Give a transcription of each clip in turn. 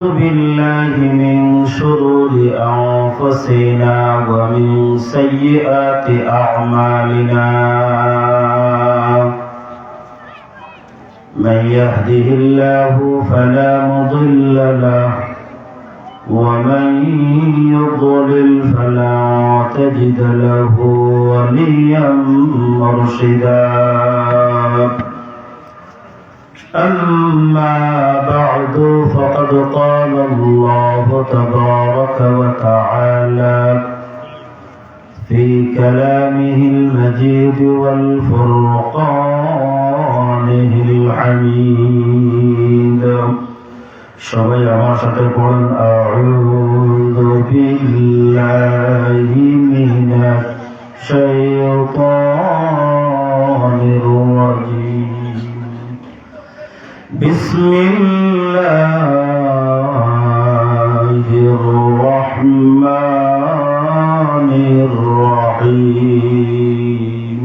بالله من شرور أنفسنا ومن سيئات أعمالنا من يهده الله فلا مضل له ومن يضلل فلا تجد له وليا مرشدا أما بعد فقد قال الله تبارك وتعالى في كلامه المجيد والفرقانه الحميد সবাই আমার সাথে পড়ুন আউযু বিল্লাহি মিনাশ শাইতানির রাজীম بسم الله الرحمن الرحيم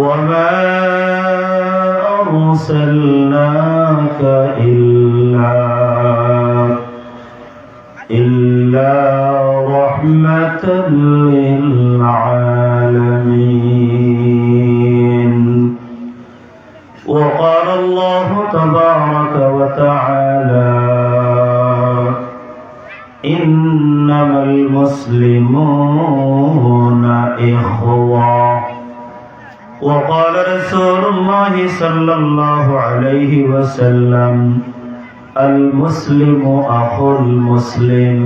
وما أرسلناك إلا رحمة للعالمين وقال الله تبارك وتعالى إنما المسلمون إخوة وقال رسول الله صلى الله عليه وسلم المسلم أخو المسلم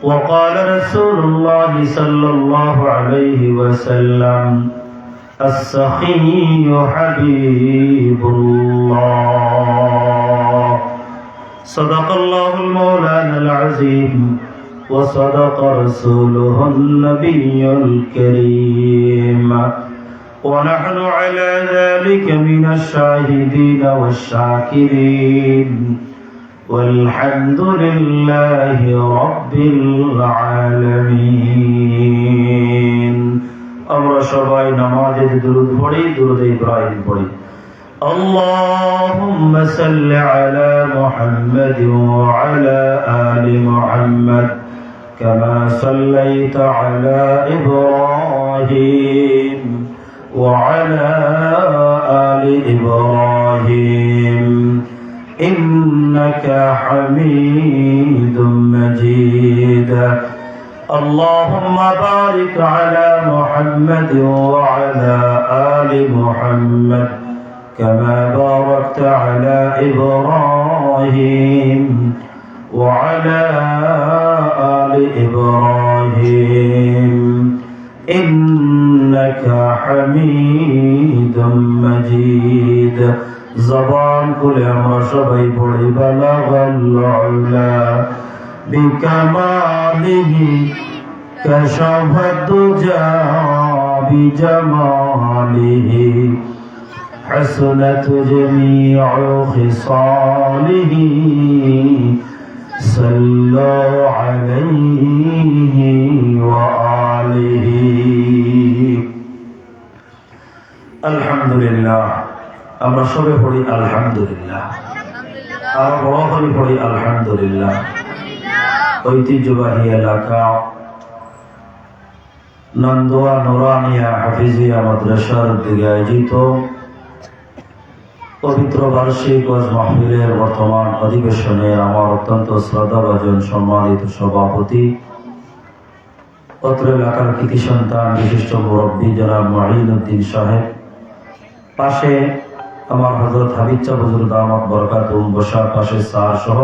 وقال رسول الله صلى الله عليه وسلم السخي حبيب الله صدق الله المولانا العظيم وصدق رسوله النبي الكريم ونحن على ذلك من الشاهدين والشاكرين والحمد لله رب العالمين আমরা সবাই নামাজে দুরূদ পড়ি, দুরূদ ইব্রাহিম পড়ি। اللهم صل على محمد وعلى آل محمد كما صليت على إبراهيم وعلى آل إبراهيم إنك حميد مجيد اللهم بارك على محمد وعلى آل محمد كما باركت على إبراهيم وعلى آل إبراهيم إنك حميد مجيد زبان كل أمر شبي بڑی بلغ العلا بكماله كشف الدجى بجماله حسنت جميع خصاله صلوا عليه وآله الحمد لله আমরা সবে পড়ি আলহামদুলিল্লাহ আর বড় করে পড়ি আলহামদুলিল্লাহ ঐতিহ্যবাহী এলাকা নন্দোয়া নুরানিয়া হাফিজিয়া মাদ্রাসার দিকে আয়োজিত পবিত্র বার্ষিক ওয়াজ মাহফিলের বর্তমান অধিবেশনে আমার অত্যন্ত শ্রদ্ধাভাজন সম্মানিত সভাপতি অত্র এলাকার কৃতি সন্তান বিশিষ্ট মুরব্বী জনাব মুঈনুদ্দিন সাহেব, পাশে আমার হযরত হাবিব চা হুজুর দামাত বরকাতুহুম বসা, পাশে স্যার সহ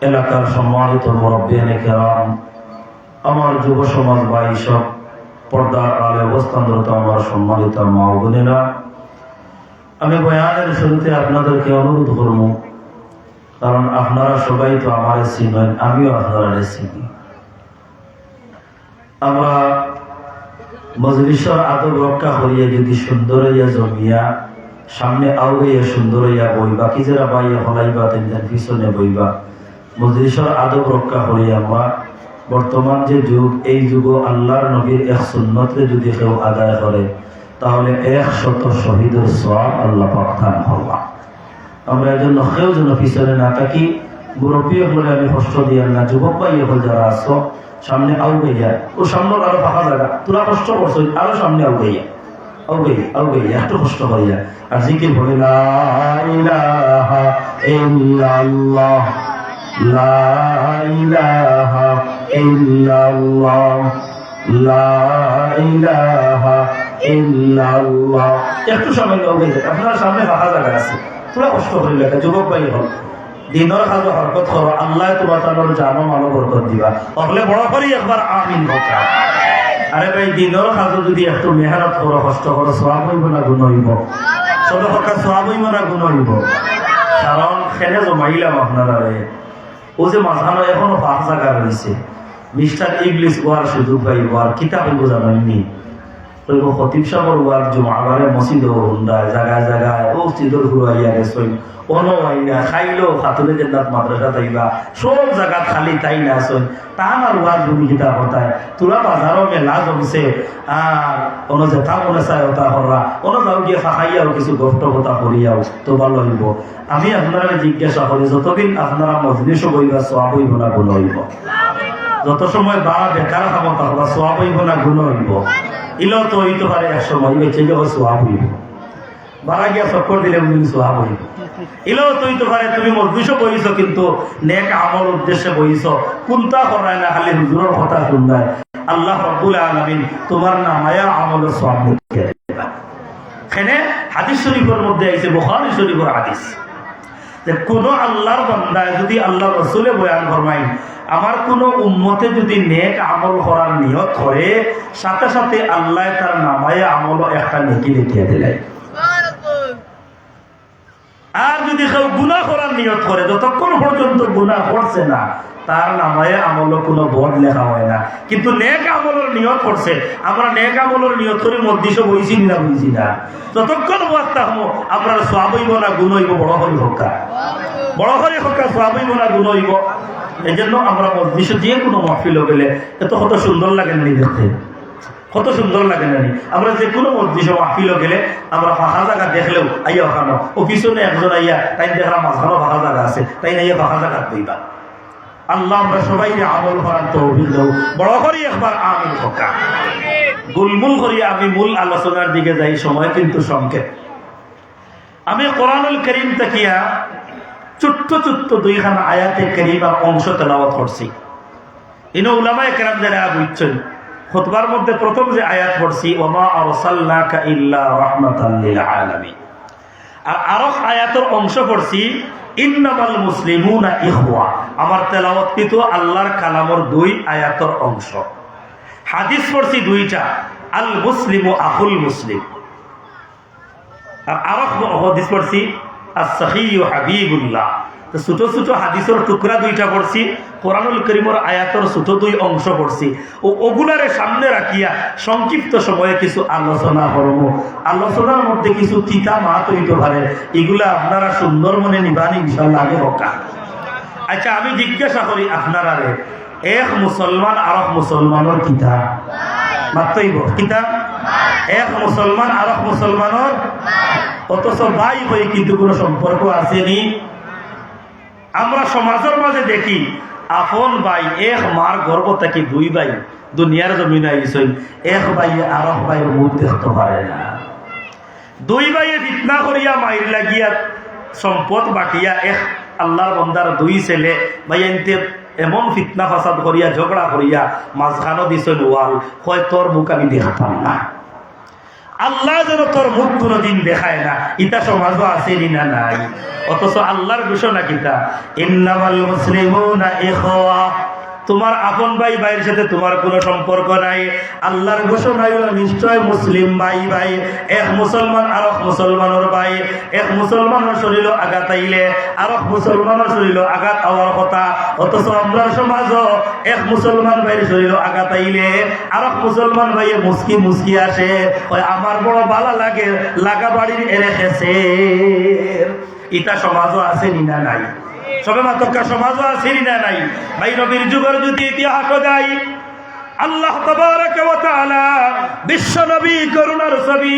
এলাকার সম্মানিত মুরব্বিয়ানে কেরাম, আমার যুব সমাজ ভাই সব, পর্দার আলে অবস্থানরত আমার সম্মানিত মা ও বোনেরা, আমি বয়ানের শুরুতে আপনাদেরকে অনুরোধ করব, কারণ আপনারা সবাই তো আমার চিনেন, আমিও আপনারা চিনি। আমরা মজলিসের আদব রক্ষা করিয়া যদি সুন্দর হইয়া জমিয়া সামনে আউগাইয়া সুন্দর হইয়া বইবা, কি যারা বাইয়া হলাইবা তেন পিছনে বইবা, মজলিসের আদব রক্ষা করি আমরা। বর্তমান যে যুগ, এই যুগ আল্লাহর নবীর এক সুন্নতে যদি কেউ আদায় করে তাহলে 100 শহীদের সওয়াব আল্লাহ পাক দান করবেন। আমরা এই জন্য কেউ যেন পিছনে না থাকি। মুরব্বী বলে আমি কষ্ট দিয়ার না, যুবক ভাই হল যারা আসো সামনে আউ গইয়া, ও সামনে আরো ফাঁকা জায়গা, তোরা কষ্ট করছো আরো সামনে আউ গইয়া, একটু কষ্ট করিয়া আর জিকির বলে লা ইলাহা ইল্লাল্লাহ, লা ইলাহা ইল্লাল্লাহ, লা ইলাহা ইল্লাল্লাহ। একটু সময় হবে, আপনার সামনে ফাঁকা জায়গা আছে, তোরা কষ্ট করিলে যুবক ভাই হল দিনের কাজ হরকত করো, আল্লাহ তোমার তানোর জানো মানো বরকত দিবা। অকলে বড় করি একবার আমিন বকা। আরে ভাই দিনের কাজ যদি একটু মেহনত করো, কষ্ট করো, সওয়াব হইব না গুণ হইব? সবে হকা সওয়াব হইব না গুণ হইব? কারণ খেলে জমাইলাম আপনারা ও যে মাঝখানে এখনো পাঁচ জায়গা রয়েছে, মিস্টার ইংলিশ ওয়ার সুযোগ পাইব আর কিতাব হইব জানাইনি খতিব সাহর ওয়ার জমাবারে মসজিদ হুন্ডায় জায়গায় জায়গায় ও চিদর ঘুরাইয়া গেছে কোনো আইনা খাইলো খাতুনে জেন্নাত মাদ্রাসা তাইবা সব জায়গা খালি তাই না আসুন তান আর ওয়ার ভূমি কিতা হতায় তোরা বাজারও মেলা জমছে আর কোনো জেঠা মনে চায় ওটা হরা কোনো যাও গিয়ে খাইয়াও কিছু গফট কথা করিয়াও তো ভালো হইব। আমি আপনারা জিজ্ঞাসা করি যতদিন আপনারা মজলিসও বইবা সোয়াব হইব না গুণ হইব? যত সময় বা বেকার ক্ষমতা হবা সোয়াব হইব না গুণ হইব? ইলো তো হইতে পারে এক সময় বেঁচে যাবো সোয়াব হইব, বারা গিয়া চক্কর দিলে সোয়াব হইব। এলেও তো হইতে পারে তুমি মজলিসও বইছ কিন্তু নেক আমল উদ্দেশ্যে বইছ, কোনটা করায় না খালি হুজুরের কথা শুনবায়। আল্লাহ রাব্বুল আলামিন তোমার নামায়া আমলের সওয়াব লিখে দেবা। এখানে হাদিস শরীফের মধ্যে আছে, বুখারী শরীফের হাদিস, যে কোন আল্লাহর বান্দায় যদি আল্লাহ রাসূলে বয়ান ফরমায় আমার কোন উম্মতে যদি নেক আমল করার নিয়ত করে সাথে সাথে আল্লাহ তার নামায়া আমল একটা নেকি লিখে দিলেন। আর যদি কেউ গুনাহ করার নিয়ত করে যতক্ষণ পর্যন্ত গুনাহ করছে না তার নামায় আমল কোনো বোর্ড লেখা হয় না। কিন্তু নেক আমলের নিয়ত করছে, আমরা নেক আমলের নিয়ত করে মধ্যে বইছি না বুঝি না, যতক্ষণ বার্তা হবো আপনার সওয়াব হইব না গুণ হইব? বড় হরি হকা, বড় হরি হকা সওয়াব হইব না গুণ হইব? এই জন্য আমরা মধ্যে যে কোনো মাহফিল গেলে এত কত সুন্দর লাগে না দেখতে, কত সুন্দর লাগে না? আমরা যে কোনো মসজিদ মাহফিল গেলে আমরা ফাঁকা জায়গা দেখলেও আইয়া ওখানো ও পিছনে একজন আইয়া তাই দেখলাম মাঝখানো ফাঁকা জায়গা আছে তাই আইয়া ফাঁকা জায়গা বইবা। আল্লাহ আমরা সবাই আমল করার তৌফিক দাও, বড় করি একবার আমিন হকা। গুলমুল করি আমি মূল আলোচনার দিকে যাই, সময় কিন্তু সংক্ষেপ। আমি কোরআনুল কারীম তাকিয়া ছোট্ট ছোট্ট দুইখানা আয়াতে কারীমা অংশ তেলাওয়াত করছি। ইনো উলামায়ে কেরাম যারা বুঝছেন খুতবার মধ্যে প্রথম যে আয়াত পড়ছি ওমা আরসালনাকা ইল্লা রাহমাতাল লিল আলামিন, আর আরো আয়াতের অংশ পড়ছি ইন্নামাল মুসলিমুনা ইখওয়া। আমার তেলাওয়াতকৃত আল্লাহর কালামের দুই আয়াতের অংশ। হাদিস পড়ছি দুইটা, আল মুসলিমু আখুল মুসলিম, আর আরো হাদিস পড়ছি আস-সাহিয়্যু হাবিবুল্লাহ। ছোট ছোট হাদিসের টুকরা দুইটা পড়ছি, কোরআনুল কারীমের আয়াতের ছোট দুই অংশ পড়ছি। ও ওগুলারে সামনে রাখিয়া সংক্ষিপ্ত সময়ে কিছু আলোচনা করব। আলোচনার মধ্যে কিছু তিতা মাত হইতে পারে, এগুলা আপনারা সুন্দর মনে নিবানি ইনশাআল্লাহ আগে হকা। আচ্ছা আমি জিজ্ঞাসা করি আপনারা, এক মুসলমান আর এক মুসলমানের কিতা মাত্রইব কিতা? এক মুসলমান আর এক মুসলমানের, অথচ ভাই হই কিন্তু কোনো সম্পর্ক আসেনি। আমরা সমাজের মাঝে দেখি আপন ভাই এক মার গর্ভ থেকে দুই ভাই দুনিয়ার জমিনে আইসই, এক ভাই আর এক ভাইয়ের মুখ দেখতে পারে না। দুই ভাইয়ে ফিতনা করিয়া মাইর লাগিয়া সম্পদ বাটিয়া এক আল্লাহর বন্দার দুই ছেলে ভাই এনতে এমন ফিতনা ফাসাদ করিয়া ঝগড়া করিয়া মাঝখানো দিছেন ওয়াল, হয় তোর মুখ আমি দেখতাম না। আল্লাহ যেন তোর মুখ কোনদিন দেখায় না, ইটা সমাজও আছে না নাই? অথচ আল্লাহর ঘোষণা কিতা ইন্নামাল মুসলিমুনা ইখওয়া, তোমার আপন ভাই ভাইয়ের সাথে তোমার কোনো সম্পর্ক নাই। আল্লাহর ঘোষণা হলো নিশ্চয় মুসলিম ভাই ভাই, এক মুসলমান আর এক মুসলমানের ভাই। এক মুসলমানের শরীর আঘাত আইলে আর এক মুসলমানের শরীর আঘাত হওয়ার কথা, অথচ আমরা সমাজও এক মুসলমান ভাইয়ের শরীর আঘাত আইলে আর এক মুসলমান ভাইয়ে মুস্কি মুস্কি আসে, ওই আমার বড় ভালো লাগে লাগা বাড়ির এরে খেছে। ইটা সমাজও আছে না নাই? সবে মাতকা সমাজও আছে না নাই? ভাই নবীর যুগের যদি ইতিহাস দেয় আল্লাহ তাবারাকা ওয়া তাআলা বিশ্ব নবী করুণার ছবি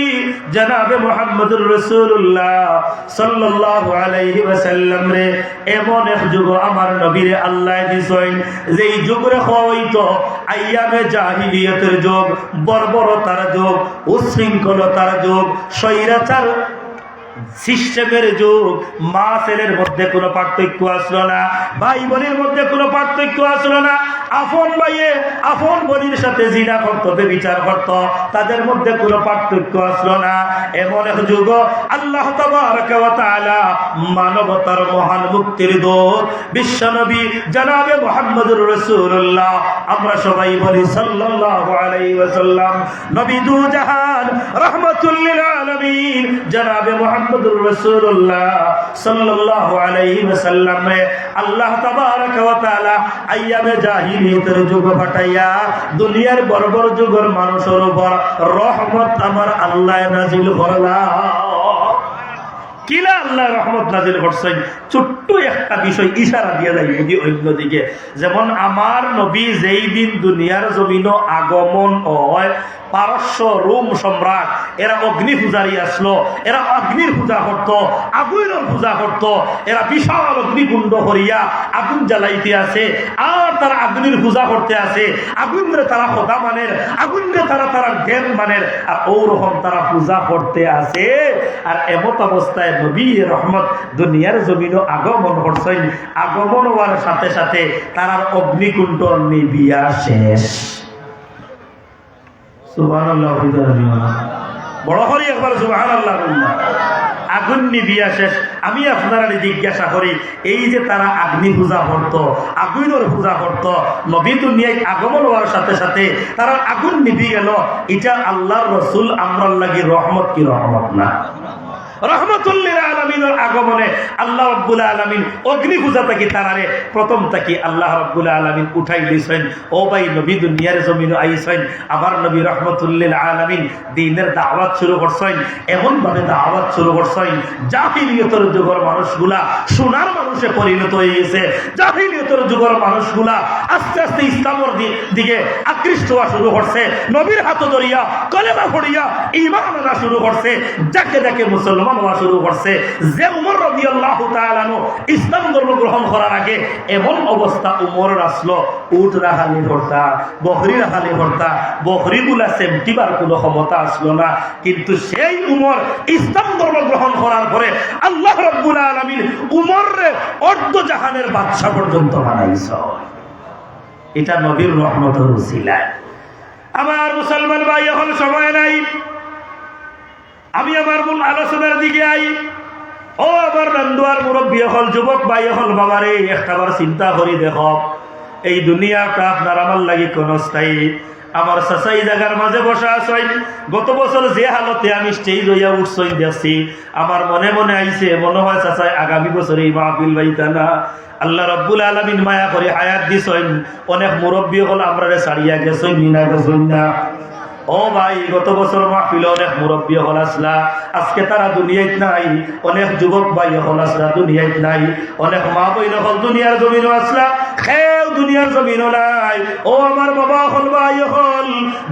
জনাবে মুহাম্মদুর রাসূলুল্লাহ সাল্লাল্লাহু আলাইহি ওয়াসাল্লাম রে এমন এক যুগ আমার নবীরে আল্লাহ দিছেন যেই যুগরে হয়তো আইয়ামে জাহিলিয়াতের যুগ, বর্বরতার যুগ, উচ্ছৃঙ্খলতার যুগ, স্বৈরাচার সিস্টেমের যুগ। মা ছেলের মধ্যে কোনো পার্থক্য আসলো না, ভাই বোনের মধ্যে কোনো পার্থক্য আসলো না। আপন ভাইয়ে আপন বোনের সাথে জিনা করতো, ব্যভিচার করতো, তাদের মধ্যে কোনো পার্থক্য আসলো না। এমন এক যুগ আল্লাহ তাবারাকা ওয়া তাআলা মানবতার মহান মুক্তির দূত বিশ্বনবী জনাবে মুহাম্মদুর রাসূলুল্লাহ, আমরা সবাই বলি সাল্লাল্লাহু আলাইহি ওয়াসাল্লাম, নবী দু জাহান রাহমাতুল লিল আলামিন জনাবে মুহাম্মদুর রাসূলুল্লাহ সাল্লাল্লাহু আলাইহি ওয়াসাল্লাম আল্লাহ তাবারাকা ওয়া তাআলা আইয়ামে জাহিলিয়াতের যুগ পাঠাইয়া দুনিয়ার বর্বর যুগের মানুষের উপর রহমত আমার আল্লাহ নাযিল করলা। কিলা আল্লাহ রহমত নাযিল করছেন, ছোট্ট একটা বিষয় ইশারা দিয়ে যায় যদি অন্যদিকে। যেমন আমার নবী যেই দিন দুনিয়ার জমিন আগমন হয়, পারস্য রোম সম্রাট এরা অগ্নি পূজারি আসলো, এরা অগ্নির পূজা করত, আগুনের পূজা করত, এরা বিশাল অগ্নিকুণ্ড করিয়া আগুন জ্বালাইতে আছে, আর তারা আগুনের পূজা করতে আছে, আগুনরে তারা খোদা মানের, আগুনরে তারা জ্ঞান মানের, আর ওরকম তারা পূজা করতে আছে। আর এমত অবস্থায় নবী রহমত দুনিয়ার জমিন আগমন করছেন, আগমন হওয়ার সাথে সাথে তার অগ্নিকুণ্ড নিবিয়া শেষ। সুবহানাল্লাহ, বড় করে একবার সুবহানাল্লাহ বললাম। আগুন নিবিয়া শেষ। আমি আপনারা জিজ্ঞাসা করি, এই যে তারা অগ্নি পূজা করতো, আগুনের পূজা করতো, নবী দুনিয়ায় আগমন হওয়ার সাথে সাথে তারা আগুন নিবি গেল, এটা আল্লাহর রাসূল আমরার লাগি রহমত কি রহমত না? রহমতুল লিল আলামিনের আগমনে আল্লাহ রাব্বুল আলামিন অগ্নি পূজা থেকে তারারে প্রথম থেকে আল্লাহ রাব্বুল আলামিন উঠাই দিয়েছেন। ও ভাই, নবী দুনিয়ার জমিনে আইছেন, আমার নবী রহমতুল লিল আলামিন দ্বীনের দাওয়াত শুরু করছেন। এমন ভাবে দাওয়াত শুরু করছেন, জাহিলিয়তের যুগের মানুষগুলা সোনার মানুষে পরিণত হয়ে গেছে। জাহিলিয়তের যুগের মানুষগুলা আস্তে আস্তে ইসলামের দিকে আকৃষ্ট হওয়া শুরু করছে, নবীর হাত ধরিয়া কলেমা পড়িয়া ঈমান আনা শুরু করছে, যাকে যাকে মুসলমান হওয়া শুরু করছে। যে উমর রাদিয়াল্লাহু তাআলা আনহু ইসলাম ধর্ম গ্রহণ করার আগে এমন অবস্থা উমরের আসলো, উট রাখালি করতা, বকরি রাখালি করতা, বকরিগুলা সেমটিবার কোনো ক্ষমতা আসলো না। কিন্তু সেই উমর ইসলাম ধর্ম গ্রহণ করার পরে আল্লাহ রাব্বুল আলামিন উমররে অর্ধ জাহানের বাদশা পর্যন্ত বানাইছে। এটা নবীর রহমতের উসিলায়। আমার মুসলমান ভাই, এখন সময় নাই, আমি আমার মূল আলোচনার দিকে আই। ও আমার রান্দুয়ার মুরব্বী হল, যুবক ভাই হল, বাবারে একটাবার চিন্তা করি দেখ, এই দুনিয়াটা আপনার আমার লাগি কোন স্থায়ী। আমার চাচাই জায়গার মাঝে বসা আছেন, গত বছর যে হালতে আমি স্টেজ হইয়া উঠছই দেখছি, আমার মনে মনে আইছে, মনে হয় চাচাই আগামী বছর এই মাহফিল বাইতা না। আল্লাহ রাব্বুল আলামিন মায়া করে হায়াত দিছেন, অনেক মুরব্বী হল আমরা ছাড়িয়া গেছেন, মিনা গেছেন না। ও ভাই, গত বছর মাহফিলে অনেক মুরব্বী হল আসলা, আজকে তারা দুনিয়ায় নাই। অনেক যুবক ভাই হল আসলা, দুনিয়ায় নাই। অনেক মা বইন হল দুনিয়ার জমিনও আসলা, খেউ দুনিয়ার জমিনও নাই। ও আমার বাবা হল, ভাই হল,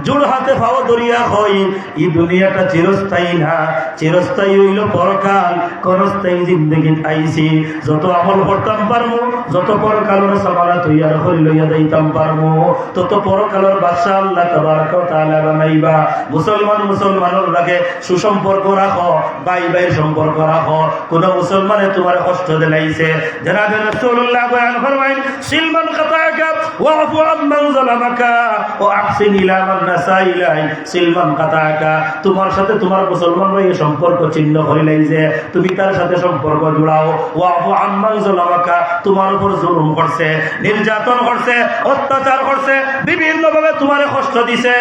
জোড় হাতে পাও দরিয়া হই, এই দুনিয়াটা চিরস্থায়ী না, চিরস্থায়ী হইল পরকাল। ক্ষণস্থায়ী জিন্দগি আইছি, যত আমল করতাম পারবো, যত পরকালের সামানা তৈয়ার হই লইয়া যাইতাম পারবো, তত পরকালের বাদশা আল্লাহ তাবারক ওয়া তাআলা বানাইবা। মুসলমান মুসলমানের লাগে সুসম্পর্ক রাখো, ভাই ভাইয়ের সম্পর্ক রাখো। কোন মুসলমানে তোমার কষ্ট দিলাইছে, জনাবে রাসূলুল্লাহ বয়ান ফরমাইন, সিলমান কাতাকা ওয়াফু আম্মান যালামাকা ওয়া আহসিন ইলা মান নাসা ইলাই। সিলমান কাতাকা, তোমার সাথে তোমার মুসলমান ভাইয়ের সম্পর্ক ছিন্ন হইলাইছে, তুমি তার সাথে সম্পর্ক জোড়াও। ওয়াফু আম্মান যালামাকা, তোমার উপর জুলুম করছে, নির্যাতন করছে, অত্যাচার করছে, বিভিন্ন ভাবে তোমার কষ্ট দিছে,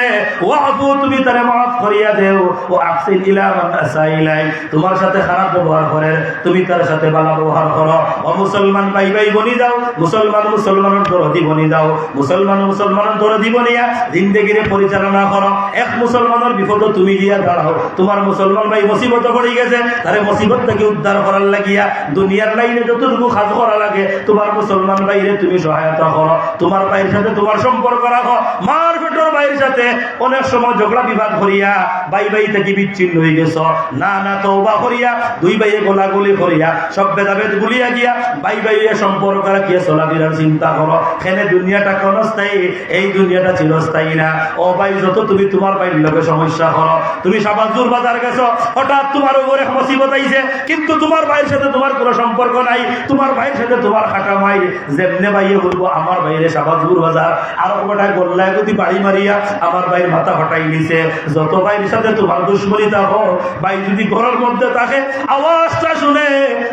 ওয়াফু, তুমি তারে মাফ করিয়া দেও। ও আহসিন ইলা মান নাসা ইলাই, তোমার সাথে খারাপ ব্যবহার করে, তুমি তার সাথে ভালো ব্যবহার করো। ও মুসলমান ভাই ভাই বনি যাও, মুসলমান মুসলমানের দরদি বনি দাও, মুসলমানের দরদি বনিয়া জিন্দেগিরে পরিচালনা করো। এক মুসলমানের বিপদ তুমি গিয়া দাঁড়াও, তোমার মুসলমান ভাই মুসিবত পড়ে গেছে, তারে মুসিবত থেকে উদ্ধার করার লাগিয়া দুনিয়ার লাইনে যতটুকু কাজ করা লাগে তোমার মুসলমান ভাইরে তুমি সহায়তা করো। তোমার ভাইয়ের সাথে তোমার সম্পর্ক রাখো। মার পেটর ভাইয়ের সাথে অনেক সময় ঝগড়া বিবাদ করিয়া ভাই থেকে বিচ্ছিন্ন হয়ে গেছ, না তওবা করিয়া দুই ভাইয়ে গোলাগুলি করিয়া সব ভেদাভেদ গুলিয়া গিয়া ভাই সম্পর্ক রাখিয়া চলাফেরার চিন্তা করো। এখানে দুনিয়াটা ক্ষণস্থায়ী, এই দুনিয়াটা চিরস্থায়ী না। ও ভাই, যত তুমি তোমার ভাইয়ের লোকের সমস্যা করো, তুমি সাবাজুর বাজার গেছো, হঠাৎ তোমার উপরে মুসিবত আইছে, কিন্তু তোমার ভাইয়ের সাথে তোমার কোনো সম্পর্ক নাই, তোমার ভাইয়ের সাথে তোমার খাটা মাই যেমনে ভাইয়ে বলবো আমার ভাইয়ের সাবাজুর বাজার আর গোটায় গোল্লায় গতি বাড়ি মারিয়া আমার ভাইয়ের মাথা ফাটাই নিছে। যত ভাইয়ের সাথে তোমার দুশ্মনী থাকো, ভাই যদি ঘরের মধ্যে থাকে আওয়াজটা শুনে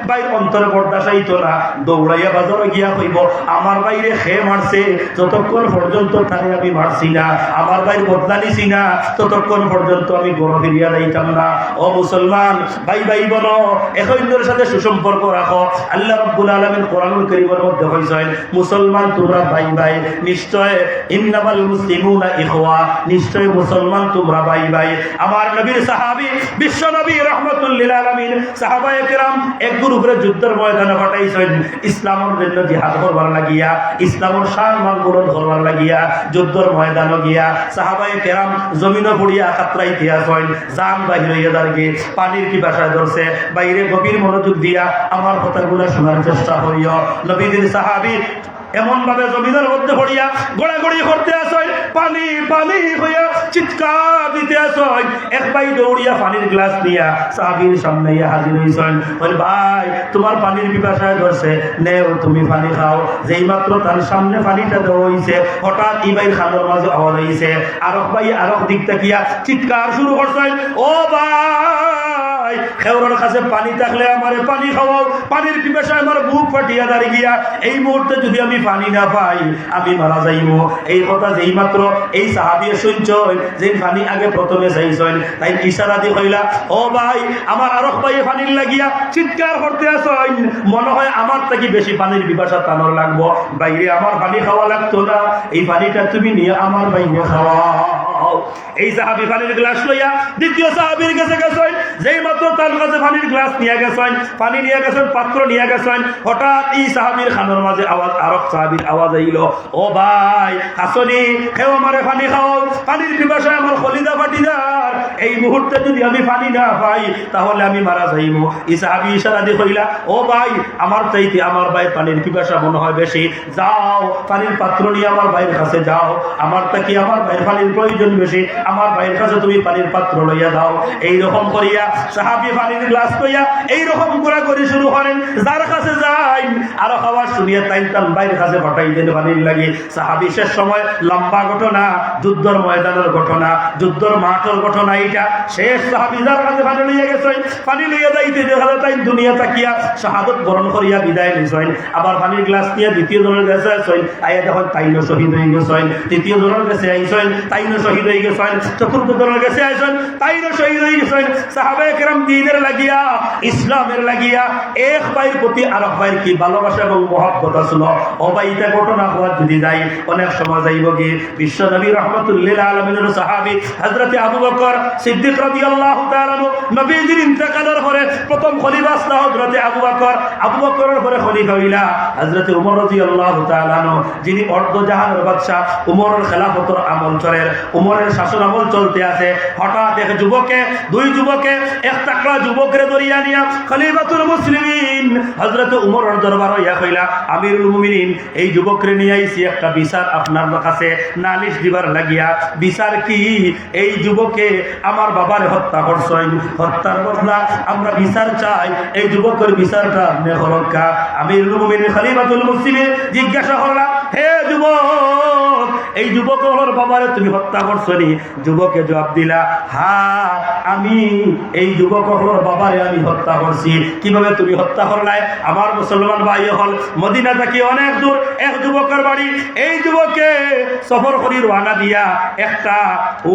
ভাই অন্তরে বরদাসাইতো না, দৌড়াইয়া বাজারে গিয়া কইব আমার বাইরে খেয়ে মারছে, যতক্ষণ পর্যন্ত তারে আমি মারছি না, আমার ভাই বদলা নিছি না, ততক্ষণ পর্যন্ত আমি ঘর ফিরিয়া যাইতাম না। ও মুসলমান ভাই বলো, এখনদের সাথে সুসম্পর্ক রাখো। আল্লাহ রাব্বুল আলামিন কোরআনুল কারীমের মধ্যে কইছেন মুসলমান তোমরা ভাই নিশ্চয় ইন্নামাল মুসলিমুনা ইখওয়া, নিশ্চয় মুসলমান তোমরা ভাই। আমার নবীর সাহাবী বিশ্ব নবী রাহমাতুল লিল আলামিন সাহাবায়ে কেরাম এক গ্রুপের যুদ্ধের ময়দানে পাঠাইছেন ইসলামের জন্য জিহাদ করবার লাগিয়া, ইসলামের শান মান বুলন্দ করবার লাগিয়া যুদ্ধের ময়দানে গিয়া সাহাবায়ে কেরাম জমিনে পড়িয়া কাতরাইতে আছেন, জান বাহির হইয়া দাঁড়িয়ে পানির পিপাসায় ধরছে। বাইরে গভীর মনোযোগ দিয়া আমার কথাগুলো শোনার চেষ্টা করিও। নবীদের সাহাবী এমন ভাবে জমিনের মধ্যে পড়িয়া গোড়াগড়ি করতে আসয়, পানি হইয়া চিৎকার দিতে আসয়। এক ভাই দৌড়িয়া পানির গ্লাস নিয়া সাহাবীর সামনে হাজির হইছেন। বলে ভাই তোমার পানির পিপাসায় ধরছে, নেও তুমি পানি খাও। যেই মাত্র তার সামনে পানিটা দেওয়া হইছে, হঠাৎ ই ভাই খানোর মাঝে আওয়াজ হইছে। আরক ভাই আরক দিক তাকিয়া চিৎকার শুরু করছেন, ও ভাই খেওরের কাছে পানি থাকলে আমারে পানি খাওয়াও, পানির পিপাসায় আমার বুক ফাটিয়া দাঁড়িয়ে গিয়া এই মুহূর্তে যদি আমি পানি না পাই আমি মারা যাইব। এই কথা যেই মাত্র এই সাহাবী শুনছেন, যে পানি আগে প্রথমে চাইছেন, তাই ইশারা দিয়ে কইলা, ও ভাই আমার আরক ভাই পানির লাগিয়া চিৎকার করতে আসেন, মনে হয় আমার থেকে বেশি পানির পিপাসা তানোর লাগবো, বাইরে আমার পানি খাওয়া লাগতো না, এই পানিটা তুমি নিয়ে আমার বাইরে খাওয়াও। এই সাহাবী পানির গ্লাস লইয়া দ্বিতীয় সাহাবীর কাছে গেছেন, যেই মাত্র তার কাছে পানির গ্লাস নিয়ে গেছেন, পানি নিয়ে গেছেন, পাত্র নিয়ে গেছেন, হঠাৎ এই সাহাবীর খানোর মাঝে আওয়াজ, আরব সাহাবীর আওয়াজ আইল, ও ভাই হাসনি খেও আমারে পানি খাও, পানির পিপাসায় আমার কলিজা ফাটি যার, এই মুহূর্তে যদি আমি পানি না পাই তাহলে আমি মারা যাইব। এই সাহাবী ইশারা দিয়ে কইলা, ও ভাই আমার চাইতে আমার ভাই পানির পিপাসা মনে হয় বেশি, যাও পানির পাত্র নিয়ে আমার ভাইয়ের কাছে যাও, আমার থেকে আমার ভাইয়ের পানির প্রয়োজন বেশি, আমার ভাইয়ের কাছে তুমি পানির পাত্র লইয়া দাও। এইরকম করিয়া সাহাবী পানির গ্লাস লইয়া এইরকম ঘোরাঘুরি শুরু করেন, যার কাছে যাই আরো খাবার শুনিয়ে তাই তার ভাইয়ের কাছে পাঠাই দেন পানির লাগে। সাহাবী শেষ সময় লম্বা ঘটনা, যুদ্ধের ময়দানের ঘটনা, যুদ্ধের মাঠের ঘটনা, এইটা শেষ সাহাবী যার কাছে পানি লইয়া গেছেন, পানি লইয়া যাইতে দেখা তাই দুনিয়া তাকিয়া শাহাদত বরণ করিয়া বিদায় নিছেন। আবার পানির গ্লাস নিয়ে দ্বিতীয় জনের কাছে আসেন, আইয়া দেখেন তাইনও শহীদ হয়ে গেছেন। তৃতীয় জনের কাছে আইছেন, তাইনও শহীদ হয়ে গেছেন। চতুর্থ জনের কাছে আইছেন, তাইনও শহীদ হয়ে গেছেন। সাহাবায়ে কেরাম দ্বীনের লাগিয়া, ইসলামের লাগিয়া এক ভাইয়ের প্রতি আরেক ভাইয়ের কি ভালোবাসা এবং মহব্বত ছিল। ও ভাই এটা ঘটনা হওয়ার যদি যাই অনেক সময় যাইব গিয়ে বিশ্ব নবী রাহমাতুল লিল আলামিনের সাহাবী হযরত আবু বকর সিদ্দিক রাদিয়াল্লাহু তাআলা নবীজির ইন্তেকালের পরে প্রথম খলিফা হযরত আবু বকরের পরে খলিফা হইলা হযরত ওমর রাদিয়াল্লাহু তাআলা, যিনি অর্ধ জাহানের বাদশা। ওমরের খেলাফতের আমল চলে, ওমরের শাসন আমল চলতে আছে। হঠাৎ এক যুবকে, দুই যুবকে, এক টাকলা যুবকরে দরিয়া নিয়া খলিফাতুল মুসলিমিন হযরত ওমরের দরবার হইয়া কইলা, আমিরুল মুমিনিন এই যুবকরে নিয়ে আইছি একটা বিচার আপনার কাছে নালিশ দিবার লাগিয়া। বিচার কি? এই যুবকে আমার বাবার হত্যা করছেন, হত্যার বদলা আমরা বিচার চাই, এই যুবকের বিচারটা আপনি হরক্কা। আমিরুল মুমিনিন খলিফাতুল মুসলিমিন জিজ্ঞাসা করলাম, হে যুবক এই যুবক হলোর বাবারে তুমি হত্যা করছো নি? যুবকে জবাব দিলা, হ্যাঁ আমি এই যুবক হলোর বাবারে আমি হত্যা করছি। কিভাবে তুমি হত্যা করলাই? আমার মুসলমান ভাই হল, মদিনা থেকে অনেক দূর এক যুবকের বাড়ি। এই যুবককে সফর করি রওনা দিয়া একটা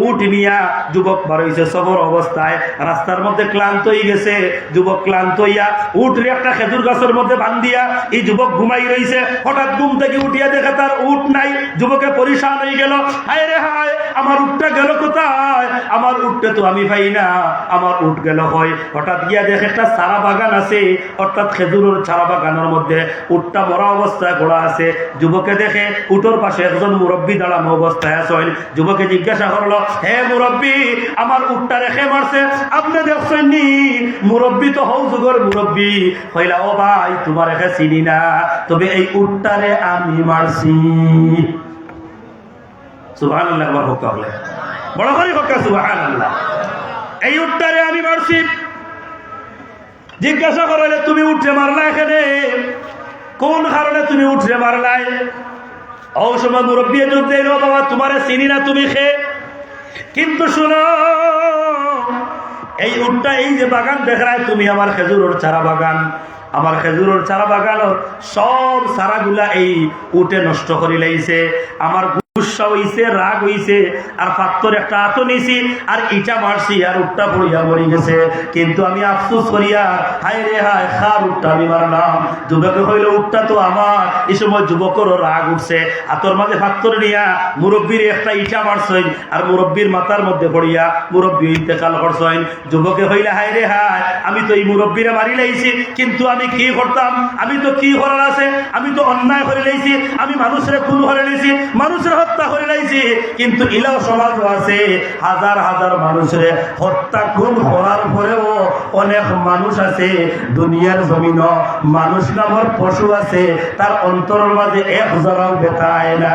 উট নিয়া যুবক বার হইছে সফর অবস্থায়। রাস্তার মধ্যে ক্লান্ত হয়ে গেছে যুবক, ক্লান্ত হইয়া উটরে একটা খেজুর গাছের মধ্যে বান্ধিয়া এই যুবক ঘুমাই রইছে। হঠাৎ ঘুম থেকে উঠিয়া দেখে তার উট নাই। যুবকে পরিশান হয়ে গেল, হায় রে হায়, আমার উটটা গেল কোথায়? আমার উটটা তো আমি পাই না, আমার উট গেল হয়। হঠাৎ গিয়া দেখে একটা চারা বাগান আছে, অর্থাৎ খেজুরের চারা বাগানের মধ্যে উটটা মরা অবস্থায় ঘোড়া আছে। যুবকে দেখে উটোর পাশে একজন মুরব্বী দাঁড়ানো অবস্থায় আছেন। যুবকে জিজ্ঞাসা করলো, হে মুরব্বী, আমার উটটা রেখে মারছে, আপনি দেখছেন নি? মুরব্বী তো হৌ যুগের মুরব্বী। কইলা, ও ভাই, তোমার রেখে চিনি না, তবে এই উটটারে আমি মারছি। সুবহানাল্লাহ, একবার হোক তাহলে বড় করে হোক সুবহানাল্লাহ। এই উটটারে আমি মারছি। জিজ্ঞাসা করলে, তুমি উঠে মারলা এখানে, কোন কারণে তুমি উঠে মারলাই? ও সময় মুরব্বী জোর দিল, বাবা তোমারে চিনি না, তুমি খে। কিন্তু শুনো, এই উটটা এই যে বাগান দেখায় তুমি, আমার খেজুরের চারা বাগান, আমার খেজুরের চারা বাগানের সব চারাগুলা এই উটে নষ্ট করে লাইছে। আমার গুসা হইছে, রাগ হইছে, আর পাত্তর একটা হাতও নিছি, আর ইটা মারছি, আর উটটা পড়িয়া মরি গেছে। কিন্তু আমি আফসোস করিয়া, হায় রে হায়, খার উটটা আমি মারলাম। যুবকে হইলে উটটা তো আমার। এই সময় যুবকেরও রাগ উঠছে, হাতর মাঝে পাত্তর নিয়া মুরব্বীর একটা ইটা মারছেন, আর মুরব্বীর মাথার মধ্যে পড়িয়া মুরব্বী ইন্তেকাল করছেন। যুবকে হইলে, হায় রে হায়, আমি তো এই মুরব্বীরে মারি লাইছি, কিন্তু আমি কি করতাম? আমি তো কি করার আছে? আমি তো অন্যায় করে লাইছি, আমি মানুষের খুন করে লাইছি, মানুষের হত্যা করে লাইছি। কিন্তু ইলাও সমাজ আছে, হাজার হাজার মানুষের হত্যা খুন করার পরেও অনেক মানুষ আছে দুনিয়ার জমিন, মানুষ নামের পশু আছে, তার অন্তরের মাঝে এক জরাও বেতায় না।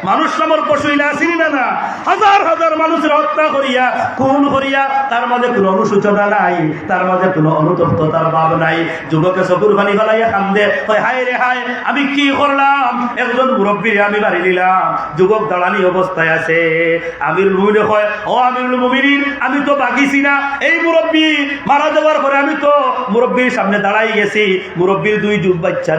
মানুষ নামের পশু ইলা আসেনি না, না হাজার হাজার মানুষের হত্যা করিয়া খুন করিয়া তার মাঝে কোনো অনুশোচনা নাই, তার মাঝে কোনো অনুতপ্ততার ভাব নাই। যুবকে চকুর পানি ফেলাইয়া কান্দে, হায় রে হায়, আমি কি করলাম? একজন মুরব্বীরে আমি বাড়ি দিলাম। যুবক দাঁড়ানি অবস্থায় আছে। আমিরুল মুমিনিন কয়, ও আমিরুল মুমিনিন, আমি তো বাগিছি না। এই মুরব্বী মারা যাওয়ার পরে আমি তো মুরব্বীর সামনে দাঁড়াই গেছি। মুরব্বীর দুই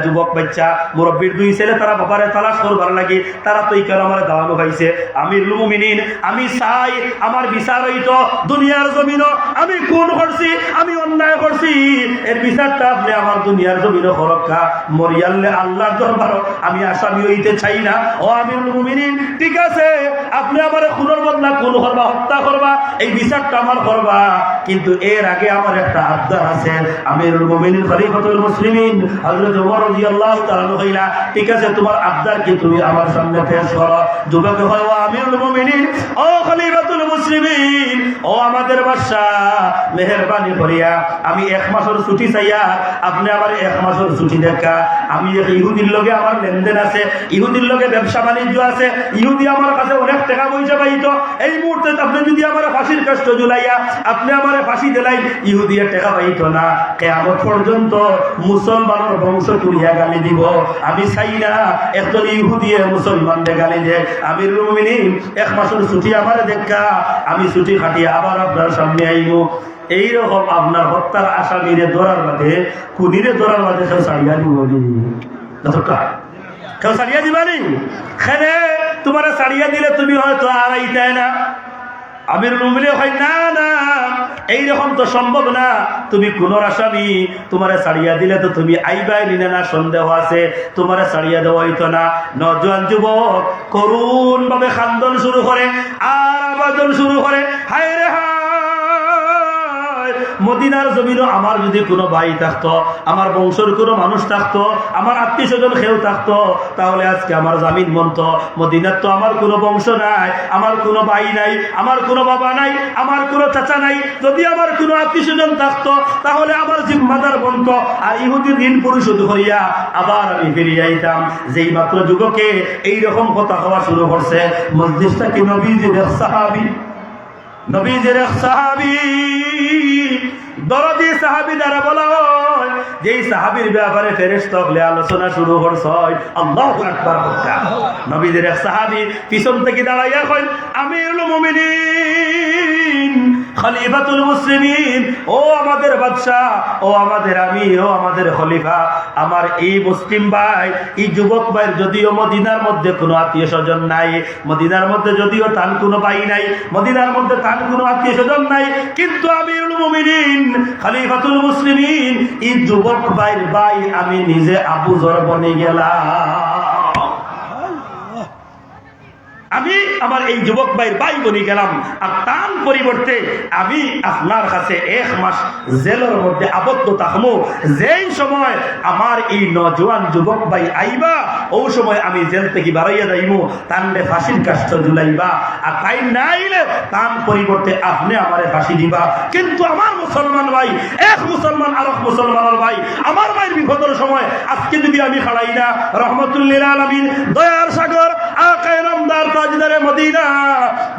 যুবক বাচ্চা, মুরব্বীর দুই ছেলে, তারা বাবারে তালাশ করবার লাগে, তারা তো এই কেন আমার দাঁড়ানো পাইছে। আমিরুল মুমিনিন, আমি চাই আমার বিচার হইতো দুনিয়ার জমিন। আমি খুন করছি, আমি অন্যায় করছি, এর বিচারটা আপনি আমার দুনিয়ার জমিন হরক্ষা মরিয়াল্লে আল্লাহর দরবার আমি আসামি হইতে চাই না। ও আমিরুল মুমিনিন, ঠিক আছে, আপনি আমার খুনের বদলা খুন করবা, হত্যা করবা, এই বিচারটা আমার করবা, কিন্তু এর আগে আমার একটা আবদার আছে। আমিরুল মুমিনিন খলিফাতুল মুসলিমিন হযরত ওমর রাদিয়াল্লাহু তাআলা কইলা, ঠিক আছে, তোমার আবদার কি তুমি আমার সামনে পেশ করো। যুবক হয়, ও আমিরুল মুমিনিন, ও খলিফাতুল মুসলিমিন, ও আমাদের বাদশা, মেহেরবানি করিয়া আমি 1 মাসের ছুটি চাইয়া আপনি আমার 1 মাসের ছুটি দেখা। আমি ইহুদির লগে আমার লেনদেন আছে, ইহুদির লগে ব্যবসা বাণিজ্য আছে, ইহুদি আমার কাছে অনেক টাকা পয়সা পাইত। এই মুহূর্তে আপনি যদি আমার ফাঁসির কাষ্ট ঝুলাইয়া আপনি আমার ফাঁসি দিলাই, ইহুদির টাকা পাইত না। কিয়ামত পর্যন্ত মুসলমানের বংশ তুলিয়া গালি দিব। আমি চাই না একজন ইহুদিয়ে মুসলমানদের গালি দেয়। আমিরুল মুমিনিন, 1 মাসের ছুটি আমার দেখা, আমি ছুটি খাটিয়ে আবার আপনার সামনে আইব। এইরকম আপনার হত্যার আসামিরে ধরার বাদে, খুনিরে ধরার বাদে কেউ ছাড়িয়া দিব, কেউ ছাড়িয়া দিবানি? খেলে তোমার ছাড়িয়া দিলে তুমি হয়তো আর আইতাই না। আমিরুল মুমিনিন হয়, না না, এইরকম তো সম্ভব না, তুমি কোন আসামি, তোমারে ছাড়িয়া দিলে তো তুমি আইবাই নিলে না, সন্দেহ আছে, তোমারে ছাড়িয়া দেওয়া হইতো না। নজওয়ান যুবক করুণ ভাবে খান্দন শুরু করে, আর আবাদন শুরু করে, হায় রে হায়, মদিনার জমিনও আমার যদি কোনো ভাই থাকতো, আমার বংশের কোনো মানুষ থাকতো, আমার আত্মীয় স্বজন কেউ থাকতো, তাহলে আজকে আমার জামিন মনত। মদিনার তো আমার কোনো বংশ নাই, আমার কোনো ভাই নাই, আমার কোনো বাবা নাই, আমার কোনো চাচা নাই। যদি আমার কোনো আত্মীয় স্বজন থাকতো, তাহলে আমার জিম্মাদার বনত, আর ইহুদির ঋণ পরিশোধ করিয়া আবার আমি ফিরিয়ে আইতাম। যেই মাত্র যুবকে এইরকম কথা হওয়া শুরু করছে, মজলিসটা কি নবীজির সাহাবী, নবীজির সাহাবী দরদি সাহাবী দ্বারা বলা হয় যেই সাহাবীর ব্যাপারে ফেরেশতা হলে আলোচনা শুরু করছে আল্লাহু আকবার বলতা নবীদের এক সাহাবী পিছন থেকে দাঁড়াইয়া কয় আমিরুল মুমিনিন খলিফাতুল মুসলিমিন, ও আমাদের বাদশা, ও আমাদের আমির, ও আমাদের খলিফা, আমার এই মুসলিম ভাই, এই যুবক ভাইয়ের যদিও মদিনার মধ্যে কোনো আত্মীয় স্বজন নাই, মদিনার মধ্যে যদিও তার কোনো ভাই নাই, মদিনার মধ্যে তার কোনো আত্মীয় স্বজন নাই, কিন্তু আমিরুল মুমিনিন খলিফাতুল মুসলিমিন এই যুবক ভাইয়ের ভাই আমি নিজে আবু যর বনে গেলাম। আমি আমার এই যুবক ভাইয়ের ভাই বনি গেলাম, আর তার পরিবর্তে আমি আপনার কাছে 1 মাস জেলের মধ্যে আবদ্ধ থাকবো। যেই সময় আমার এই নজওয়ান যুবক ভাই আইবা ওই সময় আমি জেল থেকে বাড়াইয়া যাইব, তানলে ফাঁসির কাষ্ঠ ঝুলাইবা, আর তাই নাইলে তার পরিবর্তে আপনি আমারে ফাঁসি দিবা। কিন্তু আমার মুসলমান ভাই, এক মুসলমান আর এক মুসলমানের ভাই, আমার ভাইয়ের বিপদের সময় আজকে যদি আমি খাড়াই না, রহমতুল্লিল আলামিন দয়ার সাগর আকায়ে নামদার তাজদারে মদিনা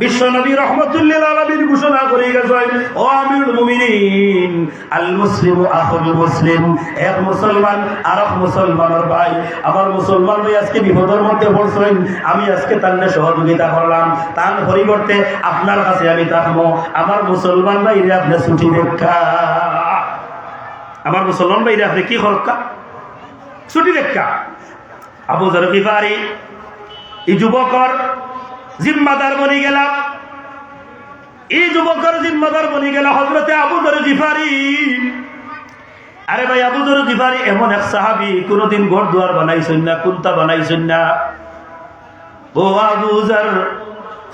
বিশ্ব নবী রহমতুল্লিল আলামিন ঘোষণা করে গেছেন, ও আমিরুল মুমিনিন আল মুসলিমু আখুল মুসলিম, এক মুসলমান আর এক মুসলমানের ভাই। আমার মুসলমান ভাই আজকে বিপদের মধ্যে পড়ছেন, আমি আজকে তার সহযোগিতা করলাম, তার পরিবর্তে আপনার কাছে আমি থাকবো। আমার মুসলমান ভাইরে আপনি ছুটি দেখা, আমার মুসলমান ভাইরে আপনি কি করকা ছুটি দেখা। আবু যর গিফারি এই যুবকর জিম্মাদার বনি গেলাম, এই যুবকর জিম্মাদার বনি গেল হযরতে আবু যর গিফারি। আরে ভাই, আবু যর গিফারি এমন এক সাহাবী, কোনদিন ঘর দুয়ার বানাইছেন না, কুন্তা বানাইছেন না। ও আবু যর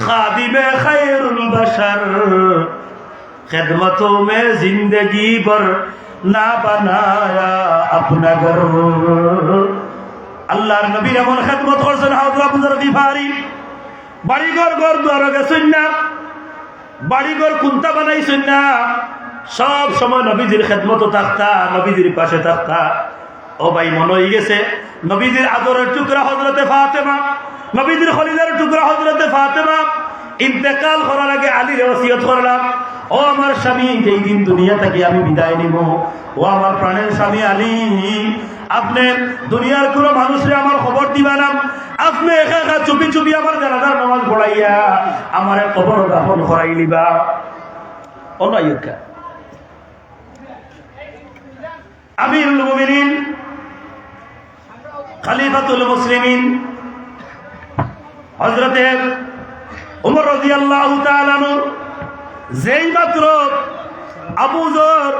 খাদিমে খায়রুল বাশার, খিদমতোं में जिंदगी भर না বানায়া আপনা ঘর। আল্লাহর নবীর এমন খেদমত করছেন হযরত আবু যর গিফারি। বাড়িঘর ঘর দুয়ার গেছেন না, বাড়িঘর কুন্তা বানাইছেন না, সব সময় নবীজির খেদমত থাকতা, নবীজির পাশে থাকতা। ও ভাই, মনে হয়ে গেছে নবীজির আদরের টুকরা হযরতে ফাতেমা, নবীজির খলিলার টুকরা হযরতে ফাতেমা ইন্তেকাল করার আগে আলীর ওসিয়ত করলাম, ও আমার স্বামী, যেই দিন দুনিয়া থেকে আমি বিদায় নিব, ও আমার প্রাণের স্বামী আলী, আপনি দুনিয়ার কোনো মানুষরে আমার খবর দিবা না, আপনি একা একা চুপি চুপি আমার জানাজার নামাজ পড়াইয়া আমার কবর দাফন করাই লিবা। অনায়কা আমিরুল মুমিনিন খলিফাতুল মুসলিমিন হযরতে ওমর রাদিয়াল্লাহু তাআলা আনহু যেই মাত্র আবু যর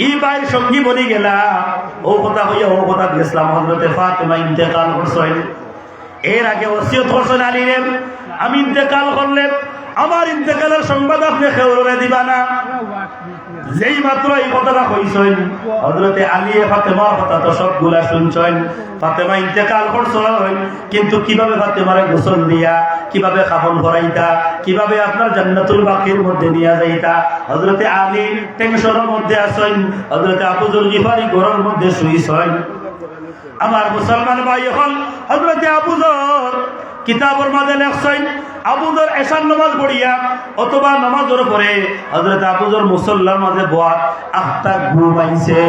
এই ভাইয়ের সঙ্গী বনি গেলা, ও কথা হইয়া ও কথা গেছিলাম, হযরতে ফাতেমা ইন্তেকাল করছেন। এর আগে ওসিয়ত করছেন আলীরে, আমি ইন্তেকাল করলে আমার ইন্তেকালের সংবাদ আপনি খেউরে দিবা না। যেই মাত্র এই কথাটা কইছেন, হযরতে আলী ফাতেমার কথা তো সবগুলা শুনছেন। ফাতেমা ইন্তেকাল করছেন, কিন্তু কিভাবে ফাতেমারে গোসল দিয়া, কিভাবে কাফন ভরাইতা, কিভাবে আপনার জান্নাতুল বাকির মধ্যে নিয়ে যাইতা, হযরতে আলী টেনশনের মধ্যে আছেন, হযরতে আবু যর গিফারি ঘরের মধ্যে শুইছেন। আমার মুসলমান ভাই, এখন হযরতে আবু যর কিতাবের মাঝে লেখছেন, আবু যর এশার নামাজ পড়িয়া অথবা নামাজের পরে হযরত আবু যর মুসল্লার মাঝে বয়া আখতা ঘুমাইছে।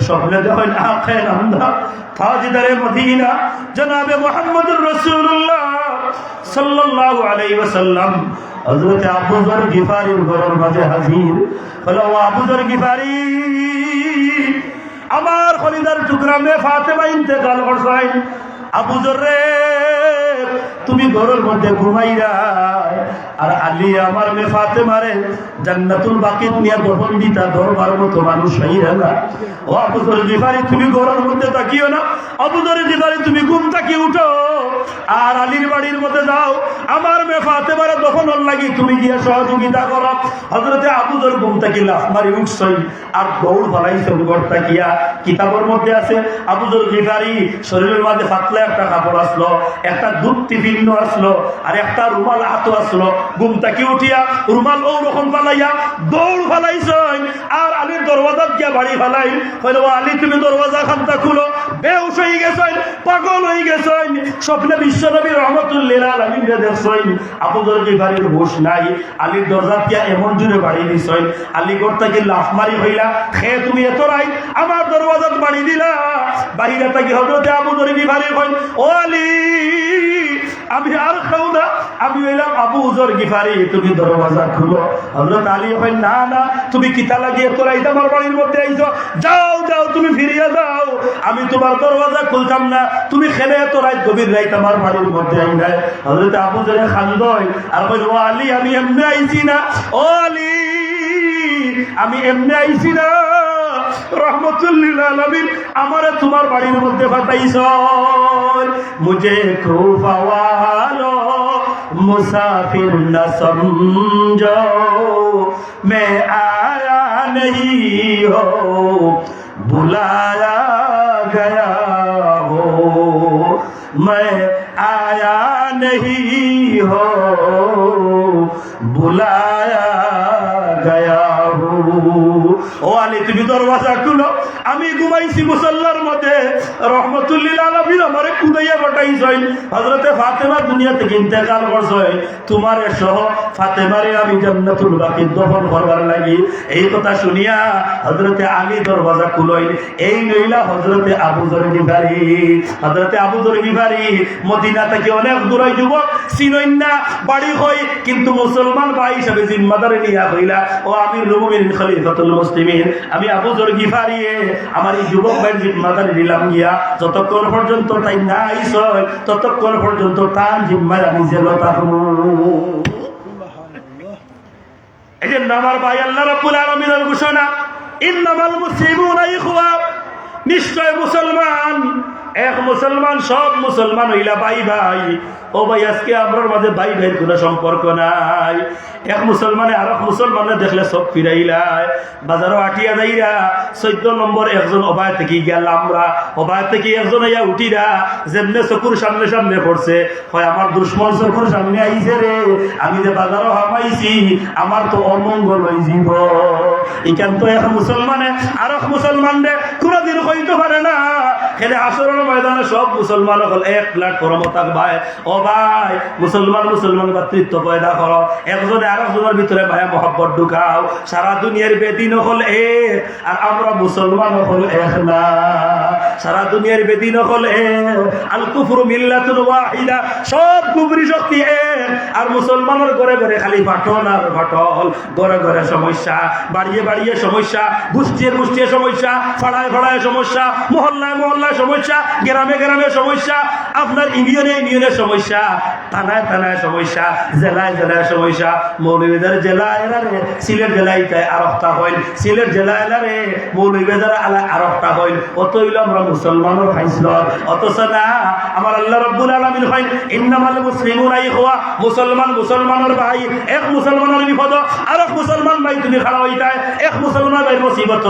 স্বপ্নে দেখেন আখায়ে নামদার তাজদারে মদিনা জনাবে মুহাম্মদুর রাসূলুল্লাহ সাল্লাল্লাহু আলাইহি ওয়াসাল্লাম হযরত আবু যর গিফারির ঘরের মাঝে হাজির হলো। আবু যর গিফারি, আমার খলিদার টুকরা মে ফাতেমা ইন্তেকাল করছেন। আবু যর রে, তুমি ঘরের মধ্যে ঘুমাইরা, আর আলী আমার মে ফাতেমারে জান্নাতুল বাকিত নিয়ে দফন দিতা, দরবার মতো মানুষ হইরা না। ও আবু যর গিফারি, তুমি ঘরের মধ্যে তাকিও না। আবু যর গিফারি, তুমি ঘুম থেকে উঠো আর আলীর বাড়ির মধ্যে যাও, আমার মে ফাতেমারে দফনের লাগি তুমি গিয়া সহযোগিতা করো। হযরতে আবু যর ঘুম থেকে লাফ মারি উঠছেন আর দৌড় ফলাইছেন ঘর তাকিয়া। কিতাবের মধ্যে আছে আবু যর গিফারি শরীরের মধ্যে পাতলা একটা কাপড় আসলো, একটা দুধ টিফিন আসলো, আর একটা রুমাল হাতও আসলো। ঘুম থেকে উঠিয়া রুমাল ও রকম ফালাইয়া দৌড় ফালাইছেন আর আলীর দরওয়াজা গিয়া বাড়ি ফালাই। আলী, তুমি দরওয়াজা খানটা খুলো। বেহুশ হয়ে গেছেন, পাগল হয়ে গেছেন, স্বপ্নে বিশ্বনবী রহমতুল্লিল আলামিন দেখছেন আবু যর গিফারির হুঁশ নাই, আলীর দরজা দিয়া এমন জোরে বাড়ি দিছেন, আলী গড়টাকে লাফ মারি হইলা, খে তুমি এত রাই আমার দরওয়াজাত বাড়ি দিলা। বাহিরে থাকি হযরতে আবু যর গিফারি কই, ও আলী আমি আর খাও না, আমি হইলাম আবু যর গিফারি, তুমি দরওয়াজা খুলো। হযরত আলী কই, না না, তুমি কিতা লাগিয়ে তোরাই আমার বাড়ির মধ্যে আইছো, যাও যাও তুমি ফিরিয়া যাও, আমি তোমার দরওয়াজা খুলতাম না, তুমি খেলে তোরাই গভীর রাইত আমার বাড়ির মধ্যে আই নাই। হযরত আবু যর খান্দয় আর কই, ও আলী আমি এমনি আইছি না, ও আলী আমি এমনি আইছি না, রহমতুল্লিল আলামিন আমারে তোমার বাড়ির মধ্যে পাঠাইছ। মুঝে খুফা ওয়ালো মুসাফির না সমঝো, মে আয়া नहीं हो बुलाया गया हो, मैं आया नहीं हो बुलाया गया हो। ও আলী তুমি দরওয়াজা খুলো, আমি ঘুমাইছি মুসল্লার মধ্যে, রহমতুল্লিল আলামিন আমারে কুদাইয়া পাঠাইছেন। হযরতে ফাতেমা দুনিয়া থেকে ইন্তেকাল করছেন, তোমার সহ ফাতেমারে আমি জান্নাতুল বাকি দফন করবার লাগি। এই কথা শুনিয়া হযরতে আলী দরওয়াজা খুলইন। এই নইলা হযরতে আবু যর গিফারি। হযরতে আবু যর গিফারি মদিনা থেকে অনেক দূরে যুবক, চিনইন না, বাড়ি হই কিন্তু মুসলমান ভাই হিসাবে জিম্মাদারি নিয়া হইলা। ও আমির মুমিনিন খলিফাতুল মুসলিমিন, আমি আবু যর গিফারি আমার এই যুবক ভাইয়ের জিম্মাদারি দিলাম গিয়া, যতক্ষণ পর্যন্ত তাই না আইস ততক্ষণ পর্যন্ত তার জিম্মায় আমি জেল থাকবো। এই যে আমার ভাই আল্লাহ রাব্বুল আলামিনের ঘোষণা, ইন্নামাল মুসলিমুনা ইখওয়া, নিশ্চয় মুসলমান এক মুসলমান, সব মুসলমান হইলা ভাই ভাই। ও ভাই আজকে আমার মাঝে ভাই ভাইয়ের কোনো সম্পর্ক নাই। এক মুসলমানে আর এক মুসলমানে দেখলে সব ফিরাইলাই, বাজারও আটিয়া যাইরা 14 নম্বর একজন অবায় থেকে গেল, আমরা অবায় থেকে একজন ইয়া উঠিরা যেমনে চকুর সামনে সামনে পড়ছে, হয় আমার দুশ্মন চকুর সামনে আইছে রে, আমি যে বাজারও হামাইছি আমার তো অমঙ্গল হয়ে যাব। এখান তো এক মুসলমানে আর এক মুসলমানরে কোনোদিন হইতে পারে না। এখানে আসরের ময়দানে সব মুসলমান হল এক প্ল্যাটফর্ম থাকবে। ও ভাই মুসলমান মুসলমান ভাতৃত্ব পয়দা করো, একজনে আর একজনের ভিতরে ভাইয়া মহব্বত ঢুকাও। সারা দুনিয়ার বেদিন হল এক, আর আমরা মুসলমান হল এক না। সারা দুনিয়ার বেদিন হল এক, আল কুফরু মিল্লাতুন ওয়াহিদা, সব কুফরি শক্তি এক, আর মুসলমানের ঘরে ঘরে খালি ফাটল আর ফাটল, ঘরে ঘরে সমস্যা, বাড়িয়ে বাড়িয়ে সমস্যা, গোষ্ঠীর গোষ্ঠীর সমস্যা, ফাড়ায় ফাড়ায় সমস্যা, মহল্লায় মহল্লায় সমস্যা, গ্রামে গ্রামে সমস্যা, আপনার ইউনিয়নে ইউনিয়নের সমস্যা, থানায় থানায় সমস্যা, জেলায় জেলায় সমস্যা। মৌলভীদের জেলা এলারে সিলেট জেলায় আর একটা হইল, সিলেট জেলা এলারে মৌলভীদের আর একটা হইল। অত হইল আমরা মুসলমানের খাইছিল, অথচ না আমার আল্লাহ রাব্বুল আলামিন কইন ইন্নামাল মুসলিমুনা ইখওয়া, মুসলমান মুসলমানের ভাই। এক মুসলমানের বিপদ আর এক মুসলমান ভাই তুমি খাড়া হইতায়, এক মুসলমান ভাই মুসিবত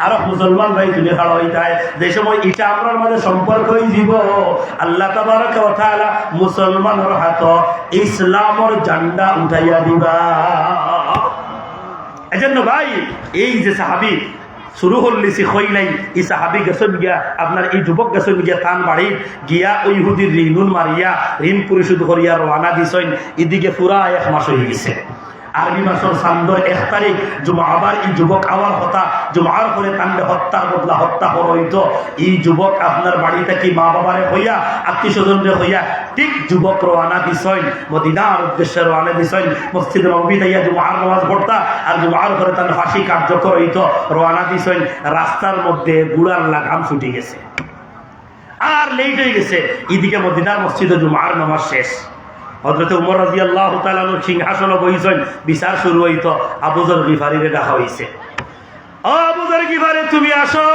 আর এক মুসলমান ভাই তুমি খাড়া হইতায়। যে সময় এটা আপনার মাঝে সম্পর্ক হইব, আল্লাহ তাবারক ওয়া তাআলা মুসলমানের হাত ইসলামের ঝান্ডা উঠাইয়া দিবা। এজন্য ভাই এই যে সাহাবী শুরু হল্লিছি হইলাই, এই সাহাবী গেছেন গিয়া, আপনার এই যুবক গেছেন গিয়া তান বাড়ি গিয়া ওই ইহুদির ঋণ মারিয়া ঋণ পরিশোধ করিয়া রওনা দিছেন। এদিকে পুরা 1 মাস হয়ে গেছে। আরবি মাসের চান্দর 1 তারিখ জুমা, আবার এই যুবক আওয়ার কথা জুমার পরে তান্ডে হত্যার বদলা হত্যা করা হইতো। এই যুবক আপনার বাড়িতে কি মা বাবারে হইয়া আত্মীয় স্বজনরে হইয়া ঠিক যুবক রওনা দিছেন মদিনার উদ্দেশ্যে রওনা দিছেন। মসজিদ নববী তাইয়া জুমার নামাজ পড়তা আর জুমার পরে তার ফাঁসি কার্যকর হইতো, রওনা দিছেন। রাস্তার মধ্যে বুড়ার লাগাম ছুটে গেছে আর লেট হয়ে গেছে। এদিকে মদিনার মসজিদে জুমার নামাজ শেষ। হযরতে উমর রাদিয়াল্লাহু তাআলা সিংহাসনে বইছেন, বিচার শুরু হইতো। আবু যর গিফারিরে ডাকা হইছে, ও আবু যর গিফারি তুমি আসো,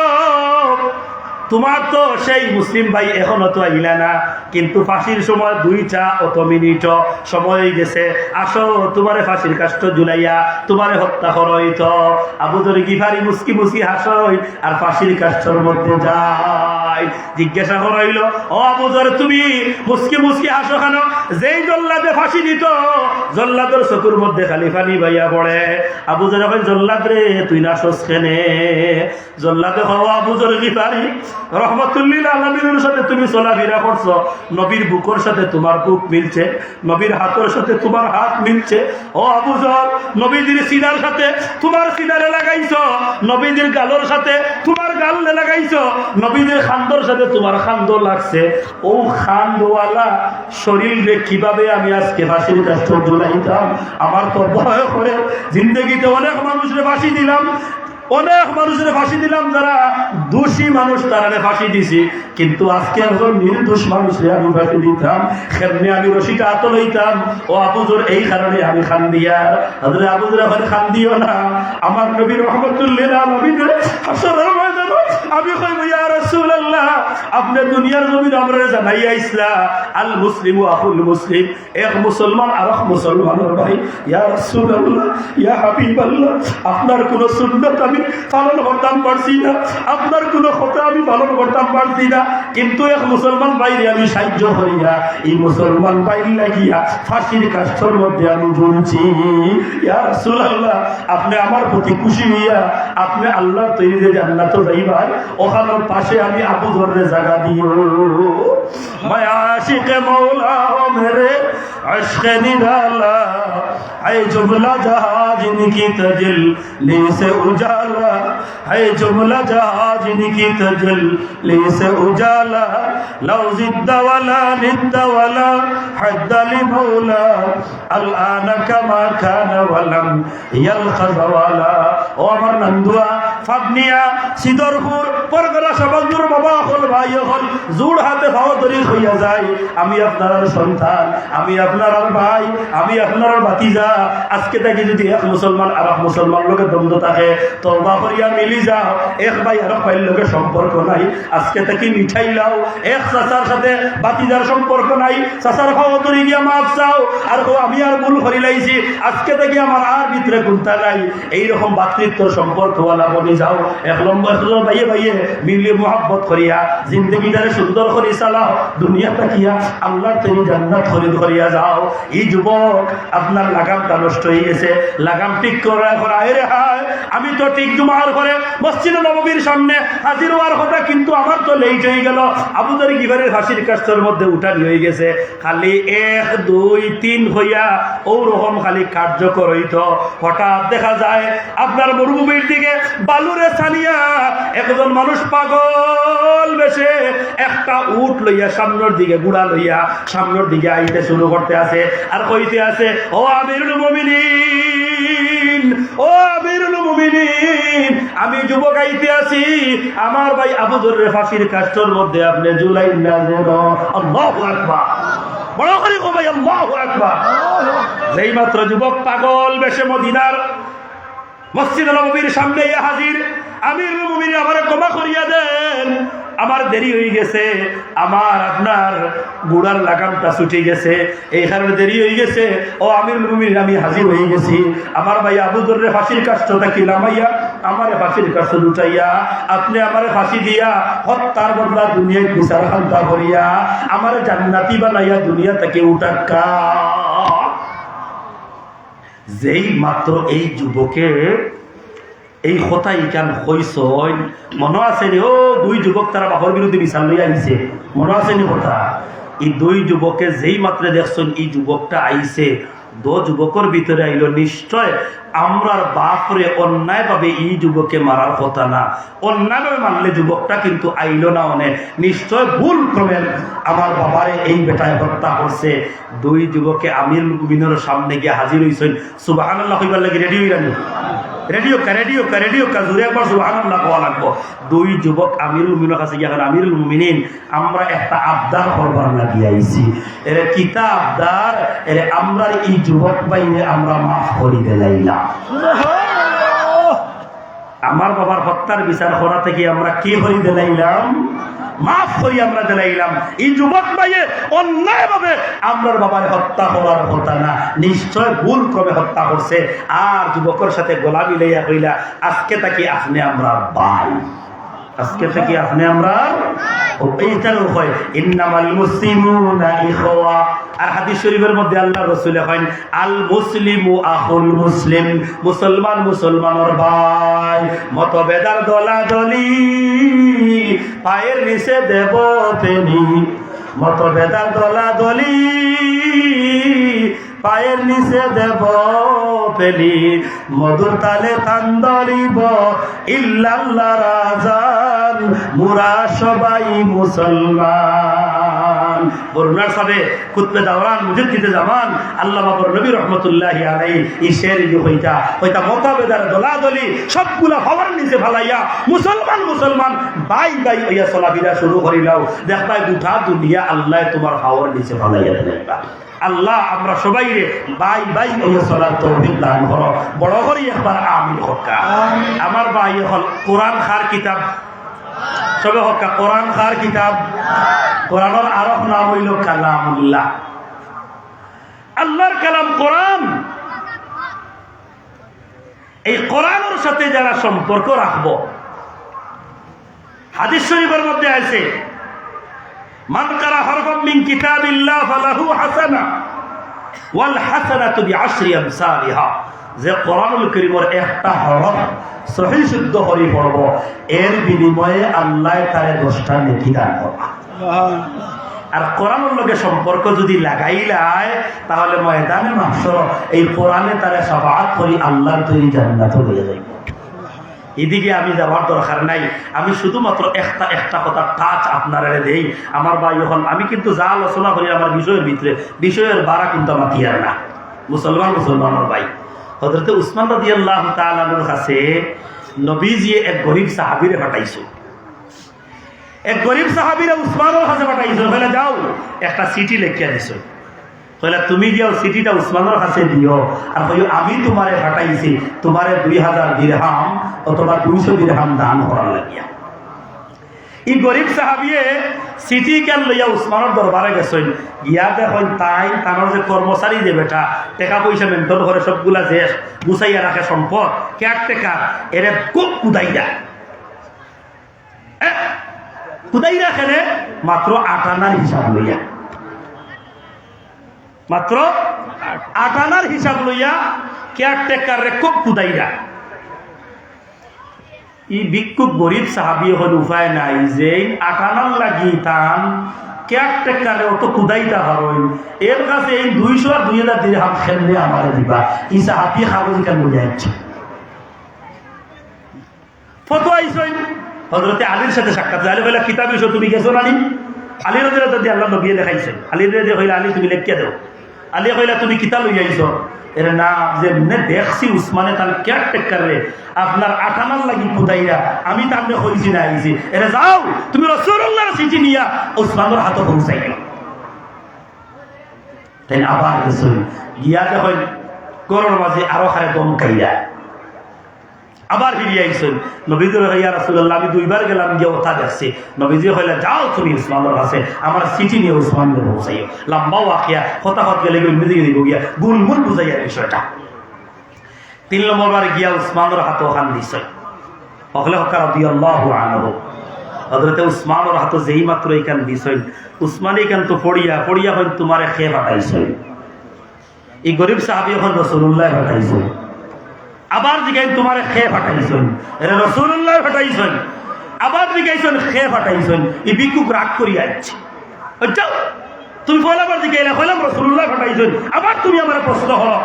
তোমার তো সেই মুসলিম ভাই এখনো তো আইলা না, কিন্তু ফাঁসির সময় 2 মিনিট সময় গেছে, আসো তোমারে ফাঁসির কাষ্ট ঝুলাইয়া তোমারে হত্যা করা হইতো। আবু যর গিফারি মুস্কি মুস্কি হাসই আর ফাঁসির কাষ্ঠর মধ্যে যায়। জিজ্ঞাসা করা হইল, ও আবু যর তুমি মুস্কি মুস্কি হাসো কেন? যেই জল্লাদে ফাঁসি দিত জল্লাদের চকুর মধ্যে খালি পানি ভাইয়া পড়ে। আবু যর কয়, জল্লাদ রে তুই নাচস কেনে? জল্লাদে হওয়া আবু যর গিফারি রহমতুল্লিল আলামিনের সাথে তুমি চলাফেরা করছো, নবীর বুকের সাথে তোমার বুক মিলছে, নবীর হাতের সাথে তোমার হাত মিলছে। ও আবু যর, নবীজির সিনার সাথে তোমার সিনারে লাগাইছো, নবীজির গালের সাথে তোমার গালে লাগাইছো, নবীজির খান্দর সাথে তোমার খান্দ লাগছে। ও খান্দওয়ালা শরীরে কিভাবে আমি আজকে ফাঁসির কাছে ঝুলাইতাম? আমার তো ভয় করে জিন্দগিতে অনেক মানুষের ফাঁসি দিলাম, অনেক মানুষের ফাঁসি দিলাম, যারা দোষী মানুষ তারা ফাঁসি দিছি, কিন্তু আজকে একজন নির্দোষ মানুষের আমি ফাঁসি দিতাম, সেমনি আমি রশিটা হাত লইতাম। ও আবুজুর, এই কারণে আমি খান দিয়া হাজরে আবুজুর এখন খান দিও না। আমার নবী রহমতুল্লিল আলামিনের হাসরের ময়দানে আমি কইব, ইয়া রাসূলুল্লাহ, আপনি দুনিয়ার জমিনে আমরারে জানাই আইসলা আল মুসলিমু আখুল মুসলিম, এক মুসলমান আর এক মুসলমানের ভাই। ইয়া রাসূলুল্লাহ, ইয়া হাবিবাল্লাহ, আপনার কোন সুন্নাত আমি পালন করতাম পারছি না, আপনার কোনো কথা আমি পালন করতাম পারছি না, কিন্তু এক মুসলমান ভাইরে আমি সাহায্য করিয়া এই মুসলমান ভাই লাগিয়া ফাঁসির কাষ্ঠের মধ্যে আমি ঝুলছি। ইয়া রাসূলুল্লাহ, আপনি আমার প্রতি খুশি হইয়া আপনি আল্লাহর তৈরি যে জান্নাত যাইবার ওখানের পাশে আমি আবু যরের জায়গা দিও। মায়া আশিকে মৌলা ও মেরে আশকে নিরালা, ऐ जुमला जहां जिनकी तजल्ली से उजाला, ऐ जुमला जहां जिनकी तजल्ली से उजाला, लव जिद्द वला निद्द वला हद्द लिमौला, الآن كما كان ولم يلخذ ولا। ও আমার নন্দুয়া ফাবনিয়া সিদরপুর পরগনা সবন্দুর বাবা হল ভাই হল জোড় হাতে ভাও ধরে হইয়া যায়, আমি আপনার সন্তান, আমি আপনার ভাই, আমি আপনার ভাতিজা। আজকে থেকে যদি এক মুসলমান আর এক মুসলমান লোকের দ্বন্দ্ব থাকে, তওবা করিয়া মিলি যাও, এক ভাই আর এক ভাইয়ের লোকের সম্পর্ক নাই, আজকে থেকে মিঠাই লাও। এক চাচার সাথে ভাতিজার সম্পর্ক নাই, চাচার ভাও ধরে গিয়া মাপ চাও, আর আমি আর ভুল করি লাইছি, আজকে থেকে আমার আর ভিতরে গুণতা নাই। এইরকম ভাতৃত্ব সম্পর্কওয়ালা বনে যাও, এক নম্বর ভাইয়ে ভাইয়ে মিলিয়ে মোহাব্বত করিয়া জিন্দগিটারে সুন্দর করে চালাও, দুনিয়া তাকিয়া আল্লাহর তৈরি জান্নাত খরিদ করিয়া যাও। এই যুবক, আপনার লাগামটা নষ্ট হয়ে গেছে, লাগাম ঠিক করে এখন আয় রে হায়, আমি তো ঠিক জুমার করে মসজিদে নববীর সামনে হাজির হওয়ার কথা, কিন্তু আমার তো লেট হয়ে গেল। আবু যর গিফারির ফাঁসির কাষ্ঠের মধ্যে উঠানি হয়ে গেছে, খালি 1 2 3 হইয়া ওরকম খালি কার্যকর হইত। হঠাৎ দেখা যায় আপনার মরুভূমির দিকে বালুরে ছানিয়া একজন মানুষ পাগল বেশে একটা উট লইয়া সামনের দিকে গুড়া লইয়া সামনের দিকে আইতে শুরু করতে আছে, আর কইতে আছে, ও আমিরুল মুমিনিন, ও আমিরুল মুমিনিন, আমি যুবক আইতে আছি, আমার ভাই আবু যরের ফাঁসির কাষ্ঠের মধ্যে আপনি জুলাই না যেন। আল্লাহু আকবার, বড় করে গো ভাই, আল্লাহু আকবার। যেই মাত্র যুবক পাগল বেশে মদিনার মসজিদ নববীর সামনে হাজির, আমিরুল মুমিনিন আমারে ক্ষমা করিয়া দেন, আমার দেরি হয়ে গেছে, আমার আপনার গুড়ার লাগামটা ছুটে গেছে, এই কারণে দেরি হয়ে গেছে। ও আমিরুল মুমিনিন, আমি হাজির হয়ে গেছি, আমার ভাই আবু যরের ফাঁসির কাষ্ঠটা কি নামাইয়া আমারে ফাঁসির কাষ্ঠ লুটাইয়া আপনি আমারে ফাঁসি দিয়া হত্যার বদলা দুনিয়ায় বিচার খান্তা করিয়া আমারে জান্নাতি বানাইয়া দুনিয়া থেকে উঠাক্কা। যেই মাত্র এই যুবকের এই কথা ইকান হইস, মনে আছে নি? ও 2 যুবক তারা বাপর বিরুদ্ধে বিচার লইয়া আইছে, মনে আছে নি কথা? এই 2 যুবকে যেই মাত্র দেখছেন এই যুবকটা আইছে, 2 যুবকের ভিতরে আইল, নিশ্চয় আমরার বাপরে অন্যায় ভাবে এই যুবককে মারার কথা না, অন্যায় ভাবে মারলে যুবকটা কিন্তু আইল না, অনেক নিশ্চয় ভুল করবেন আমার বাবারে এই বেটায় হত্যা করছে। 2 যুবকে আমিরুল মুমিনের সামনে গিয়ে হাজির হইছেন, সুবহানাল্লাহ কইবার লাগি রেডি হইলেন, রেডিও কা জোরে একবার সুবহানাল্লাহ কোয়া লাগবো। 2 যুবক আমিরুল মুমিনের কাছে গিয়ে, আমিরুল মুমিনিন, আমরা একটা আবদার করবার লাগি আইছি। এর কিতা আবদার? এর আমরা এই যুবক বাইরে আমরা মাফ করি দিলাইলাম। আমার বাবার হত্যার বিচার করা থেকে আমরা কি হই দিলাইলাম? মাফ করি আমরা দিলাইলাম। এই যুবক ভাইয়ে অন্যায় ভাবে আমরার বাবার হত্যা করার কথা না, নিশ্চয় ভুল ক্রমে হত্যা করছে। আর যুবকের সাথে গলা মিলাইয়া কইলা, আজকে থেকে আপনি আমরা ভাই, আজকে থেকে আপনি আমরা এইটারও হয় ইন্নামাল মুসলিমুনা ইখওয়া। আর হাদিস শরীফের মধ্যে আল্লাহ রাসূল কইন আল মুসলিমু আখুল মুসলিম, মুসলমান মুসলমানের ভাই। মতভেদার দলাদলি পায়ের নিচে দেব ফেনি, মতভেদার দলাদলি পায়ের নিচে দেব পেলি, মধুর তালে তান ধরিব ইল্লাল্লাহ রাজান, মুরা সবাই মুসলমান। বরুণার সাথে কুতবে দাওরান মুজাদ্দিদে জামান আল্লামা নবী রহমতুল্লাহি আলাইহি এই শের হইতা হইতা মতভেদার দলাদলি সবগুলা হওয়ার নিচে ফালাইয়া মুসলমান মুসলমান ভাই ভাই হইয়া চলাফেরা শুরু করিলাও। দেখবাই গোটা দুনিয়া আল্লাহ তোমার হাওয়ার নিচে ফালাইয়া দিলাইবা। আল্লাহ আমরা সবাই রে ভাই ভাই ওই চলার তৌফিক দান করো। বড় করি একবার আমিন হক্কা। আমার ভাই হল কোরআন খার কিতাব, সবে হক্কা কোরআন খার কিতাব। কোরআনের আরো নাম হইল কালামুল্লাহ, আল্লাহর কালাম কোরআন। এই কোরআনের সাথে যারা সম্পর্ক রাখবো, হাদিস শরীফের মধ্যে আছে মান কারা হরফাম মিন কিতাবিল্লাহ ফালাহু হাসানা ওয়াল হাসানাতু বিআশরি আমসালিহা। যে কোরআনুল কারীমের একটা হরফ সহিহ শুদ্ধ করে পড়ব, এর বিনিময়ে আল্লাহ তারে 10টা নেকি দান করবে। আর কোরআনের লগে সম্পর্ক যদি লাগাইলায় তাহলে ময়দানে মাহশর এই কোরআনে তারে শাফাআত করি আল্লাহর তৈরি জান্নাত হয়ে যাবে। এদিকে আমি যাওয়ার দরকার নাই, আমি শুধুমাত্র একটা কথা টাচ আপনারা দেই। আমার ভাই হল আমি কিন্তু যা আলোচনা করি আমার বিষয়ের ভিতরে, বিষয়ের বাড়া কিন্তু আমার তিয়ার না। মুসলমানের ভাই হযরত উসমান রাদিয়াল্লাহু তাআলা আনহুর কাছে নবীজি এক গরীব সাহাবীরে পাঠাইছো। এক গরীব সাহাবীরে উসমানের কাছে পাঠাইছো, বলে যাও একটা চিঠি লিখিয়া দিছো। কইলা তুমি যাও চিঠিটা উসমানের কাছে দিও, আর কইও আমি তোমারে পাঠাইছি তোমারে 2000 দিরহাম অথবা 200 দিরহাম দান করার লাগিয়া। এই গরিব সাহাবিয়ে চিঠি কেন লইয়া উসমানের দরবারে গেছেন, গিয়া দেখেন তাই তার যে কর্মচারী যে বেটা টাকা পয়সা মেনটেন করে সবগুলা যে গুছাইয়া রাখে সম্পদ কেয়ারটেকার, এরে খুব কুদাইয়া কুদাই রাখে মাত্র 8 আনার হিসাব লইয়া, মাত্র 8 আনার হিসাব লইয়া কেয়ারটেকার রে খুব কুদাইরা। এই ভিক্ষুক গরিব সাহাবি হল উপায় নাই যে 8 আনার লাগি তান কেয়ারটেকারে অত কুদাইতা হরইন, এর কাছে এই 200 আর 2000 দিরহাম খেললে আমারে দিবা। এই সাহাবি কাগজ কেন বুঝাইছে ফতোয়া আইছেন হযরতে আলীর সাথে সাক্ষাৎ। আলী কইলা কিতাব ইসো তুমি গেছো না? আলী রাদিয়াল্লাহু তাআলা আল্লাহ নবী দেখাইছেন। আলী রাদিয়াল্লাহু কইলা আলী তুমি লেখিয়া দাও। আলী কইলা তুমি কিতাব লই আইছো? এর না যে দেখছি উসমানে তার কেয়ারটেকার রে আপনার 8 আনার লাগি খুদাইয়া আমি তামনে কইছি না আইছি, এরে যাও তুমি রাসূলুল্লাহর চিঠি নিয়া উসমানের হাতে পৌঁছাই গেল। তাই আবার গেছেন, গিয়া দেখেন গরুর মাঝে আরো খারে দম খাইয়া আবার ফিরিয়ে আইছেন। নবীজি ইয়া রাসূলুল্লাহ আমি 2বার গেলাম, গিয়ে ওটা দেখছি। নবীজি কইলা যাও তুমি উসমানের কাছে আমার চিঠি নিয়ে উসমানকে পৌঁছাইও। লম্বা ওয়াকিয়া হতাহত গেলে মিদিকে দিব গিয়া গুলমুল বুঝাইয়া বিষয়টা। 3 নম্বর গিয়া উসমানের হাতে ওখান দিছে অকলে হকা রাদিয়াল্লাহু আনহু। হযরতে উসমানের হাতে যেই মাত্র এইখান দিছে উসমান এইখান তো পড়িয়া হইন তোমারে খেয়ে পাঠাইছে। এই গরিব সাহাবী এখন রাসূলুল্লাহ পাঠাইছে। আবার জিগাইন তোমারে খেয়ে ফাটাইছেন, এরা রাসূলুল্লাহ ফাটাইছেন। আবার জিগাইছেন খেয়ে ফাটাইছেন। এই ভিক্ষুক রাগ করিয়া যাচ্ছে, যাও তুমি পয়লাবার জিগাইলা কইলাম রাসূলুল্লাহ ফাটাইছেন, আবার তুমি আমার প্রশ্ন করো,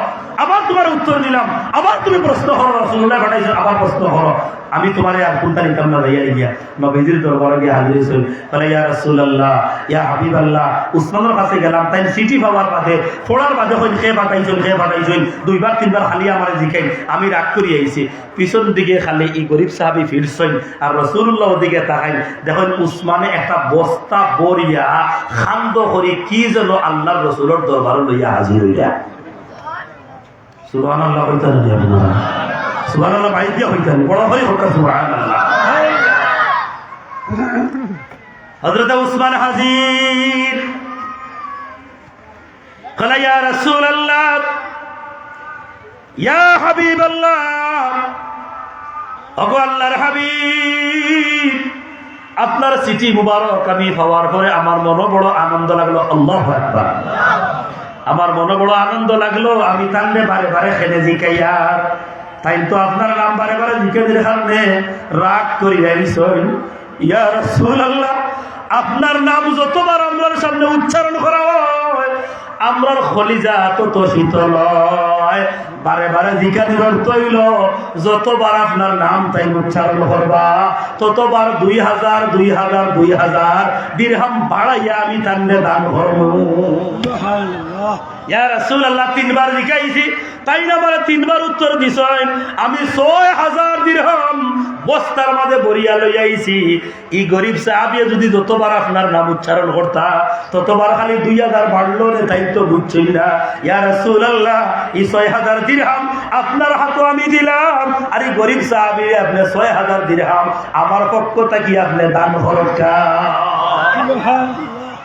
আবার তোমার উত্তর দিলাম, আবার তুমি প্রশ্ন করো রাসূলুল্লাহ ফাটাইছেন, আবার প্রশ্ন করো। আমি তোমারে আর কোনটা নিতাম না যাইয়া গিয়া নবীজির দরবারে গিয়ে হাজির হইছেন। বলে ইয়া রাসূলুল্লাহ ইয়া হাবিবাল্লাহ উসমানের কাছে গেলাম, তাই চিঠি পাওয়ার বাদে পড়ার বাদে হইল খেয়ে ফাটাইছেন 2বার 3বার খালি আমার জিকাই আমি রাগ করি আইছি। পিছন দিকে খালি এই গরিব সাহাবী ফিরছেন আর রাসূলুল্লাহ দিকে তাকাই দেখেন উসমানে একটা বস্তা বরিয়া খান্দ করে কি যেন আল্লাহর রাসূলের দরবারে লইয়া হাজির হইলা। সুবহানাল্লাহ কইতা না আপনারা? সুবহানাল্লাহ বাইদিয়া হইতেন বড় হই হোক সুবহানাল্লাহ। হযরত উসমান হাজির কলা ইয়া রাসূলুল্লাহ ইয়া হাবিবাল্লাহ, ওগো আল্লাহর হাবিব আপনার চিঠি মুবারক আমি পাওয়ার পরে আমার মনে বড় আনন্দ লাগলো। আল্লাহু আকবার। আমার মনে বড় আনন্দ লাগলো। আমি তান্নে বারে বারে খেলে জিকাইয়ার তাই তো আপনার নাম বারে বারে জিকে দিলে সামনে রাগ করি যাইছেন। ইয়া রাসূলুল্লাহ, আপনার নাম যতবার আমরার সামনে উচ্চারণ করা হয় আমরার কলিজা তত শীতল হয়। বারে বারে জিকা দিবার তৈল যতবার আপনার নাম তাই উচ্চারণ করবা ততবার 2000 2000 2000 দিরহাম বাড়াইয়া আমি তান্নে দান করব। ইয়া রাসূলুল্লাহ, 3 বার জিকাইছি তাই না বলে 3 বার উত্তর দিছেন। আমি 6000 দিরহাম বস্তার মাঝে বরিয়া লই আইছি। এই গরিব সাহাবী যদি যতবার আপনার নাম উচ্চারণ করতা ততবার খালি 2000 বাড়লো রে, তাই তো বুঝছেন না। ইয়া রাসূলুল্লাহ, এই 6000 দিরহাম আপনার হাতে আমি দিলাম, আর এই গরিব সাহাবী আপনি 6000 দিরহাম আমার পক্ষ থেকে আপনি দান করকা।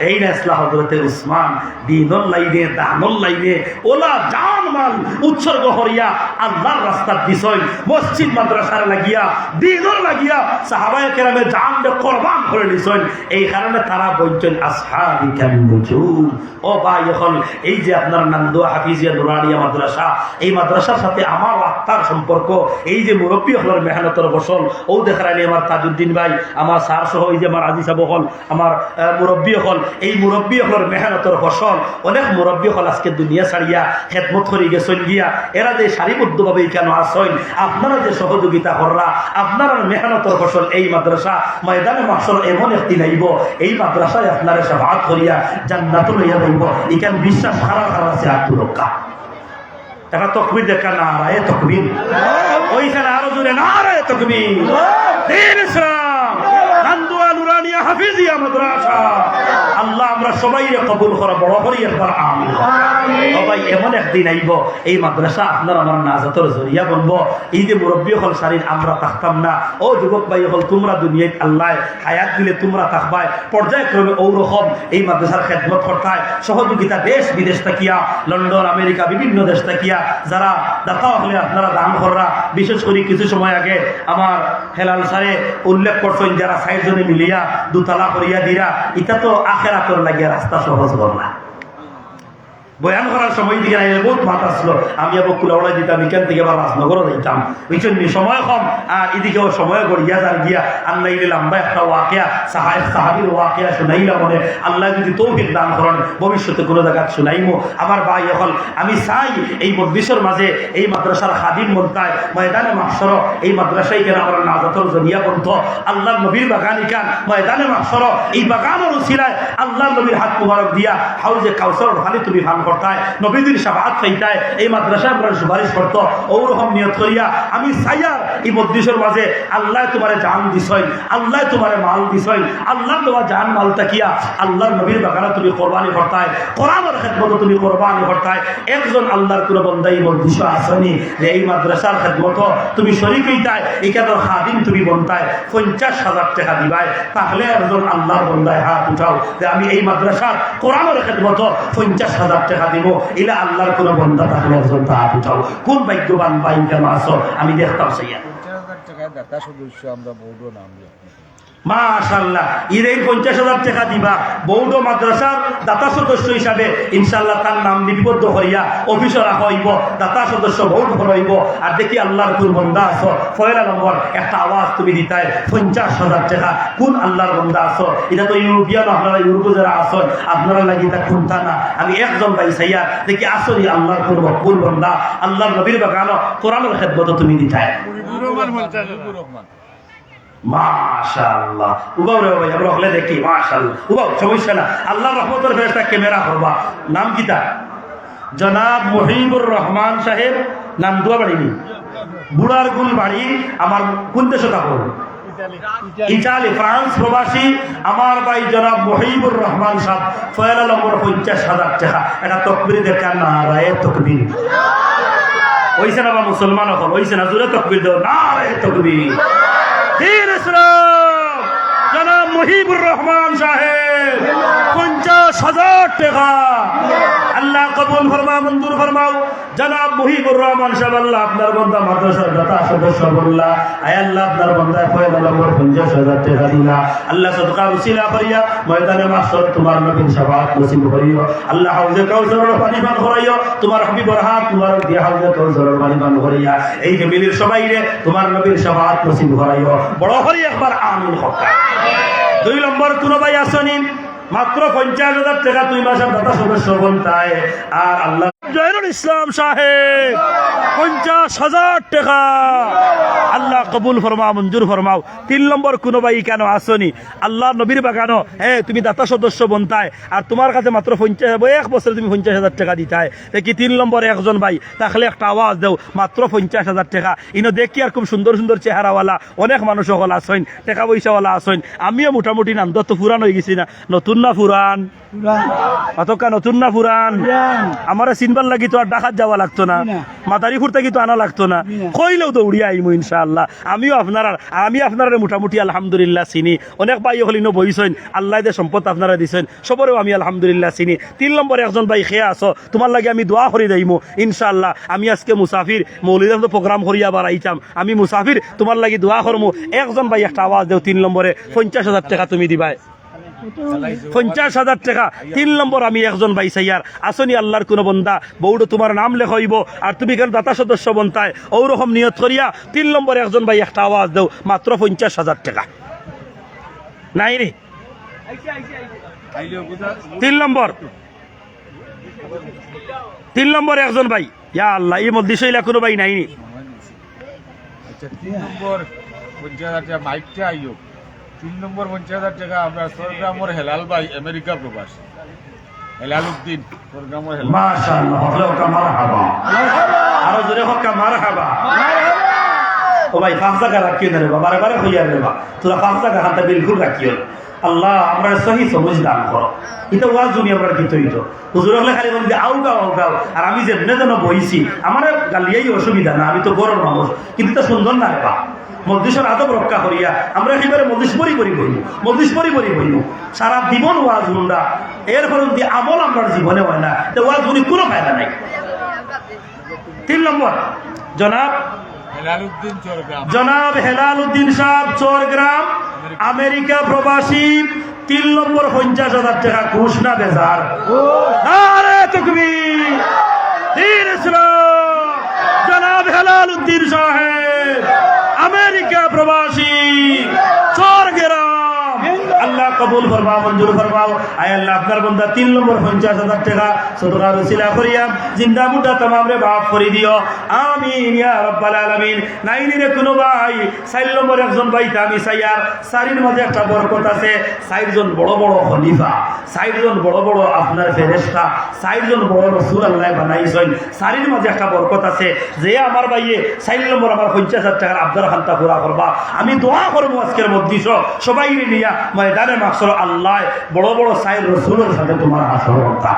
এই নেসলা হযরতে উসমান দিনুল লাইনে দানুল লাইনে ওলা জান মাল উৎসর্গ করিয়া আল্লাহর রাস্তার দিছই, মসজিদ মাদ্রাসার লাগিয়া দিনুল লাগিয়া সাহাবায়ে কেরামে জান দে কুরবান করে দিছই। এই কারণে তারা বলছেন আসহাবি কান নুজুম। ও ভাই, এখন এই যে আপনার নান্দুয়া হাফিজিয়া নুরানিয়া মাদ্রাসা, এই মাদ্রাসার সাথে আমার আত্মার সম্পর্ক, এই যে মুরব্বী হলের মেহনতের ফসল, ও দেখারাইলে আমার তাজউদ্দিন ভাই, আমার স্যার সহ এই যে আমার আজি সাহেব হল, আমার মুরব্বী হল, এই মুরব্বী হলের মেহনতের ফসল। অনেক মুরব্বী হল আজকে দুনিয়া ছাড়িয়া খেদমত করে গেছেন গিয়া। এরা যে সারিবদ্ধভাবে কেন আসেন, আপনারা যে সহযোগিতা কররা, আপনারা মেহনতের ফসল। এই মাদ্রাসা ময়দানে মাহশর এমন একটি নাইব, এই মাদ্রাসায় আপনারা শাফাআত করিয়া জান্নাত লইয়া যাইব। এখানে বিশ্বাস খারা খারা আছে আত্মরক্ষা। দেখা তকবীর দেখা নারায়ে তকবীর, ওইখানে আরো জোরে নারায়ে তকবীর। দ্বীন ইসলাম নান্দুয়া নুরানিয়া হাফিজিয়া মাদ্রাসা, আল্লাহ আমরা সবাই কবুল করা বড় করি একবার আমিন। সবাই এমন একদিন আইব এই মাদ্রাসা আপনার আমার নাজাতের জরিয়া বলবো। এই যে মুরব্বী হল শারীর আমরা থাকতাম না, ও যুবক ভাই হল তোমরা দুনিয়ায় আল্লাহ হায়াত দিলে তোমরা থাকবাই। পর্যায়ক্রমে ওরকম এই মাদ্রাসার খেদমত করতায় সহযোগিতা দেশ বিদেশ থাকিয়া, লন্ডন আমেরিকা বিভিন্ন দেশ থাকিয়া যারা দাতা হলে আপনারা দান কররা। বিশেষ করে কিছু সময় আগে আমার হেলাল স্যারে উল্লেখ করছেন যারা 60 জনে মিলিয়া দুতলা করিয়া দিরা, এটা তো আখেরাতর লাগিয়া রাস্তা সহজ হল না। বয়ান করার সময় দিকে বহুত মাত আসলো, আমি আবার কুলাউড়া দিতাম, এখান থেকে আবার রাজনগরও দিতাম। ওই জন্য সময় কম, আর এদিকেও সময় করিয়া যার গিয়া আল্লাহ লম্বা একটা ওয়াকিয়া সাহাবীর ওয়াকিয়া শুনাইলা মনে। আল্লাহ যদি তৌফিক দান করেন ভবিষ্যতে কোনো জায়গা শুনাইমো। আমার ভাই এখন আমি চাই এই মজলিসের মাঝে এই মাদ্রাসার খাদিম মন্তায় ময়দানে মাহশর, এই মাদ্রাসায় কেন আমরা নাজাতের জরিয়া বন্ধ। আল্লাহ নবীর বাগান ইকান ময়দানে মাহশর, এই বাগানের উসিলায় আল্লাহ নবীর হাত মুবারক দিয়া হাউজে কাউসার খালি তুমি ফান করতায়, নবীদের শাফাআত পাইতায়, এই মাদ্রাসায় আমরা সুপারিশ করত। ওরকম নিয়ত করিয়া আমি চাইয়ার এই মজলিসের মাঝে আল্লাহ তোমারে জান দিছই, আল্লাহ তোমারে মাল দিছই, আল্লাহ তোমার জান মাল তাকিয়া আল্লাহর নবীর বাগানে তুমি কোরবানি করতায়, কোরআনের খেদমত তুমি কোরবানি করতায়। একজন আল্লাহর কোন বান্দা এই মজলিস আসেনি যে এই মাদ্রাসার খেদমত তুমি শরীক হইতায়, এখানে খাদিম তুমি বনতায় 50,000 টাকা দিবাই, তাহলে একজন আল্লাহর বান্দায় হাত উঠাও যে আমি এই মাদ্রাসার কোরআনের খেদমত 50,000 টাকা দিব। এলা আল্লাহর কোন বান্দা থাকলে একজন হাত উঠাও। কোন ভাগ্যবান ভাই কেন আসো, আমি দেখতাম সেইয়া। 50,000 টাকায় দাতা সদস্য আমরা বৌদ্ধ নাম মাশাআল্লাহ, এই 50,000 টাকা দিবা বৌদ্ধ মাদ্রাসার দাতা সদস্য হিসাবে ইনশাআল্লাহ তার নাম লিপিবদ্ধ করিয়া অফিসে রাখা হইব, দাতা সদস্য ভোট হইব। আর দেখি আল্লাহর কোন বন্দা আছো পয়লা নম্বর একটা আওয়াজ তুমি দিতাই 50,000 টাকা। কোন আল্লাহর বন্দা আছো, এটা তো ইউরোপিয়ান, আপনারা ইউরোপে যারা আছেন আপনারা লাগি তা কোনটা না। আমি একজন ভাই সাইয়া দেখি আসরি আল্লাহর কোন মকবুল বন্দা, আল্লাহর নবীর বাগানো কোরআনের খেদমত তুমি দিতাই। মাশাআল্লাহ, উবাও রে ভাই আমরা হলে দেখি মাশাআল্লাহ, উবাও সমস্যা না। আল্লাহর রহমতের ফেরেশতা ক্যামেরা করবা। নাম কিতা? জনাব মুহিবুর রহমান সাহেব, নান্দুয়া বাড়ি, বুড়ার গুল বাড়ি। আমার কোন দেশে থাকুন? ইটালি, ফ্রান্স প্রবাসী আমার ভাই জনাব মুহিবুর রহমান সাহেব, পয়লা নম্বর 50,000 টাকা। এটা তকবীর দেখা নারায়ে তকবীর। ওইসে না বা মুসলমান হল, ওইসে না জোরে তকবীর দাও, নারায়ে তকবীর। দ্বীন ইসলাম জনাব মুহিবুর রহমান সাহেব 50,000 টাকা। আল্লাহ কবুল ফরমাও, মঞ্জুর ফরমাও। জনাব মুহিবুর রহমান সাহেব আল্লাহ আপনার বান্দা মাদ্রাসার দাতা সদস্য বললা, আয় আল্লাহ আপনার বান্দা ফয়দা নম্বর 50,000 টাকা দিলা। আল্লাহ সদকা উসিলা করিয়া ময়দানে মাহশর তোমার নবীর শাফাআত নসিব করিও। আল্লাহ হাউজে কাউসারের পানি পান করাইও, তোমার হাবিবর হাত তোমার দিয়ে হাউজে কাউসারের পানি পান করাইয়া এই ফ্যামিলির সবাইরে তোমার নবীর শাফাআত নসিব করাইও। বড় করি একবার আমিন হক। 2 নম্বর কোন ভাই আসনি মাত্র 50,000 টাকা 2 মাসের দাতা সদস্য বলতায়। আর আল্লাহ জয়নুল ইসলাম সাহেব 50,000 টাকা আল্লাহ কবুল ফরমাও, মঞ্জুর ফরমাও। 3 নম্বর কোন ভাই কেন আসনি আল্লাহ নবীর বাগানো, হ্যাঁ তুমি দাতা সদস্য বনতায় আর তোমার কাছে মাত্র 1 বছরে তুমি 50,000 টাকা দিতায়। দেখি 3 নম্বর একজন ভাই তাহলে একটা আওয়াজ দেও, মাত্র 50,000 টাকা। ইনো দেখি আর খুব সুন্দর সুন্দর চেহারাওয়ালা অনেক মানুষ সকল আসেন, টাকা পয়সাওয়ালা আসেন। আমিও মোটামুটি নাম তো পুরান হয়ে গেছি না, নতুন না পুরান? অতকা নতুন না পুরান? আমার চিনবার লাগি তো আর ডাকাত যাওয়া লাগতো না, মাদারীপুর থেকে তো আনা লাগতো না, কইলেও তো উড়িয়ে আইমু ইনশাআল্লাহ। আমি আপনারা মোটামুটি আলহামদুলিল্লাহ চিনি। অনেক ভাই হলিনো বইছেন, আল্লাহ দে সম্পদ আপনারা দিছেন, সবরেও আমি আলহামদুলিল্লাহ চিনি। 3 নম্বর একজন ভাই খেয়ে আসো, তোমার লাগে আমি দোয়া করি দেইমু ইনশাআল্লাহ। আমি আজকে মুসাফির, মৌলিদাম তো প্রোগ্রাম করিয়া আবার আইতাম, আমি মুসাফির, তোমার লাগে দোয়া করমু। একজন ভাই একটা আওয়াজ দেও 3 নম্বরে 50,000 টাকা তুমি দিবাই। 50,000 টাকা 3 নম্বর আমি একজন ভাই সাইয়ার আসনি আল্লাহর কোন বন্দা বৌড়ো তোমার নাম লেখাইব আর তুমি কেন দাতা সদস্য বনতায় ওরকম নিয়ত করিয়া 3 নম্বর একজন ভাই একটা আওয়াজ দেও, মাত্র 50,000 টাকা। নাই রে 3 নম্বর একজন ভাই, ইয়া আল্লাহ এই মধ্যে শৈলা কোনো ভাই নাইনি। আচ্ছা 3 নম্বর 50,000 টাকা মাইকটা আইও। 3 নম্বর 50,000 টাকা আমরা সরগ্রামর হেলাল ভাই আমেরিকা প্রবাস হেলাল উদ্দিন সরগ্রামর হেলাল। মাশাআল্লাহ, হলো কা মারহাবা, আরো জোরে হোক কা মারহাবা। ও ভাই 5 টাকা রাখিও না রে বাবা, বারে হইয়া রে বাবা, তোরা 5 টাকা হাতে বিলকুল রাখিও। আল্লাহ আমরা সহি সমঝ দান করো। এটা ওয়াজ জমি আমরা কি তৈরি হুজুর হলে খালি বলতে আউগাও আর আমি যে যেন বইছি আমার গালিয়াই অসুবিধা না, আমি তো গরম মানুষ, কিন্তু তো সুন্দর না রে বা মজলিসের আদব রক্ষা করিয়া আমরা একেবারে মজলিস পরি বইব সারা জীবন ওয়াজ গুন্ডা এর ফলে যদি আমল আমার জীবনে হয় না তো ওয়াজ গুলি কোনো ফায়দা নাই। 3 নম্বর জনাব হেলাল উদ্দিন সাহেব চরগ্রাম আমেরিকা প্রবাসী। 3 নম্বর 50,000 টাকা ঘুষ না বেজার। আরে তাকবীর, দ্বীন ইসলাম। জনাব হেলাল উদ্দিন সাহেব আমেরিকা প্রবাসী চরগ্রাম, আল্লাহ কবুল ফরমাও, মঞ্জুর ফরমাও। আয় আল্লাহ আপনার বান্দা 3 নম্বর 50,000 টাকা সদকার ওসিলা করিয়া জিন্দা মুদ্দা तमाम রে মাফ করে দিও, আমিন ইয়া রাব্বাল আলামিন। নাইনি রে কোন ভাই 4 নম্বর একজন ভাই আমি সাইয়ার সারির মাঝে একটা বরকত আছে। 4 জন বড় বড় খলিফা, 4 জন বড় বড় আপনার ফেরেশতা, 4 জন বড় রাসূল আল্লাহ বানাইছেন। সারির মাঝে একটা বরকত আছে যে আমার ভাইয়ে 4 নম্বর আমার 50,000 টাকার আবদার খান্তা পুরা করবা। আমি দোয়া করবো আজকের মধ্যে সবাই নিয়া ময়দানে মাকসর আল্লাহ বড় বড় 4 রাসূলের সাথে তোমার আসর করতা,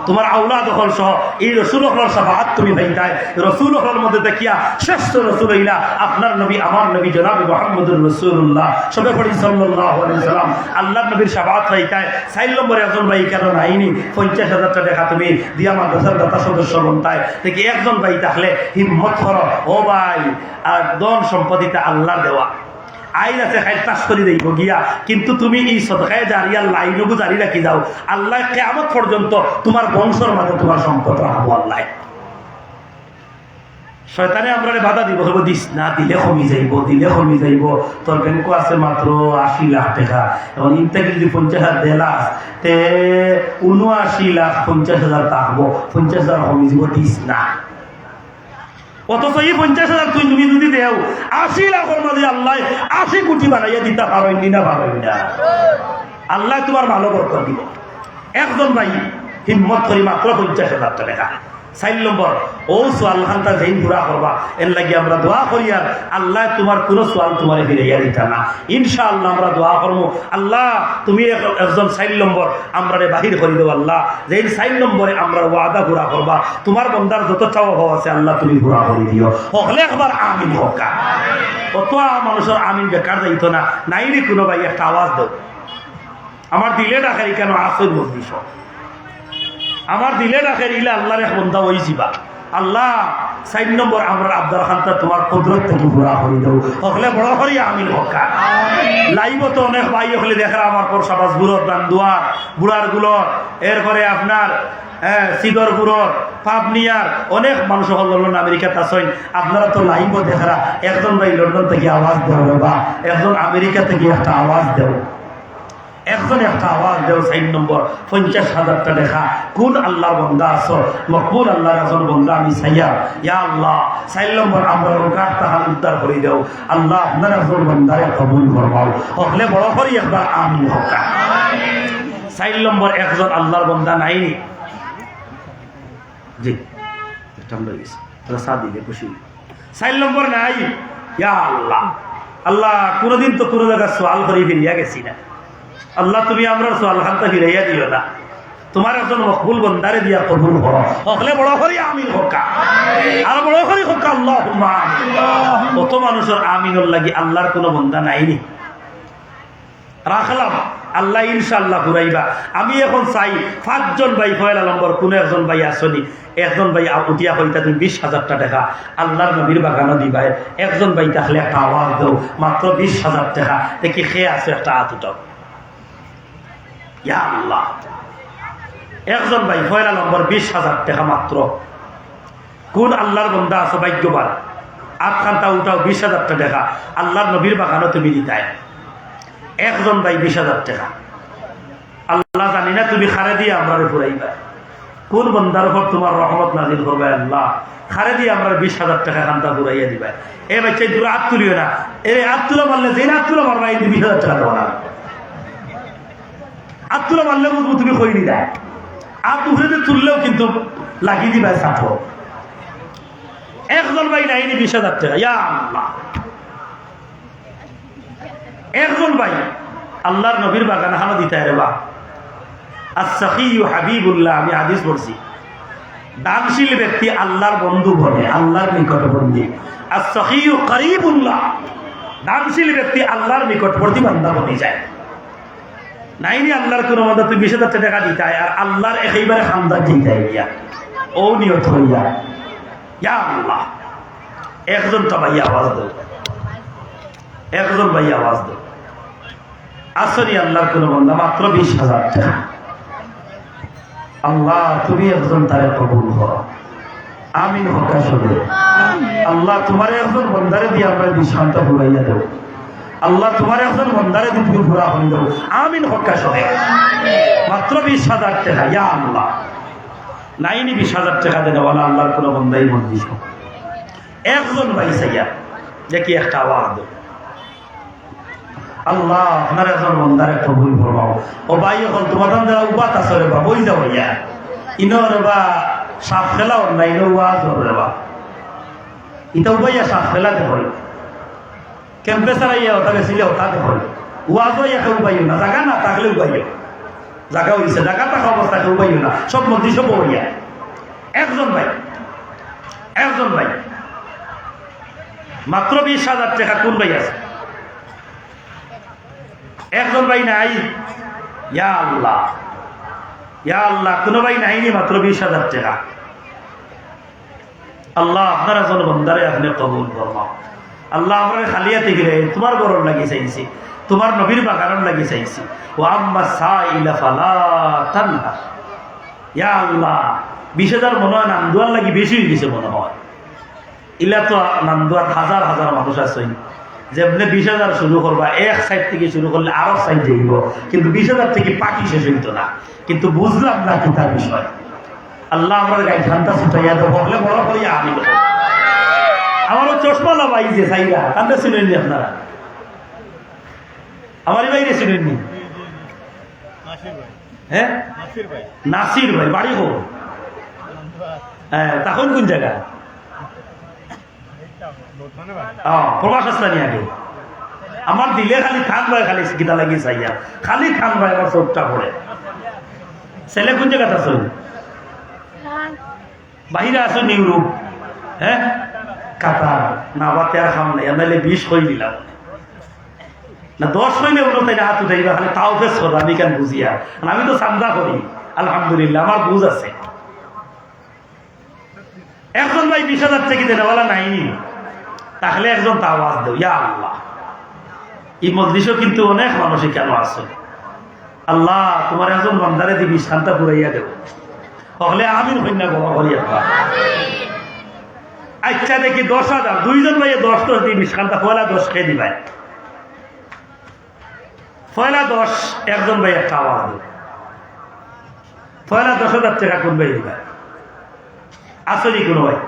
তোমার আওলাদ হল সহ এই রসুল হলার সাফাআত তুমি ভাইতায় রসুল হলার মধ্যে দেখিয়া শ্রেষ্ঠ রসুল হইলা আপনার নবী আমার নবী জনাব মুহাম্মদুর রাসূলুল্লাহ সবে পড়ি সাল্লাল্লাহু আলাইহি সাল্লাম। আল্লাহর নবীর সাফাআত ভাইতায় 4 নম্বরে একজন ভাই কেন নাইনি 50,000 টাকা তুমি দিয়া মাদ্রাসার দাতা সদস্য বনতায় দেখি একজন ভাই তাহলে হিম্মত করো ও ভাই। আর ধন সম্পত্তিটা আল্লাহর দেওয়া আইন আছে খাই তাস করে দেব গিয়া, কিন্তু তুমি এই সদকায়ে জারিয়া লাইনগু জারি রাখি যাও, আল্লাহ কিয়ামত পর্যন্ত তোমার বংশের মাঝে তোমার সম্পদ রাখবো আল্লাহ। শয়তানে আমরা বাধা দিব, হবো দিস না, দিলে কমি যাইব তোর ব্যাংক আছে মাত্র 80 লাখ টাকা, এবং ইনটাকে যদি 50,000 দেলাস তে 79,50,000 থাকবো, 50,000 কমি যাব, দিস না। অথচ এই 50,000 তুমি যদি দেও 80 লাখের মাঝে আল্লাহ 80 কোটি বানাইয়া দিতে পারেননি না আল্লাহ তোমার ভালো বরকত দিব। একজন ভাই হিম্মত করি মাত্র 50,000 টাকা। 4 নম্বর ও সোয়াল খান্তা যেই পুরা করবা এর লাগি আমরা দোয়া করি আর আল্লাহ তোমার কোনো সোয়াল তোমার ফিরাইয়া দিতা না ইনশাআল্লাহ। আমরা দোয়া করবো আল্লাহ তুমি একজন 4 নম্বর আমরা বাহির করে দেবো আল্লাহ, যেই 4 নম্বরে আমরা ওয়াদা পুরা করবা তোমার বন্দার যত চাওয়া ভাব আছে আল্লাহ তুমি পুরা করে দিও। হলে একবার আমিন হকা, অত মানুষের আমিন বেকার যাইতো না। নাইনি কোনো ভাই একটা আওয়াজ দেও, আমার দিলে ডাকাই কেন আসল মজলিস আমার দিলে রাখের ইলা আল্লাহর এক বন্ধা ওই যাবা আল্লাহ 4 নম্বর আমরা আব্দুল খানটা তোমার কুদরত থেকে পুরা করে দাও হলে বড় করি আমিন হক্কা লাইভ তো অনেক ভাই হলে দেখরা আমার পর সবাস বুড়োর দান দুয়ার বুড়ার গুলোর এরপরে আপনার সিদর বুড়োর পাবনিয়ার অনেক মানুষ হল আমেরিকাতে আসেন আপনারা তো লাইভও দেখরা একজন ভাই লন্ডন থেকে আওয়াজ দেও বা একজন আমেরিকা থেকে একটা আওয়াজ দেও একজন একটা আওয়াজ দেও 4 নম্বর 50,000 টাকা কোন আল্লাহর বান্দা আছো মকবুল আল্লাহর একজন বান্দা আমি চাইয়া ইয়া আল্লাহ 4 নম্বর আমরা রোগার তাহাল উদ্ধার করে দাও আল্লাহ আপনার একজন বান্দারে কবুল ফরমাও হলে বড় করি একবার আমিন হক্কা 4 নম্বর একজন আল্লাহর বান্দা নাই জি আমরা গেছি তারা সাদিকে খুশি 4 নম্বর নাই ইয়া আল্লাহ আল্লাহ কোনদিন তো কোনো জায়গা সওয়াল করে ফিরিয়া গেছি না আল্লাহ তুমি আমরা সোয়াল খানটা ফিরাইয়া দিও না তোমার একজন মকবুল বন্দারে দিয়া কবুল করো হলে বড় করি আমিন হক্কা আর বড় করি হক্কা আল্লাহুম্মা কত মানুষের আমিনুল লাগি আল্লাহর কোনো বন্দা নাইনি রাখলাম আল্লাহ ইনশাআল্লাহ ঘুরাইবা আমি এখন চাই 5 জন ভাই পয়লা নম্বর কোন একজন ভাই আসনি একজন ভাই উঠিয়া হইতা তুমি 20,000 টাকা আল্লাহর নবীর বাগানো দিবা একজন ভাই তাহলে একটা আওয়াজ দাও মাত্র 20,000 টাকা দেখি খেয়ে আছে একটা হাত উঠাও ইয়া আল্লাহ একজন ভাই পয়লা নম্বর 20,000 টাকা মাত্র কোন আল্লাহর বান্দা আছো ভাগ্যবান আটখানটা উঠাও 20,000 টাকা আল্লাহর নবীর বাগানো তুমি দিতায় একজন ভাই 20,000 টাকা আল্লাহ জানি না তুমি খারে দিয়ে আমরা ঘুরাইবা কোন বন্দার উপর তোমার রহমত নাজিল করবে আল্লাহ খারে দিয়ে আমরা 20,000 টাকা খানটা ঘুরাইয়া দিবা এ বাচ্চা দূরে হাত তুলিও না এর হাত তুলো মারলে যে হাত তুলো মারবা এই 20,000 টাকা দেবো না আত্মুলা মারলে বুঝবো তুমি কইনি দেয় আর তুহরে তুললেও কিন্তু লাগিয়ে দিবা সাপো একজন ভাই নাইনি 20,000 টাকা ইয়া আল্লাহ একজন ভাই আল্লাহর নবীর বাগান হানো দিতে রে বা as-sakhiyu হাবিবুল্লাহ আমি হাদিস পড়ছি দানশীল ব্যক্তি আল্লাহর বন্ধু বনে আল্লাহর নিকটবর্তী as-sakhiyu করিবুল্লাহ দানশীল ব্যক্তি আল্লাহর নিকটবর্তী বান্দা বনে যায় নাইনি আল্লাহর কোনো মধ্যে তুমি 20,000 টাকা দিতে আর আল্লাহর একেবারে খানদান দিতে গিয়া ও নিয়ত হইয়া ইয়া আল্লাহ একজন তো ভাই আওয়াজ দাও একজন ভাই আওয়াজ দাও আসনি আল্লাহর কোনো বান্দা মাত্র 20,000 টাকা আল্লাহ তুমি একজন তারে কবুল করো আমিন হক্কা শুনে আল্লাহ তোমার একজন বান্দারে দিয়ে আমরা বিশান্তা ঘুরাইয়া দেব আল্লাহ তোমার একজন বন্দারে তুমি ঘোরা হয়ে যাবো আমিন হক্কা সহে মাত্র 20,000 টাকা ইয়া আল্লাহ নাইনি 20,000 টাকা দেন বলা আল্লাহর কোনো বন্দাই বন্দিস একজন ভাই সাইয়া দেখি একটা আওয়াজ দেব আল্লাহ আপনার একজন বন্দারে কবুল ফরমাও ও ভাই এখন তোমার দ্বারা উপাত আছে রে বা বই যাও ইয়া ইনর বা সাপ খেলাও নাই নো ওয়াজ রে বা ইতা উপাইয়া সাপ খেলাতে হয় কেম্পেসার আইয়া ওটা গেছিলে ওটাতে হয় ওয়াজও একে উপাইও না জায়গা না থাকলে উপাইও জায়গা হইছে জায়গা থাকা অবস্থাকে উপাইও না সব মধ্যে সব হইয়া একজন ভাই মাত্র 20,000 টাকা কোন ভাই আছে একজন ভাই নাই ইয়া আল্লাহ কোনো ভাই নাইনি মাত্র 20,000 টাকা আল্লাহ আপনার একজন বন্দারে আপনি কবুল ফরমাও আল্লাহ আমরা খালিয়াতে গিয়ে তোমার গরম লাগি চাইছি তোমার নবীর বাগান লাগি চাইছি ও আম্মা সাইলা ফালা তানহা ইয়া আল্লাহ 20,000 মনে হয় নান্দুয়ার লাগি বেশি হয়ে গেছে মনে হয় ইলা তো নান্দুয়ার হাজার হাজার মানুষ আছে যেমনি 20,000 শুরু করবা এক সাইড থেকে শুরু করলে আরো সাইড যাইব কিন্তু 20,000 থেকে পাখি শেষ হইত না কিন্তু বুঝলাম না কি তার বিষয় আল্লাহ আমরা গাই ঠান্ডা ছুটাইয়া তো বললে বড় করিয়া আমি আমারও চশমা লাগাই যে সাইরা কান্দা শুনেননি আপনারা আমারই বাইরে শুনেননি হ্যাঁ নাসির ভাই বাড়ি হোক হ্যাঁ তখন কোন জায়গায় প্রবাস স্থানীয় আগে আমার দিলে খালি খান ভাই খালি গীতা লাগিয়ে চাইয়া খালি খান ভাই আমার চোখটা পড়ে ছেলে কোন জায়গাতে আছো বাহিরে আছো নিউরোপ হ্যাঁ কাতার না বাতে আর খাম নাই নাইলে 20 হয়ে দিলাম না 10 হইলে উনো তাই হাত উঠাইবা খালি তাও ফেস করো আমি কেন বুঝিয়া আর আমি তো সামজা করি আলহামদুলিল্লাহ আমার বুঝ আছে একজন ভাই 20,000 টাকা দেনেওয়ালা নাইনি তাহলে একজন তা আওয়াজ দেও ইয়া আল্লাহ এই মজলিসও কিন্তু অনেক মানুষই কেন আছে আল্লাহ তোমার একজন বান্দারে দিবি শান্তা পুরাইয়া দেব তাহলে আমিন হইনা গলা করিয়া আচ্ছা দেখি 10,000 দুইজন ভাইয়ে 10 দিবি শান্তা পয়লা 10 খেয়ে দিবাই পয়লা 10 একজন ভাই একটা আওয়াজ দেব পয়লা 10,000 টাকা কোন ভাই দিবা আসলি কোন ভাই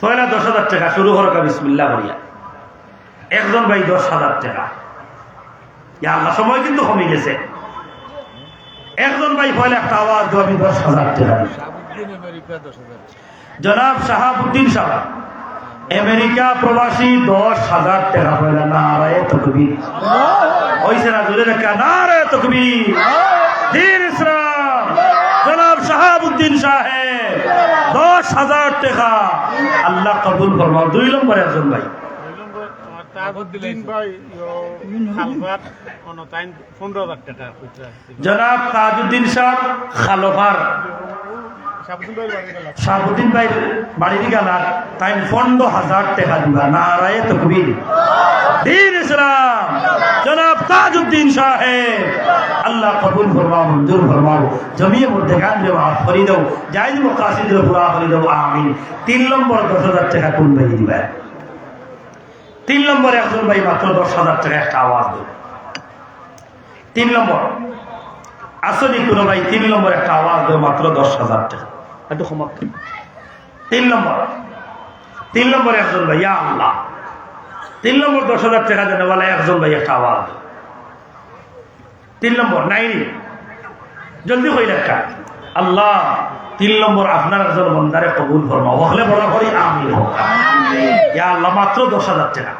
পয়লা 10,000 টাকা শুরু হরকা বিসমিল্লাহ করিয়া একজন ভাই 10,000 টাকা ইয়া আল্লাহ সময় কিন্তু কমে গেছে একজন ভাই পয়লা একটা আওয়াজ দেব আমি 10,000 টাকা শাহাবুদ্দিন আমেরিকা 10,000 জনাব শাহাবুদ্দিন সাহেব আমেরিকা প্রবাসী 10,000 টাকা পয়লা নারায়ে তাকবীর হইছে না জোরে দেখা নারায়ে তাকবীর দ্বীন ইসলাম জনাব শাহাবুদ্দিন সাহেব 10,000 টাকা আল্লাহ কবুল ফরমাও 2 নম্বর একজন ভাই তাজউদ্দিন ভাই খালফার কোন টাইম 15,000 টাকা জনাব তাজউদ্দিন সাহেব খালফার শাহাবুদ্দিন ভাই বাড়ির গেলার তাই 15,000 টাকা দিবা নারায়ে তাকবীর দ্বীন ইসলাম জনাব তাজউদ্দিন সাহেব আল্লাহ কবুল ফরমাও মঞ্জুর ফরমাও জমিয়ে মধ্যে গান রে মাফ করে দাও জায়েজ মাকাসিদ রে পুরা করে দাও আমিন 3 নম্বর 10,000 টাকা কোন ভাই দিবা 3 নম্বর একজন ভাই মাত্র 10,000 টাকা একটা আওয়াজ দেব 3 নম্বর আসলে কোন ভাই 3 নম্বর একটা আওয়াজ দেব মাত্র 10,000 টাকা একটু ক্ষমা 3 নম্বর একজন ভাই ইয়া আল্লাহ 3 নম্বর 10,000 টাকা দেনে বলে একজন ভাই একটা আওয়াজ দেব 3 নম্বর নাইনি জলদি হই রাখা আল্লাহ 3 নম্বর আপনার একজন বন্দারে কবুল ফরমাও হলে বলা করি আমিন হোক ইয়া আল্লাহ মাত্র 10,000 টাকা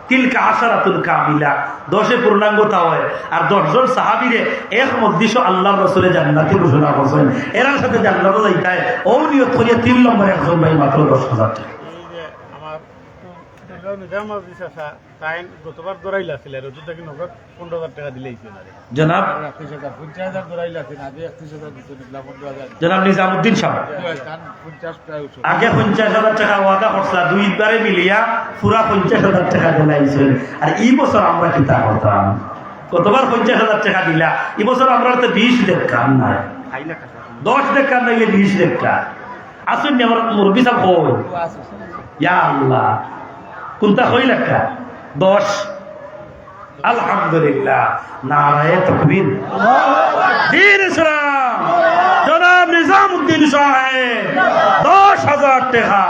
তিলকা আশারাতুল কামিলা 10 পূর্ণাঙ্গতা হয় আর 10 জন সাহাবীরে এক মজলিসে আল্লাহর রাসূলের জান্নাতি ঘোষণা করেন এরার সাথে জান্নাতে যাইতায় ও নিয়ত করিয়া 3 নম্বর একজন ভাই মাত্র 10,000 টাকা গতবার দৌড়াইলা ছিল রোজটাকে নগদ 15,000 টাকা দিলেইছে না জনাব 50,000 দৌড়াইলা ছিল আগে 31,000 দিতে নিলাম 15,000 জনাব নিজামউদ্দিন সাহেব 50 প্রায় আগে 50,000 টাকা ওয়াদা করছিল দুইবারে মিলিয়া পুরা 50,000 টাকা দিলাইছেন আর এই বছর আমরা কি তা করতাম কতবার 50,000 টাকা দিলা এই বছর আমরা তো 20 দেখান নাই 10 দেখান নাই 20 দেখা আসুন আমার মুরব্বি সাহেব কই ইয়া আল্লাহ কোনটা হই লেখা 10 আলহামদুলিল্লাহ নারায়ে তাকবীর দ্বীন ইসলাম জনাব নিজামউদ্দিন সাহেব 10,000 টাকা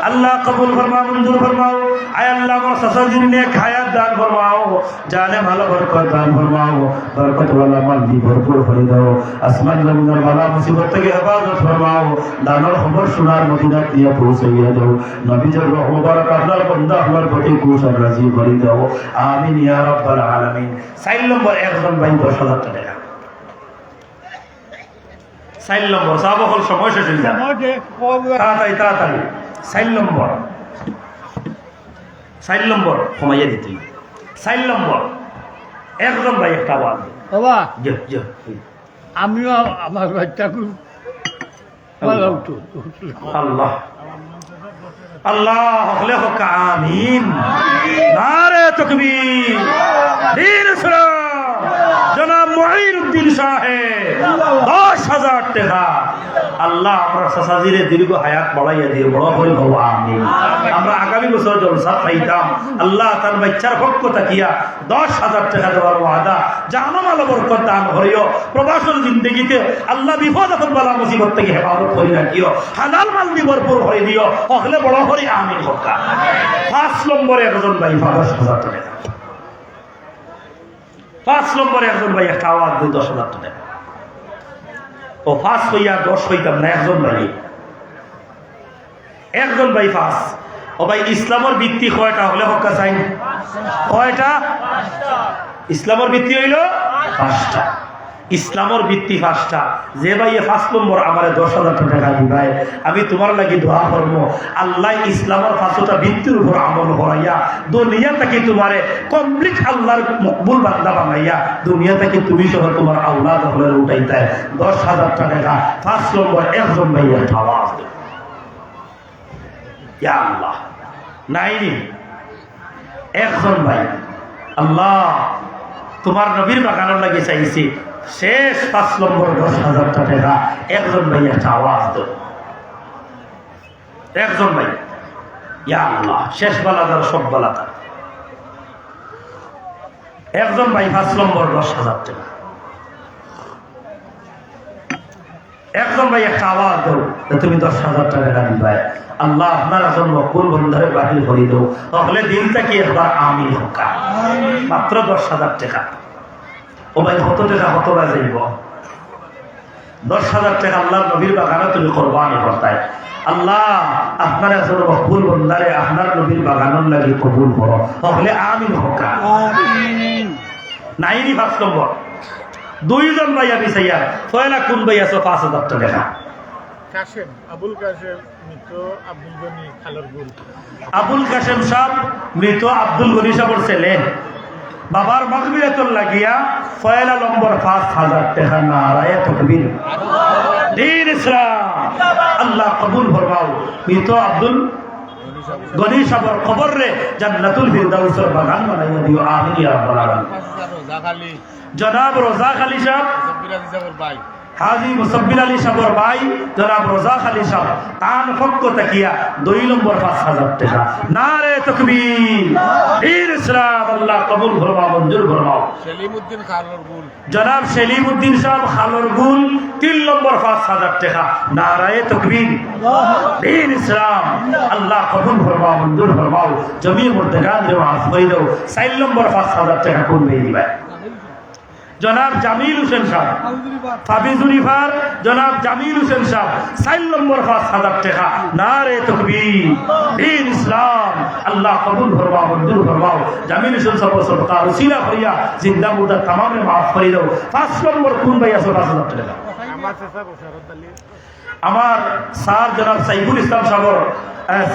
আল্লাহ কবুল ফরমাও মঞ্জুর ফরমাও আয় আল্লাহ আমার সাসাজির নেক হায়াত দান ফরমাও জানে ভালো বরকত দান ফরমাও বরকত ওয়ালা মাল দি ভরপুর করে দাও আসমান জমিনের বালা মুসিবত থেকে হেফাজত ফরমাও দানের খবর শোনার মদিনা দিয়ে পৌঁছাইয়া দাও নবীর রহ মুবারক আপনার বান্দা আমার প্রতি খুশ আর রাজি করে দাও আমিন ইয়া রাব্বাল আলামিন 4 নম্বর একজন ভাই 10,000 টাকা 4 নম্বর সাহাবা হল সময় শেষ হয়ে যায় তাড়াতাড়ি 4 নম্বর কমাইয়া দিতে 4 নম্বর একজন ভাই একটা আওয়াজ বাবা জি জি আমিও আমার বাচ্চাকে আল্লাহ আল্লাহ হলে হোক আমিন নারে তাকবীর দ্বীন ইসলাম জনাব মুঈনুদ্দিন সাহেব 10,000 টাকা আল্লাহ আমরা সাসাজিরে দীর্ঘ হায়াত বাড়াইয়া দিয়ে বড় করে হবো আমিন আমরা আগামী বছর জলসা পাইতাম আল্লাহ তার বাচ্চার পক্ষ তাকিয়া 10,000 টাকা দেওয়ার ওয়াদা জাহান্নাম আলো বরকত দান করিও প্রবাসন জিন্দেগিতে আল্লাহ বিপদ আপদ বালা মুসিবত থেকে হেফাজত করে রাখিও হালাল মাল দি ভরপুর করে দিও হলে বড় করে আমিন হোক 5 নম্বরে একজন ভাই 10,000 টাকা 5 নম্বরে একজন ভাই একটা আওয়াজ দিয়ে 10,000 টাকা ও 5 হইয়া 10 হইতাম না একজন ভাই 5 ও ভাই ইসলামের ভিত্তি কয়টা হলে হক্কা চাই কয়টা ইসলামের ভিত্তি হইল 5টা ইসলামের ভিত্তি ফাঁসটা যে ভাই 5 নম্বর আমার 10,000 টাকা দিবাই আমি তোমার লাগি দোয়া করবো আল্লাহ ইসলামের ফাঁসটা ভিত্তির উপর আমল করাইয়া দুনিয়া থেকে তোমারে কমপ্লিট আল্লাহর মকবুল বান্দা বানাইয়া দুনিয়া থেকে তুমি সহ তোমার আওলাদ হলে উঠাইতে 10,000 টাকা 5 নম্বর একজন ভাইয়া খাওয়া ইয়া আল্লাহ নাইনি একজন ভাই আল্লাহ তোমার নবীর বাগানের লাগে চাইছি শেষ 5 নম্বর 10,000 টাকা একজন ভাই একটা আওয়াজ দেব একজন ভাই ইয়া আল্লাহ শেষ বেলাদার সব বেলাদার একজন ভাই 5 নম্বর 10,000 টাকা একজন ভাই একটা আওয়াজ দেব তুমি 10,000 টাকা দিবাই আল্লাহ আপনার এখন মকবুল বন্ধরে বাহির করে দেব তাহলে দিনটা কি একবার আমি হোকা মাত্র 10,000 টাকা ও ভাই কত টাকা কত বাজাইব 10,000 টাকা আল্লাহ নবীর বাগানে তুমি কোরবানি করতাই আল্লাহ আপনার এখন মকবুল বন্ধরে আপনার নবীর বাগানের লাগি কবুল করো তাহলে আমি হোকা নাইনি 5 নম্বর 2 জন ভাই আমি চাইয়া পয়লা কোন ভাই আছো 5,000 টাকা কাশেম আবুল কাশেম মৃত আব্দুল গনি খালরগুল আবুল কাশেম সাহেব মৃত আব্দুল গনি সাহেবের ছেলে বাবার মাগফিরাতুল লাগিয়া পয়লা নম্বর 5,000 টাকা নারায়ে তাকবীর দ্বীন ইসলাম আল্লাহ কবুল ফরমাও মৃত আব্দুল গনি সাহেবের কবর রে জান্নাতুল ফিরদাউসের বাগান বানাইয়া দিও আমিন ইয়া রাব্বাল আলামিন জনাব রোজা খালি সাহেব হাজি মুসাব্বির আলী সাহেবের ভাই জনাব রোজা খালি সাহেব তান পক্ষ তাকিয়া 2 নম্বর 5,000 টাকা নারে তাকবীর দ্বীন ইসলাম আল্লাহ কবুল ফরমাও মঞ্জুর ফরমাও সেলিমউদ্দিন খালরগুল জনাব সেলিমউদ্দিন সাহেব খালরগুল 3 নম্বর 5,000 টাকা নারায়ে তাকবীর দ্বীন ইসলাম আল্লাহ কবুল ফরমাও মঞ্জুর ফরমাও জমি মুর্তগান রে মাফ করে দাও 4 নম্বর 5,000 টাকা কোন ভাই দিবা জনাব জামিল হোসেন সাহেব ফাবিজুরিফার জনাব জামিল হোসেন সাহেব 4 নম্বর 5,000 টাকা নারে তাকবীর দ্বীন ইসলাম আল্লাহ কবুল ফরমাও মঞ্জুর ফরমাও জামিল হোসেন সাহেব সদকা ওসিলা করিয়া জিন্দা মুর্দা तमामे মাফ করে দাও 5 নম্বর কোন ভাই আছে 5,000 টাকা আমার চাচা বশারত আলী আমার স্যার জনাব সাইফুল ইসলাম সাহেব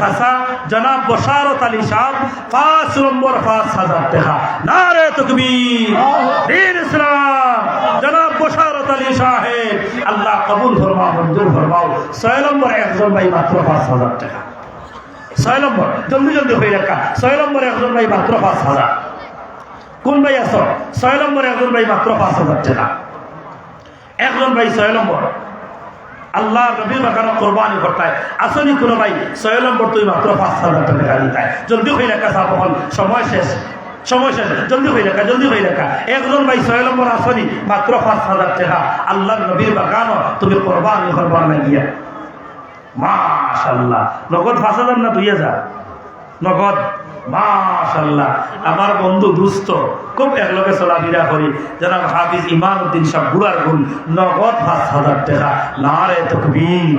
চাচা জনাব বশারত আলী সাহেব 5 নম্বর 5,000 টাকা নারে তাকবীর দ্বীন ইসলাম জনাব বশারত আলী সাহেব আল্লাহ কবুল ফরমাও মঞ্জুর ফরমাও 6 নম্বর একজন ভাই মাত্র 5,000 টাকা 6 নম্বর জলদি জলদি হয়ে রাখা 6 নম্বর একজন ভাই মাত্র 5,000 কোন ভাই আছো 6 নম্বর একজন ভাই মাত্র 5,000 টাকা একজন ভাই 6 নম্বর আল্লাহ নবীর বাগানে কোরবানি করতে আসনি কোনো ভাই 6 নম্বর তুই মাত্র 5,000 টাকা দিতাই জলদি হয়ে রাখা সাবহল সময় শেষ জলদি হয়ে রাখা একজন ভাই 6 নম্বর আসনি মাত্র 5,000 টাকা আল্লাহ নবীর বাগানে তুমি কোরবানি না গিয়া মাশাআল্লাহ নগদ 5,000 না 2,000 নগদ মাশাআল্লাহ আমার বন্ধু দুস্থ খুব একলগে চলাফেরা করি জনাব হাফিজ ইমানউদ্দিন সাহেব বুড়ার গুল নগদ 5,000 টাকা নারে তাকবীর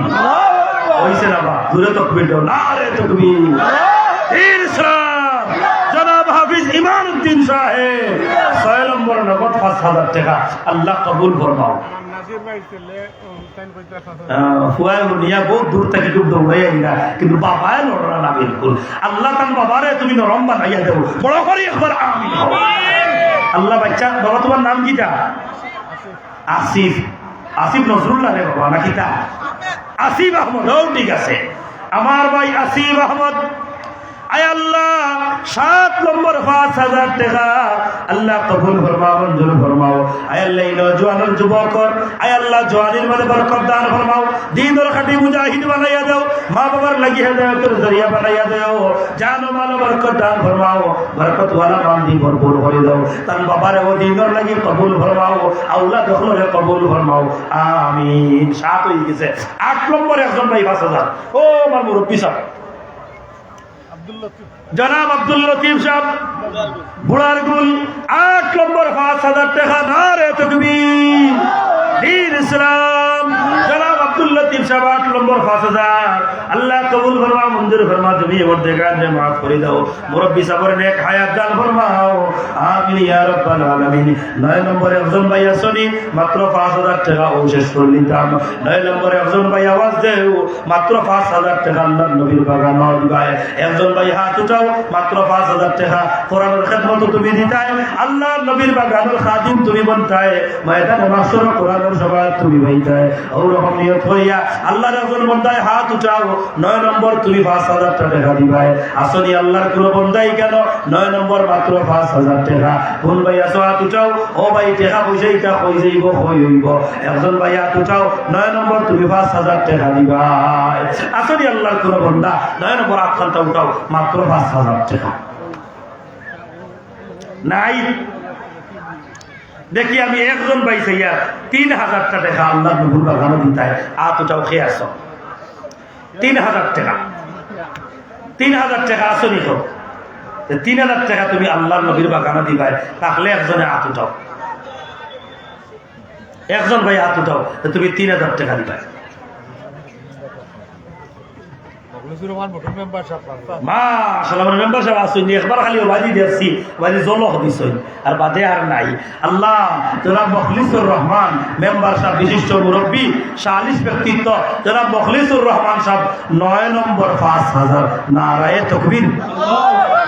হইছে না বা দূরে তাকবীর দাও নারে তাকবীর দ্বীন ইসলাম জনাব হাফিজ ইমানউদ্দিন সাহেব 6 নম্বর নগদ 5,000 টাকা আল্লাহ কবুল ফরমাও নাজির ভাই ছেলে তাইন কইতা ফুয়াই নিয়া বহুত দূর থেকে ডুব দৌড়াই আইনা কিন্তু বাবায় লড়রা না বিলকুল আল্লাহ তান বাবারে তুমি নরম বানাইয়া দেবো বড় করি একবার আমিন আল্লাহ বাচ্চা বাবা তোমার নাম কিটা আসিফ আসিফ নজরুল্লাহ রে বাবা নাকি তা আসিফ আহমদ ও ঠিক আছে আমার ভাই আসিফ আহমদ আয় আল্লাহ 7 নম্বর 5,000 টাকা আল্লাহ কবুল ফরমাও মঞ্জুর ফরমাও আয় আল্লাহ এই নওজোয়ানের যুবকর আয় আল্লাহ জওয়ানির মধ্যে বরকত দান ফরমাও দ্বীনের খাঁটি মুজাহিদ বানাইয়া দাও মা বাবার লাগি হেদায়েতের জরিয়া বানাইয়া দাও জান ও মাল বরকত দান ফরমাও বরকত ওয়ালা বান্দি ভরপুর করে দাও তার বাবারে ও দ্বীনের লাগি কবুল ফরমাও আওলাদ হলে কবুল ফরমাও আমিন 7 হয়ে গেছে 8 নম্বর একজন ভাই 5,000 ও আমার মুরব্বি সাহেব জনাব আব্দুল লতিফ সাহেব বুড়ার গুল 8 নম্বর 5,000 টাকা নারে তাকবীর দ্বীন ইসলাম জনাব আব্দুল লতিফ সাহেব 8 নম্বর 5000 আল্লাহ কবুল ফরমা মঞ্জুর ফরমা তুমি ওর দেখানে মাফ করে দাও মুরব্বি সাহেবের নেক হায়াত দান ফরমাও আমিন ইয়া রাব্বাল আলামিন 9 নম্বরে একজন ভাই আসনি মাত্র 5000 টাকা ও শেষ করে দিতাম 9 নম্বরে একজন ভাই আওয়াজ দেও মাত্র 5000 টাকা আল্লাহর নবীর বাগান দিবায় একজন ভাই হাত উঠাও মাত্র 5000 টাকা কোরআনের খেদমত তুমি দিতাই আল্লাহর নবীর বাগানের খাদিম তুমি বনতাই ময়দানে মাহশর কোরআনের সভা তুমি বইতাই ওরকম নিয়ত হইয়া আল্লাহর একজন বন্দায় হাত উঠাও 9 নম্বর তুমি 5000 টাকা দিবাই আসনি আল্লাহর কোন বন্দাই কেন 9 নম্বর মাত্র 5000 টাকা কোন ভাই আসো হাত উঠাও ও ভাই টাকা পয়সা এটা কই যাইব কই হইব একজন ভাই হাত উঠাও 9 নম্বর তুমি 5000 টাকা দিবাই আসনি আল্লাহর কোন বন্দা 9 নম্বর আটখানটা উঠাও মাত্র 5000 টাকা নাই দেখি আমি একজন ভাই চাইয়া 3000 টাকা আল্লাহ নবুর বাগানো দিতাই হাত উঠাও খেয়ে আসো 3000 টাকা 3000 টাকা আসনি তো 3000 টাকা তুমি আল্লাহর নবীর বাগানে দিবাই তাহলে একজনে হাত উঠাও একজন ভাই হাত উঠাও তুমি 3000 টাকা দিবাই মাশাআল্লাহ মেম্বার সাহেব আসুন একবার খালি ওয়াজি দেখছি ওয়াজি জলক দিছই আর বাদে আর নাই আল্লাহ জনাব মুখলিসুর রহমান মেম্বার সাহেব বিশিষ্ট মুরব্বী 40 ব্যক্তিত্ব জনাব মুখলিসুর রহমান সাহেব 9 নম্বর 5000 নারায়ে তাকবীর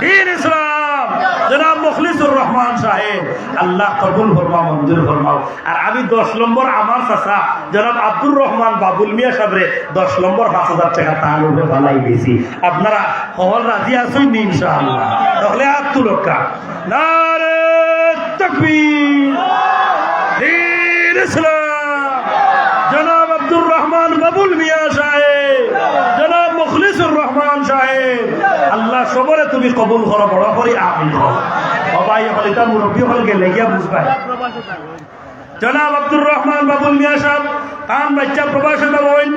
দ্বীন ইসলাম জনাব মুখলিসুর রহমান সাহেব আল্লাহ কবুল ফরমাও মঞ্জুর ফরমাও আর আমি 10 নম্বর আমার চাচা জনাব আব্দুর রহমান বাবুল মিয়া সাহেবরে 10 নম্বর 5000 টাকা তার উপরে বালাই দিয়েছি আপনারা হল রাজি আছেন ইনশাআল্লাহ তাহলে হাত তুলকা নারে তাকবীর দ্বীন ইসলাম জনাব আব্দুর রহমান বাবুল মিয়া সাহেব জনাব মুখলিসুর রহমান সাহেব আল্লাহ সবরে তুমি কবুল করো বড় করে আমিন সবাই হলিতা মুরব্বী হল গেলে গিয়া বুঝবাই জনাব আব্দুর রহমান বাবুল মিয়া সাহেব কান বাচ্চা প্রবাসে যাবেন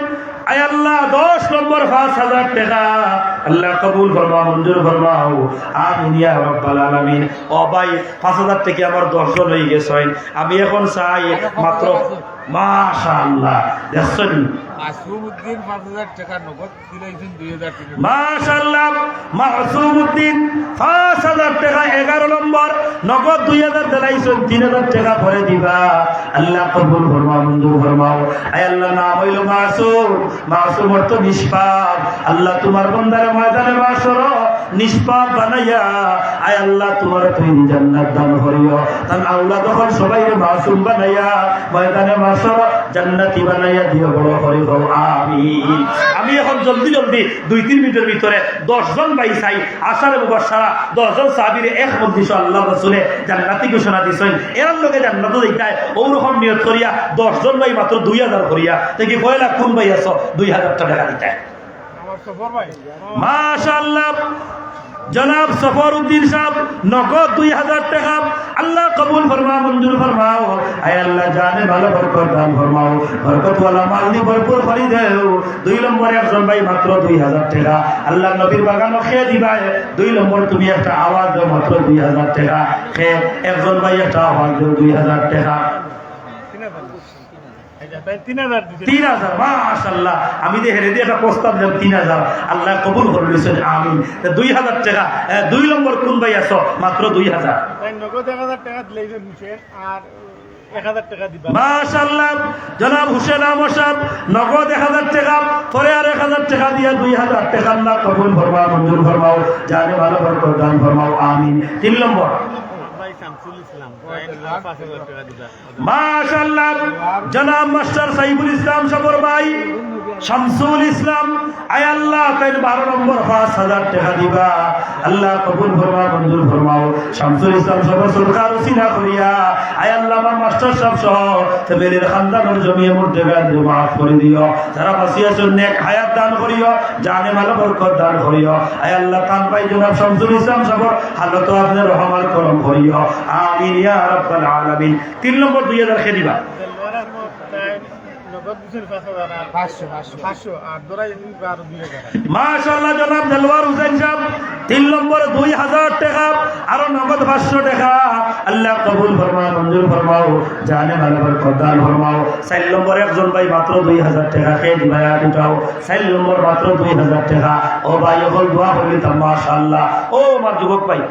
আয় আল্লাহ 10 নম্বর 5000 টাকা আল্লাহ কবুল ফরমাও মঞ্জুর ফরমাও আমিন ইয়া রাব্বাল আলামিন ও ভাই 5000 থেকে আমার 10 জন হয়ে গেছেন আমি এখন চাই মাত্র মাশাআল্লাহ দেখছেন মাসুমউদ্দিন 5000 টাকা নগদ দিলাইছেন 2000 টাকা মাশাআল্লাহ মাসুমউদ্দিন 5000 টাকা 11 নম্বর নগদ 2000 দিলাইছেন 3000 টাকা পরে দিবা আল্লাহ কবুল ফরমাও মঞ্জুর ফরমাও আয় আল্লাহ নাম হইল মাসুম মাসুম অর্থ নিষ্পাপ আল্লাহ তোমার বান্দারে ময়দানে মাশর নিষ্পাপ বানাইয়া আয় আল্লাহ তোমার তুমি জান্নাত দান করিও তার আওলাদ হল সবাই মাসুম বানাইয়া ময়দানে মাশর জান্নাতি বানাইয়া দিও বড় করে দাও আমিন আমি এখন জলদি জলদি 2-3 মিনিটের ভিতরে 10 জন ভাই চাই আশারে মুবাশশারা 10 জন সাহাবীর এক মধ্যে আল্লাহ রাসূলে জান্নাতি ঘোষণা দিছেন এর লগে জান্নাত দেখায় ওরকম নিয়ত করিয়া 10 জন ভাই মাত্র 2000 করিয়া দেখি কয়লা কোন ভাই আছো 2000 টাকা দিতে আমার সফর ভাই মাশাআল্লাহ জনাব সফরউদ্দিন সাহেব নগদ 2000 টাকা আল্লাহ কবুল ফরমাও মঞ্জুর ফরমাও আয় আল্লাহ জানে ভালো বরকত দান ফরমাও বরকত ওয়ালা মাল দি ভরপুর করে দাও 2 নম্বরে একজন ভাই মাত্র 2000 টাকা আল্লাহ নবীর বাগান খেয়ে দিবা 2 নম্বর তুমি একটা আওয়াজ দাও মাত্র 2000 টাকা খেয়ে একজন ভাই একটা আওয়াজ দাও 2000 টাকা 3000 মাশাআল্লাহ আমি যে হেরে দিয়ে একটা প্রস্তাব দেব 3000 আল্লাহ কবুল করে নিছেন আমিন 2000 টাকা 2 নম্বর কোন ভাই আছো মাত্র 2000 নগদ 1000 টাকা দিলাইছেন হুসেন আর 1000 টাকা দিবা মাশাআল্লাহ জনাব হুসেন আহমদ সাহেব নগদ 1000 টাকা পরে আর 1000 টাকা দিয়া 2000 টাকা আল্লাহ কবুল ফরমাও মঞ্জুর ফরমাও জানে ভালো বরকত দান ফরমাও আমিন 3 নম্বর ভাই শামসুল ইসলাম 5000 টাকা দিবা মাশাআল্লাহ জনাব মাস্টার সাইফুল ইসলাম সবর ভাই শামসুল ইসলাম আয় আল্লাহ তাই 12 নম্বর 5000 টাকা দিবা আল্লাহ কবুল ফরমাও মঞ্জুর ফরমাও শামসুল ইসলাম সবর সরকার উসিলা করিয়া আয় আল্লাহ আমার মাস্টার সাহেব সহ তেবেলের খানদানের জমিয়ে মধ্যে গান মাফ করে দিও যারা বাসিয়াছেন নেক হায়াত দান করিও জানে ভালো বরকত দান করিও আয় আল্লাহ কান পাই জনাব শামসুল ইসলাম সবর হালত আপনি রহমান করম করিও আমিন ইয়া রাব্বাল আলামিন 3 নম্বর 2000 খেয়ে দিবা মাশাআল্লাহ জনাব দেলওয়ার হোসেন সাহেব 3 নম্বরে 2000 টাকা আর নগদ 500 টাকা আল্লাহ কবুল ফরমাও মঞ্জুর ফরমাও জানে ভালো বরকত দান ফরমাও 4 নম্বরে একজন ভাই মাত্র 2000 টাকা খেয়ে দিবায়া উঠাও 4 নম্বর মাত্র 2000 টাকা ও ভাই হল দোয়া করলি তা মাশাআল্লাহ ও আমার যুবক ভাই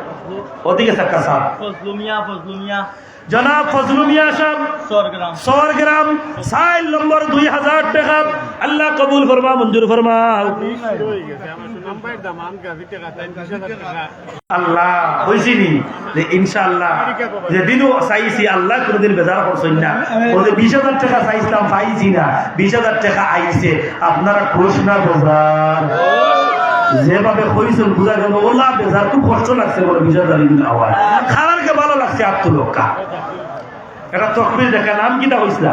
ওদিকে সাক্কা সাহেব ফজলুমিয়া জনাব ফজলু মিয়া সাহেব সরগ্রাম 4 নম্বর 2000 টাকা আল্লাহ কবুল ফরমা মঞ্জুর ফরমাও আল্লাহ হইছিনি যে ইনশাআল্লাহ যেদিনও চাইছি আল্লাহ কোনদিন বেজার করছেন না ওদের 20000 টাকা চাইছিলাম পাইছি না 20000 টাকা আইছে আপনারা খুশ না বেজার যেভাবে হইছেন বুঝা গেল ওলা বেজার খুব কষ্ট লাগছে বলে 20000 আওয়াজ খারারকে ভালো লাগছে আত্মলোকা এটা তকবির দেখা নাম কিটা হইছিল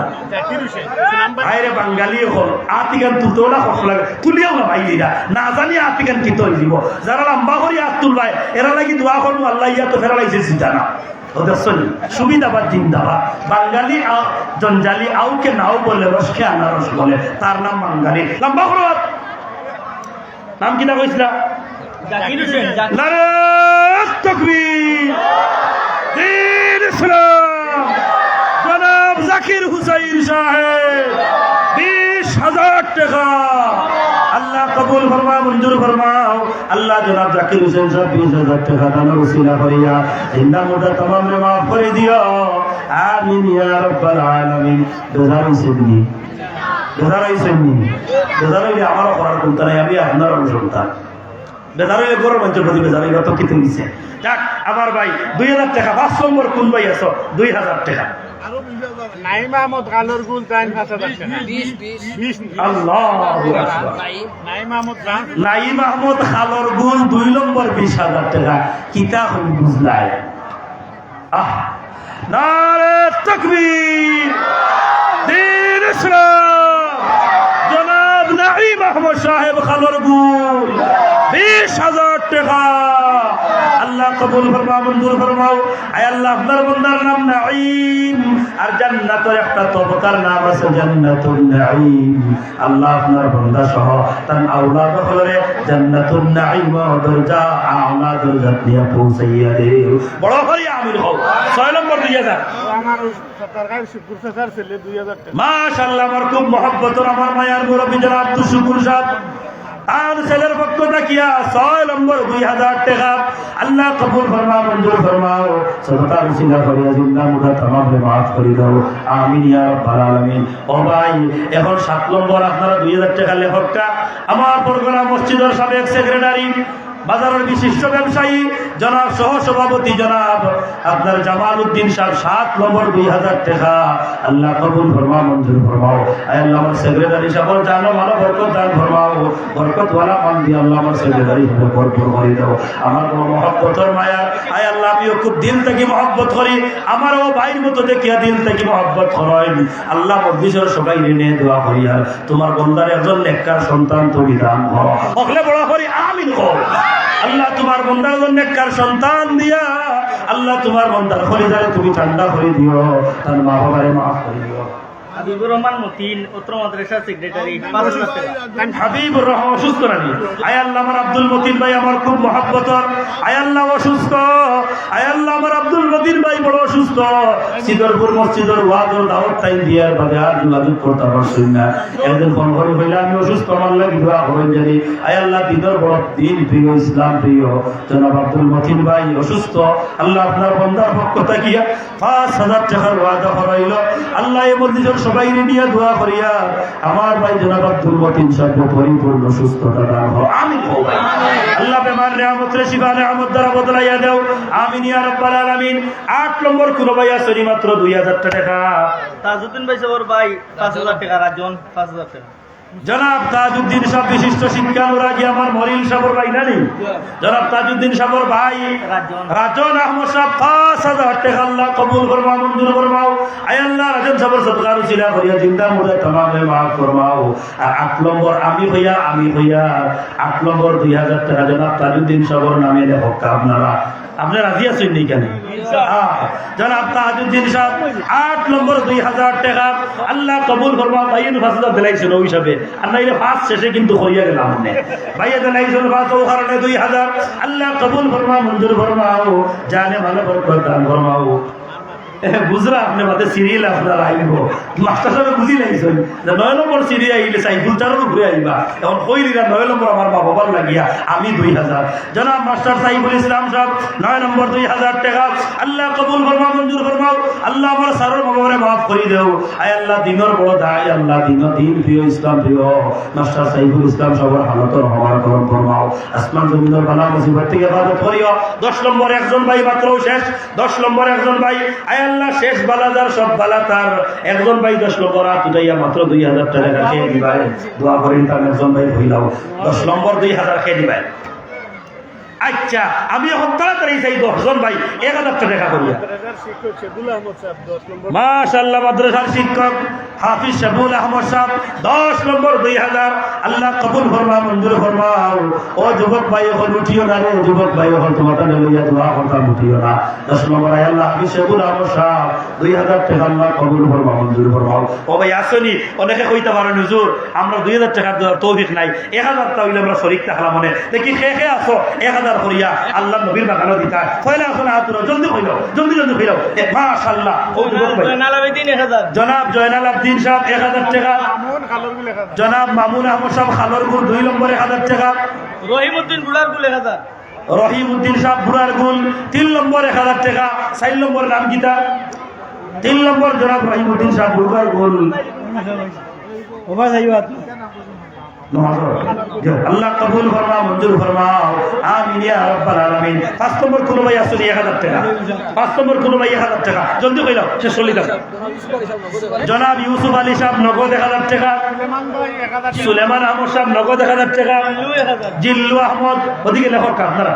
আইরে বাঙালি হল আতিকান তুলতে ওলা কষ্ট লাগে তুলিয়াও না ভাই দিরা না জানি আতিকান কি তৈরি দিব যারা লম্বা করি হাত তুলবাই এরা লাগি দোয়া করবো আল্লাহ ইয়া তো ফেরা লাগছে চিন্তা না ওদের শনি সুবিধাবাদ জিন্দাবাদ বাঙালি জঞ্জালি আউকে নাও বলে রসকে আনারস বলে তার নাম বাঙালি লম্বা করো নাম কিটা কইছিল নারায়ণ তাকবীর দ্বীন ইসলাম জনাব জাকির হুসাইন সাহেব 20000 টাকা আল্লাহ কবুল ফরমাও মঞ্জুর ফরমাও আল্লাহ জনাব জাকির হুসাইন সাহেব 20000 টাকা দান ওসিলা করিয়া জিন্দা মুদা तमाम রে maaf করে দিও আমিন ইয়া রাব্বাল আলামিন বেজারাইছেননি বেজারাইলে আমারও করার কোনটা নাই আমি আপনার অনুসন্ধান বেজারাইলে গরম অঞ্চল প্রতি বেজারাইলে তো কিতে দিছে যাক আমার ভাই 2000 টাকা 5 নম্বর কোন ভাই আছো 2000 টাকা নাইম আহমদ গালর গুল তাইন 5000 টাকা 20 আল্লাহু আকবার নাইম আহমদ খালর গুল 2 নম্বর 20000 টাকা কিতা হই বুঝলাই নারে তাকবীর দ্বীন ইসলাম জনাব নাইম আহমদ সাহেব খালর গুল 20000 টাকা আল্লাহ কবুল ফরমাও মঞ্জুর ফরমাও আয় আল্লাহ আপনার বান্দার নাম নাঈম আর জান্নাতের একটা তবকার নাম আছে জান্নাতুন নাঈম আল্লাহ আপনার বান্দা সহ তার আওলাদ হলে জান্নাতুন নাঈম দরজা আওলা দরজা নিয়ে পৌঁছাইয়া দেও বড় করে আমির হও 6 নম্বর 2000 আমার সরকার শুকুর স্যার ছেলে 2000 টাকা মাশাআল্লাহ আমার খুব মহব্বত আমার মায়ার মুরব্বি জনাব আব্দুল শুকুর সাহেব আর ছেলের পক্ষ থাকিয়া 6 নম্বর 2000 টাকা আল্লাহ কবুল ফরমাও মঞ্জুর ফরমাও সদকা রসিলা করিয়া জিন্দা মুদা तमाम রে maaf করে দাও আমিন ইয়া রাব্বাল আলামিন ও ভাই এখন 7 নম্বর আপনারা 2000 টাকা লেখকটা আমার পরগনা মসজিদের সাবেক সেক্রেটারি বাজারের বিশিষ্ট ব্যবসায়ী জনাব সহ সভাপতি জনাব আপনার জামাল উদ্দিন সাহেব 7 নম্বর 2000 টাকা আল্লাহ কবুল ফরমাও মঞ্জুর ফরমাও আয় আল্লাহ আমার সেক্রেটারি সাহেব জানো ভালো বরকত দান ফরমাও বরকত ওয়ালা মান দিয়ে আল্লাহ আমার সেক্রেটারি সাহেব ভরপুর করে দাও আমার কোনো মহব্বতের মায়া আয় আল্লাহ আমিও খুব দিল থেকে মহব্বত করি আমারও ভাইয়ের মতো দেখিয়া দিল থেকে মহব্বত করেন আল্লাহ মজলিসের সবাই ঋণে দোয়া করি আর তোমার বন্দার একজন নেককার সন্তান তুমি দান করো ওখানে বড় করি আমিন কর আল্লাহ তোমার বন্দার জন্য নেককার সন্তান দিয়া আল্লাহ তোমার বন্দার খলিজারে তুমি ঠান্ডা করে দিও তার মা বাবারে maaf করে দিও হাবিবুর রহমান মতিন উত্তর মাদ্রাসা সেক্রেটারি 5000 টাকা হাবিবুর রহমান অসুস্থ নাকি আয় আল্লাহ আমার আব্দুল মতিন ভাই আমার খুব মহব্বতর আয় আল্লাহ অসুস্থ আয় আল্লাহ আমার আব্দুল মতিন ভাই বড় অসুস্থ সিদরপুর মসজিদের ওয়াজর দাওয়াত টাইম দিয়ার বাদে আর যোগাযোগ করতে পারছেন না একদিন ফোন করে হইলে আমি অসুস্থ আমার লাগি দোয়া করেন জানি আয় আল্লাহ দিনের বড় দিন প্রিয় ইসলাম প্রিয় জনাব আব্দুল মতিন ভাই অসুস্থ আল্লাহ আপনার বন্দার পক্ষ থাকিয়া 5000 টাকার ওয়াদা করাইল আল্লাহ এই মসজিদের সবাই নিয়ে দোয়া করিয়া আমার ভাই জনাব আব্দুল মতিন সাহেব পরিপূর্ণ সুস্থতা দান করো আমিন ও ভাই আল্লাহ বেমার নিয়ামত রে শিফা নিয়ামত দ্বারা বদলাইয়া দাও আমিন ইয়া রাব্বাল আলামিন 8 নম্বর কোন ভাই আছে মাত্র 2000 টাকা তাজউদ্দিন ভাই সবর ভাই 5000 টাকা রাজন 5000 টাকা জনাব তাজউদ্দিন সাহেব বিশিষ্ট শিক্ষানুরাগী আমার মরিল সাহেবের ভাই নানি জনাব তাজউদ্দিন সাহেবের ভাই রাজন আহমদ সাহেব 5000 টাকা আল্লাহ কবুল ফরমাও মঞ্জুর ফরমাও আয় আল্লাহ রাজন সাহেবের সদকার উসিলা করিয়া জিন্দা মুর্দা तमामे মাফ ফরমাও। আর 8 নম্বর আমি হইয়া 8 নম্বর 2000 টাকা জনাব তাজউদ্দিন সাহেবের নামে লেখক আপনারা রাজি আছেন নি কেন? জনাব তাজউদ্দিন সাহেব 8 নম্বর 2000 টাকা আল্লাহ কবুল ফরমাও। ভাইয়ের ফাসলা দিলাইছেন ওই হিসাবে আর নাইলে ফাস শেষে কিন্তু হইয়া গেলাম না ভাইয়া দিলাইছেন ফাস ও কারণে 2000 আল্লাহ কবুল ফরমাও মঞ্জুর ফরমাও জানে ভালো বরকত দান ফরমাও। বুঝরা আপনি বাদে সিরিয়াল আপনার আইব মাস্টার সাহেব বুঝি লাইছেন যে 9 নম্বর সিরিয়াল আইলে সাইফুল চারও ঘুরে আইবা এখন কইলিরা 9 নম্বর আমার মা বাবার লাগিয়া আমি 2000 জনাব মাস্টার সাইফুল ইসলাম সাহেব 9 নম্বর 2000 টাকা আল্লাহ কবুল ফরমাও মঞ্জুর ফরমাও। আল্লাহ আমার সারর বাবারে মাফ করে দেও আয় আল্লাহ দিনের বড় দায় আল্লাহ দিন প্রিয় ইসলাম প্রিয় মাস্টার সাইফুল ইসলাম সবার হালতর হওয়ার করম ফরমাও। আসমান জমিনের বালা মুসিবত থেকে হেফাজত করিও। 10 নম্বর একজন ভাই মাত্র শেষ 10 নম্বর একজন ভাই আয় আল্লাহ শেষ বালাদার সব বালা তার একজন ভাই 10 নম্বর হাত উঠাইয়া মাত্র 2000 টাকা খেয়ে দিবাই দোয়া করেন তার একজন ভাই হইলাও 10 নম্বর 2000 খেয়ে দিবাই। আচ্ছা আমি এখন তাড়াতাড়ি চাই 10 জন ভাই 1000 টাকা করিয়া মাশাআল্লাহ মাদ্রাসার শিক্ষক হাফিজ শাবুল আহমদ সাহেব 10 নম্বর 2000 আল্লাহ কবুল ফরমাও মঞ্জুর ফরমাও। ও যুবক ভাই এখন উঠিও না রে যুবক ভাই এখন তোমাটা লইয়া দোয়া করতাম উঠিও না 10 নম্বর আয় আল্লাহ হাফিজ শাবুল আহমদ সাহেব 2000 টাকা আল্লাহ কবুল ফরমাও মঞ্জুর ফরমাও। ও ভাই আসনি অনেকে কইতে পারেন হুজুর আমরা 2000 টাকা দেওয়ার তৌফিক নাই 1000 টা হইলে আমরা শরীক থাকলাম মনে দেখি কে আসো 1000 করিয়া আল্লাহ নবীর বাগানো দিতা কইলা আসো না আতুরা জলদি কইলো জলদি কইলো মাশাআল্লাহ। ও যুবক ভাই জনাব জয়নাল আবদিন সাহেব 1000 টাকা জনাব মামুন আহমদ সাহেব খালরগুল 2 নম্বর 1000 টাকা রহিমউদ্দিন বুলার গুল 1000 রহিমউদ্দিন সাহেব বুড়ারগুল 3 নম্বর 1000 টাকা 4 নম্বর নাম গীতা 3 নম্বর জনাব রহিমউদ্দিন সাহেব বুড়ারগুল আল্লাহ কবুল ফরমাও মঞ্জুর ফরমাও আমিন ইয়া রাব্বাল আলামিন। 5 নম্বর কোন ভাই আসলে 1000 টাকা 5 নম্বর কোন ভাই 1000 টাকা জলদি কইলাও সে চলি দাও। জনাব ইউসুফ আলী সাহেব নগদ 1000 টাকা সুলেমান আহমদ সাহেব নগদ 1000 টাকা জিল্লু আহমদ ওদিকে লেখক আপনারা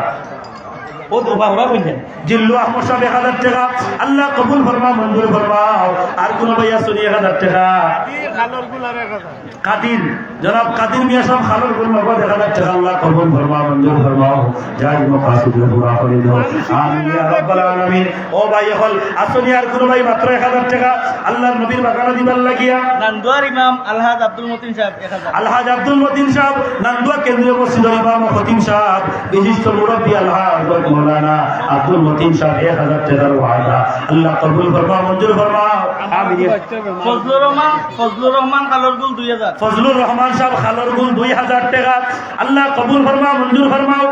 ও তো বাবা কইছেন জিল্লু আহমদ সাহেব 1000 টাকা আল্লাহ কবুল ফরমাও মঞ্জুর ফরমাও। আর কোন ভাই আসলে 1000 টাকা কাদির জনাব কাদির মিয়া সাহেব খালরগুল নগদ 1000 টাকা আল্লাহ কবুল ফরমাও মঞ্জুর ফরমাও জায় মাকাসিদ পুরা করে দাও আমিন ইয়া রাব্বাল আলামিন। ও ভাই হল আসলে আর কোন ভাই মাত্র 1000 টাকা আল্লাহর নবীর বাগানো দিবার লাগিয়া নান্দুয়ার ইমাম আলহাজ আব্দুল মতিন সাহেব 1000 আলহাজ আব্দুল মতিন সাহেব নান্দুয়া কেন্দ্রীয় মসজিদের ইমাম ও খতিব সাহেব বিশিষ্ট মুরব্বী আলহাজ মাওলানা আব্দুল মতিন সাহেব 1000 টাকার ওয়াদা আল্লাহ কবুল ফরমাও মঞ্জুর ফরমাও আমিন। ফজলুর রহমান খালরগুল 2000 ফজলুর রহমান সাহেব খালরগুল 2000 টাকা আল্লাহ কবুল ফরমাও মঞ্জুর ফরমাও।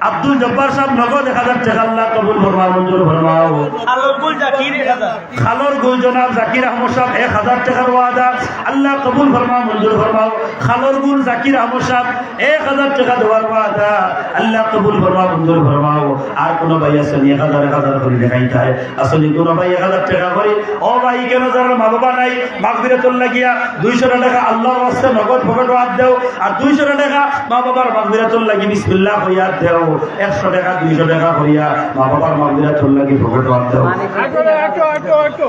আব্দুল জব্বার সাহেব নগদ 1000 টাকা আল্লাহ কবুল ফরমাও মঞ্জুর ফরমাও। খালরগুল জাকির 1000 খালরগুল জনাব জাকির আহমদ সাহেব 1000 টাকার ওয়াদা আল্লাহ কবুল ফরমাও মঞ্জুর ফরমাও। খালরগুল জাকির আহমদ সাহেব 1000 টাকা দেওয়ার ওয়াদা আল্লাহ কবুল ফরমাও মঞ্জুর ফরমাও। আর কোন ভাই আছেন 1000 করে দেখাইতে হয় আসলে কোন ভাই 1000 টাকা করে ও ভাই কেন যারা মা বাবা নাই মাগফিরাতুল লাগিয়া 200 টাকা আল্লাহর ওয়াস্তে নগদ পকেট ওয়াদ দাও আর 200 টাকা মা বাবার মাগফিরাতুল লাগি বিসমিল্লাহ কইয়া দাও 100 টাকা 200 টাকা করিয়া মা বাবার মাগফিরাতুল লাগি পকেট ওয়াদ দাও।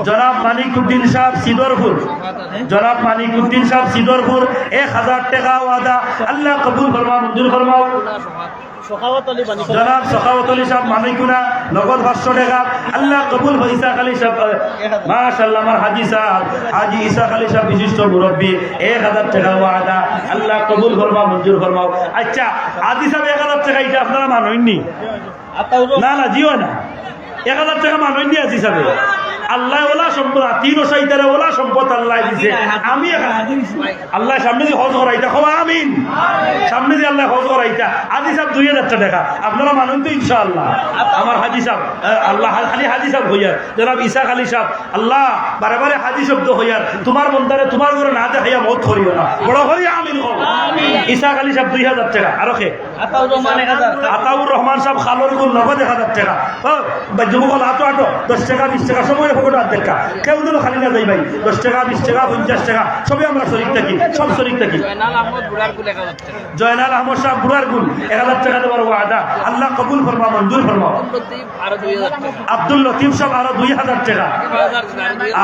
জনাব মানিকউদ্দিন সাহেব সিদরপুর জনাব মানিকউদ্দিন সাহেব সিদরপুর 1000 টাকা ওয়াদা আল্লাহ কবুল ফরমাও মঞ্জুর ফরমাও। জনাব সখাওয়াত আলী সাহেব মানিকুনা নগদ 500 টাকা আল্লাহ কবুল ইসা আলী সাহেব মাশাআল্লাহ আমার হাজী সাহেব হাজী ইসা আলী সাহেব বিশিষ্ট মুরব্বী 1000 টাকা ওয়াদা আল্লাহ কবুল ফরমাও মঞ্জুর ফরমাও। আচ্ছা হাজী সাহেব 1000 টাকা এটা আপনারা মানেননি না না জিও না 1000 টাকা মানেননি হাজী সাহেব আল্লাহ ওলা সম্পদ 3 সাইতারে ওলা সম্পদ আল্লাহ দিছে আমি আল্লাহ সামনে দিয়ে হজ করাইতা খাওয়া আমিন সামনে দিয়ে আল্লাহ হজ করাইতা হাজী সাহেব 2000 টাকা আপনারা মানুন তো ইনশাআল্লাহ। আমার হাজী সাহেব আল্লাহ খালি হাজী সাহেব হইয়ার জনাব ইসা আলী সাহেব আল্লাহ বারে বারে হাজী শব্দ হইয়ার তোমার মন্দারে তোমার ঘরে না দেখাইয়া মত করিও না বড় করি আমিন হও। ইসা আলী সাহেব 2000 টাকা আরো কে আতাউর রহমান সাহেব খালরগুল নগদ 1000 টাকা যুবকল আটো 10 টাকা 20 টাকা সময় পকেট আর দেখা কেউ যেন খালি না যাই ভাই 10 টাকা 20 টাকা 50 টাকা সবই আমরা শরীর থাকি সব শরীর থাকি জয়নাল আহমদ সাহেব বুড়ার গুল 1000 টাকা দেওয়ার ওয়াদা আল্লাহ কবুল ফরমা মঞ্জুর ফরমাও আব্দুল লতিফ সাহেব আরো 2000 টাকা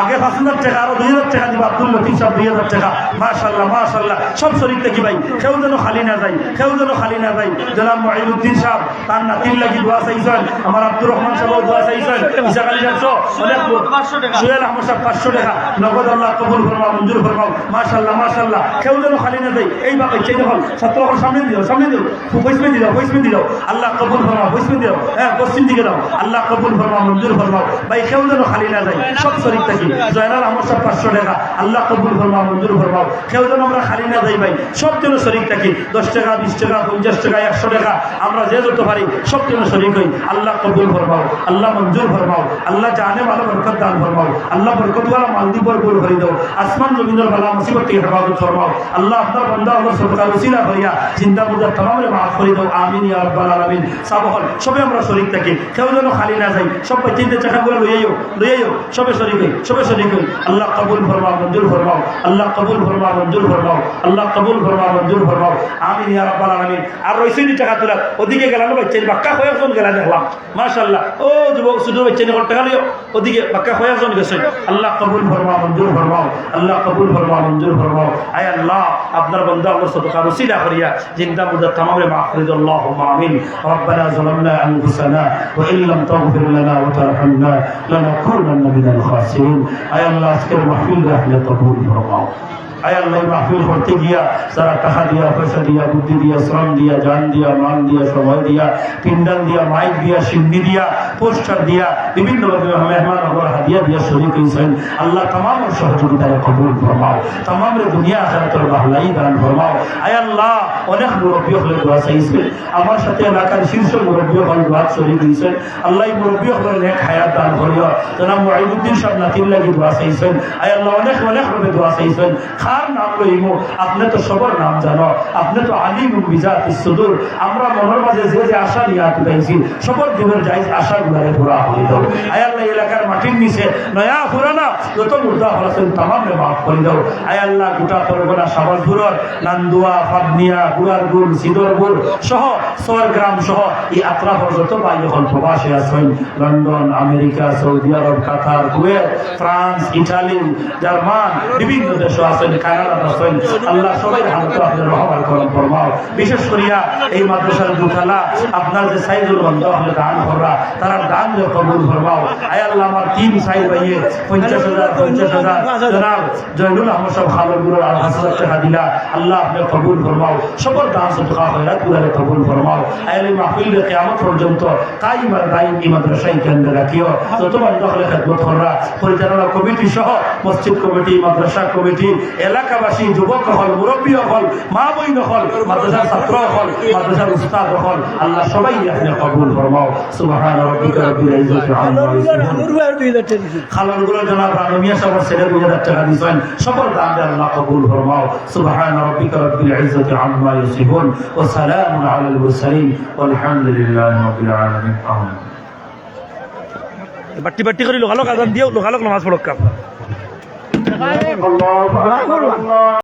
আগে 5000 টাকা আরো 2000 টাকা দিব আব্দুল লতিফ সাহেব 2000 টাকা মাশাআল্লাহ মাশাআল্লাহ সব শরীর থাকি ভাই কেউ যেন খালি না যায় কেউ যেন খালি না যায় জনাব মুঈনুদ্দিন সাহেব তার নাতির লাগি দোয়া চাইছেন আমার আব্দুর রহমান সাহেব দোয়া চাইছেন ইসা আলী সাহেব অনেক 500 টাকা সুহেল আহমদ সাহেব 500 টাকা নগদ আল্লাহ কবুল ফরমাও মঞ্জুর ফরমাও মাশাআল্লাহ মাশাআল্লাহ কেউ যেন খালি না যায় এই বাবা চাই যখন ছাত্র সামনে দিও পয়সা দিও আল্লাহ কবুল ফরমাও পয়সা দিও হ্যাঁ পশ্চিম দিকে দাও আল্লাহ কবুল ফরমাও মঞ্জুর ফরমাও ভাই কেউ যেন খালি না যায় সব শরীর থাকি জয়নাল আহমদ সাহেব 500 টাকা আল্লাহ কবুল ফরমাও মঞ্জুর ফরমাও কেউ যেন আমরা খালি না যাই ভাই সব যেন শরীর থাকি 10 টাকা 20 টাকা 50 টাকা 100 টাকা আমরা যে যত পারি সব যেন শরীর হই আল্লাহ কবুল ফরমাও আল্লাহ মঞ্জুর ফরমাও আল্লাহ জানে ভালো বরকত দান ফরমাও আল্লাহ বরকত ওয়ালা মালদি ভরপুর করে দাও আসমান জমিনের বালা মুসিবত থেকে হেফাজত ফরমাও আল্লাহ আপনার বান্দা আল্লাহ সরকার উসিলা করিয়া জিন্দা মুর্দা तमामরে maaf করে দাও আমিন ইয়া রাব্বাল আলামিন সাবহল সবে আমরা শরীক থাকি কেউ যেন খালি না যাই সব চিন্তা চাকাগুলো লইয়াইও সবে শরীক হই আল্লাহ কবুল ফরমাও মঞ্জুর ফরমাও আল্লাহ কবুল ফরমাও মঞ্জুর ফরমাও আল্লাহ কবুল ফরমাও মঞ্জুর ফরমাও আমিন ইয়া রাব্বাল আলামিন আর রইসিনি টাকা তোলা ওদিকে গেলাম বাচ্চা বাক্কা কয়েকজন গেলা দেখলাম মাশাআল্লাহ ও যুবক শুধু বাচ্চা নিয়ে টাকা লিও ওদিকে বাক্কা কয়েকজন গেছে আল্লাহ কবুল ফরমাও মঞ্জুর ফরমাও আল্লাহ কবুল ফরমাও মঞ্জুর ফরমাও আয় আল্লাহ আপনার বান্দা আল্লাহ সদকা ওসিলা করিয়া জিন্দা মুর্দা तमामরে maaf করে দাও আল্লাহুম্মা আমিন ربنا ظلمنا انفسنا وان لم تغفر لنا وترحمنا لنكونن من الخاسرين আয় আল্লাহ আজকের মাহফিল রাহলে কবুল ফরমাও আয় আল্লাহ মাহফিল করতে গিয়া যারা টাকা দিয়া পয়সা দিয়া বুদ্ধি দিয়া শ্রম দিয়া জান দিয়া মান দিয়া সময় দিয়া পিন্ডাল দিয়া মাইক দিয়া সিন্দি দিয়া পোস্টার দিয়া বিভিন্ন মেহমান অগর হাদিয়া দিয়া শরীক হয়েছেন আল্লাহ तमाम সহযোগিতায় কবুল ফরমাও तमाम দুনিয়া আখিরাতের ভালাই দান ফরমাও আয় আল্লাহ অনেক মুরব্বী হলে দোয়া চাইছে আমার সাথে এলাকার শীর্ষ মুরব্বী হল দোয়া শরীক হয়েছেন আল্লাহ মুরব্বী হলেন এক হায়াত দান করিও জনাব মুঈনুদ্দিন সাহেব নাতির লাগি দোয়া চাইছেন আয় আল্লাহ অনেক ভাবে দোয়া চাইছেন খার নাম লইমু আপনি তো সবার নাম জানো আপনি তো আলিমুল বিজাতিস সুদূর আমরা মনের মাঝে যে আশা নিয়ে আটকাইছি সবার জীবনের যাই আশাগুলোরে পুরা হয়ে দাও আয় আল্লাহ এলাকার মাটির নিচে নয়া পুরানা যত মুর্দা হলাছেন তামামরে মাফ করে দাও আয় আল্লাহ গোটা পরগনা শাবাজপুরের নান্দুয়া ফাবনিয়া গুয়ারগুল সিদরপুর সহ সরগ্রাম সহ এই আত্রাফর যত ভাই যখন প্রবাসে আছেন London America Saudi Arab Qatar Kuwait France Italy German বিভিন্ন দেশ আছেন কানাডা আছেন আল্লাহ সবাই হামদ আপনার রহমান করম ফরমাও বিশেষ করিয়া এই মাদ্রাসার দুখালা আপনার যে সাইদুল বন্ধ হলে দান করা তারা দান কবুল ফরমাও আয় আল্লাহ আমার তিন সাইদ ভাইয়ে 50,000 জনাব জয়নুল আহমদ সাহেব খালগুলোর 8,000 টাকা দিলা আল্লাহ আপনি কবুল ফরমাও সবার দান সদকা খয়রাত গুলারে কবুল ফরমাও আয় আল্লাহ মাহফিল কিয়ামত পর্যন্ত কায়েম আর দায়ম এই মাদ্রাসায় কেন্দ্রে রাখিও যত বন্ধ হলে খেদমত করা পরিচালনা কমিটি সহ মসজিদ কমিটি মাদ্রাসা কমিটি এলাকাবাসী যুবক হল মুরব্বী হল মা বইন হল মাদ্রাসার ছাত্র হল মাদ্রাসার উস্তাদ হল আল্লাহ সবাই আপনি কবুল ফরমাও সুবহান রাব্বিকা রাব্বিল ইজ্জাতি আম্মা ইয়াসিফুন খালানগুলো জনাব রানমিয়া সাহেব ছেলে 2000 টাকা দিয়েছেন সবার দান আল্লাহ কবুল ফরমাও সুবহান রাব্বিকা রাব্বিল ইজ্জাতি আম্মা ইয়াসিফুন ওয়া সালামুন আলাল মুরসালিন ওয়ালহামদুলিল্লাহি রাব্বিল আলামিন আমিন বাটি করে লোকালক আজান দিও লোকালক নামাজ পড়ক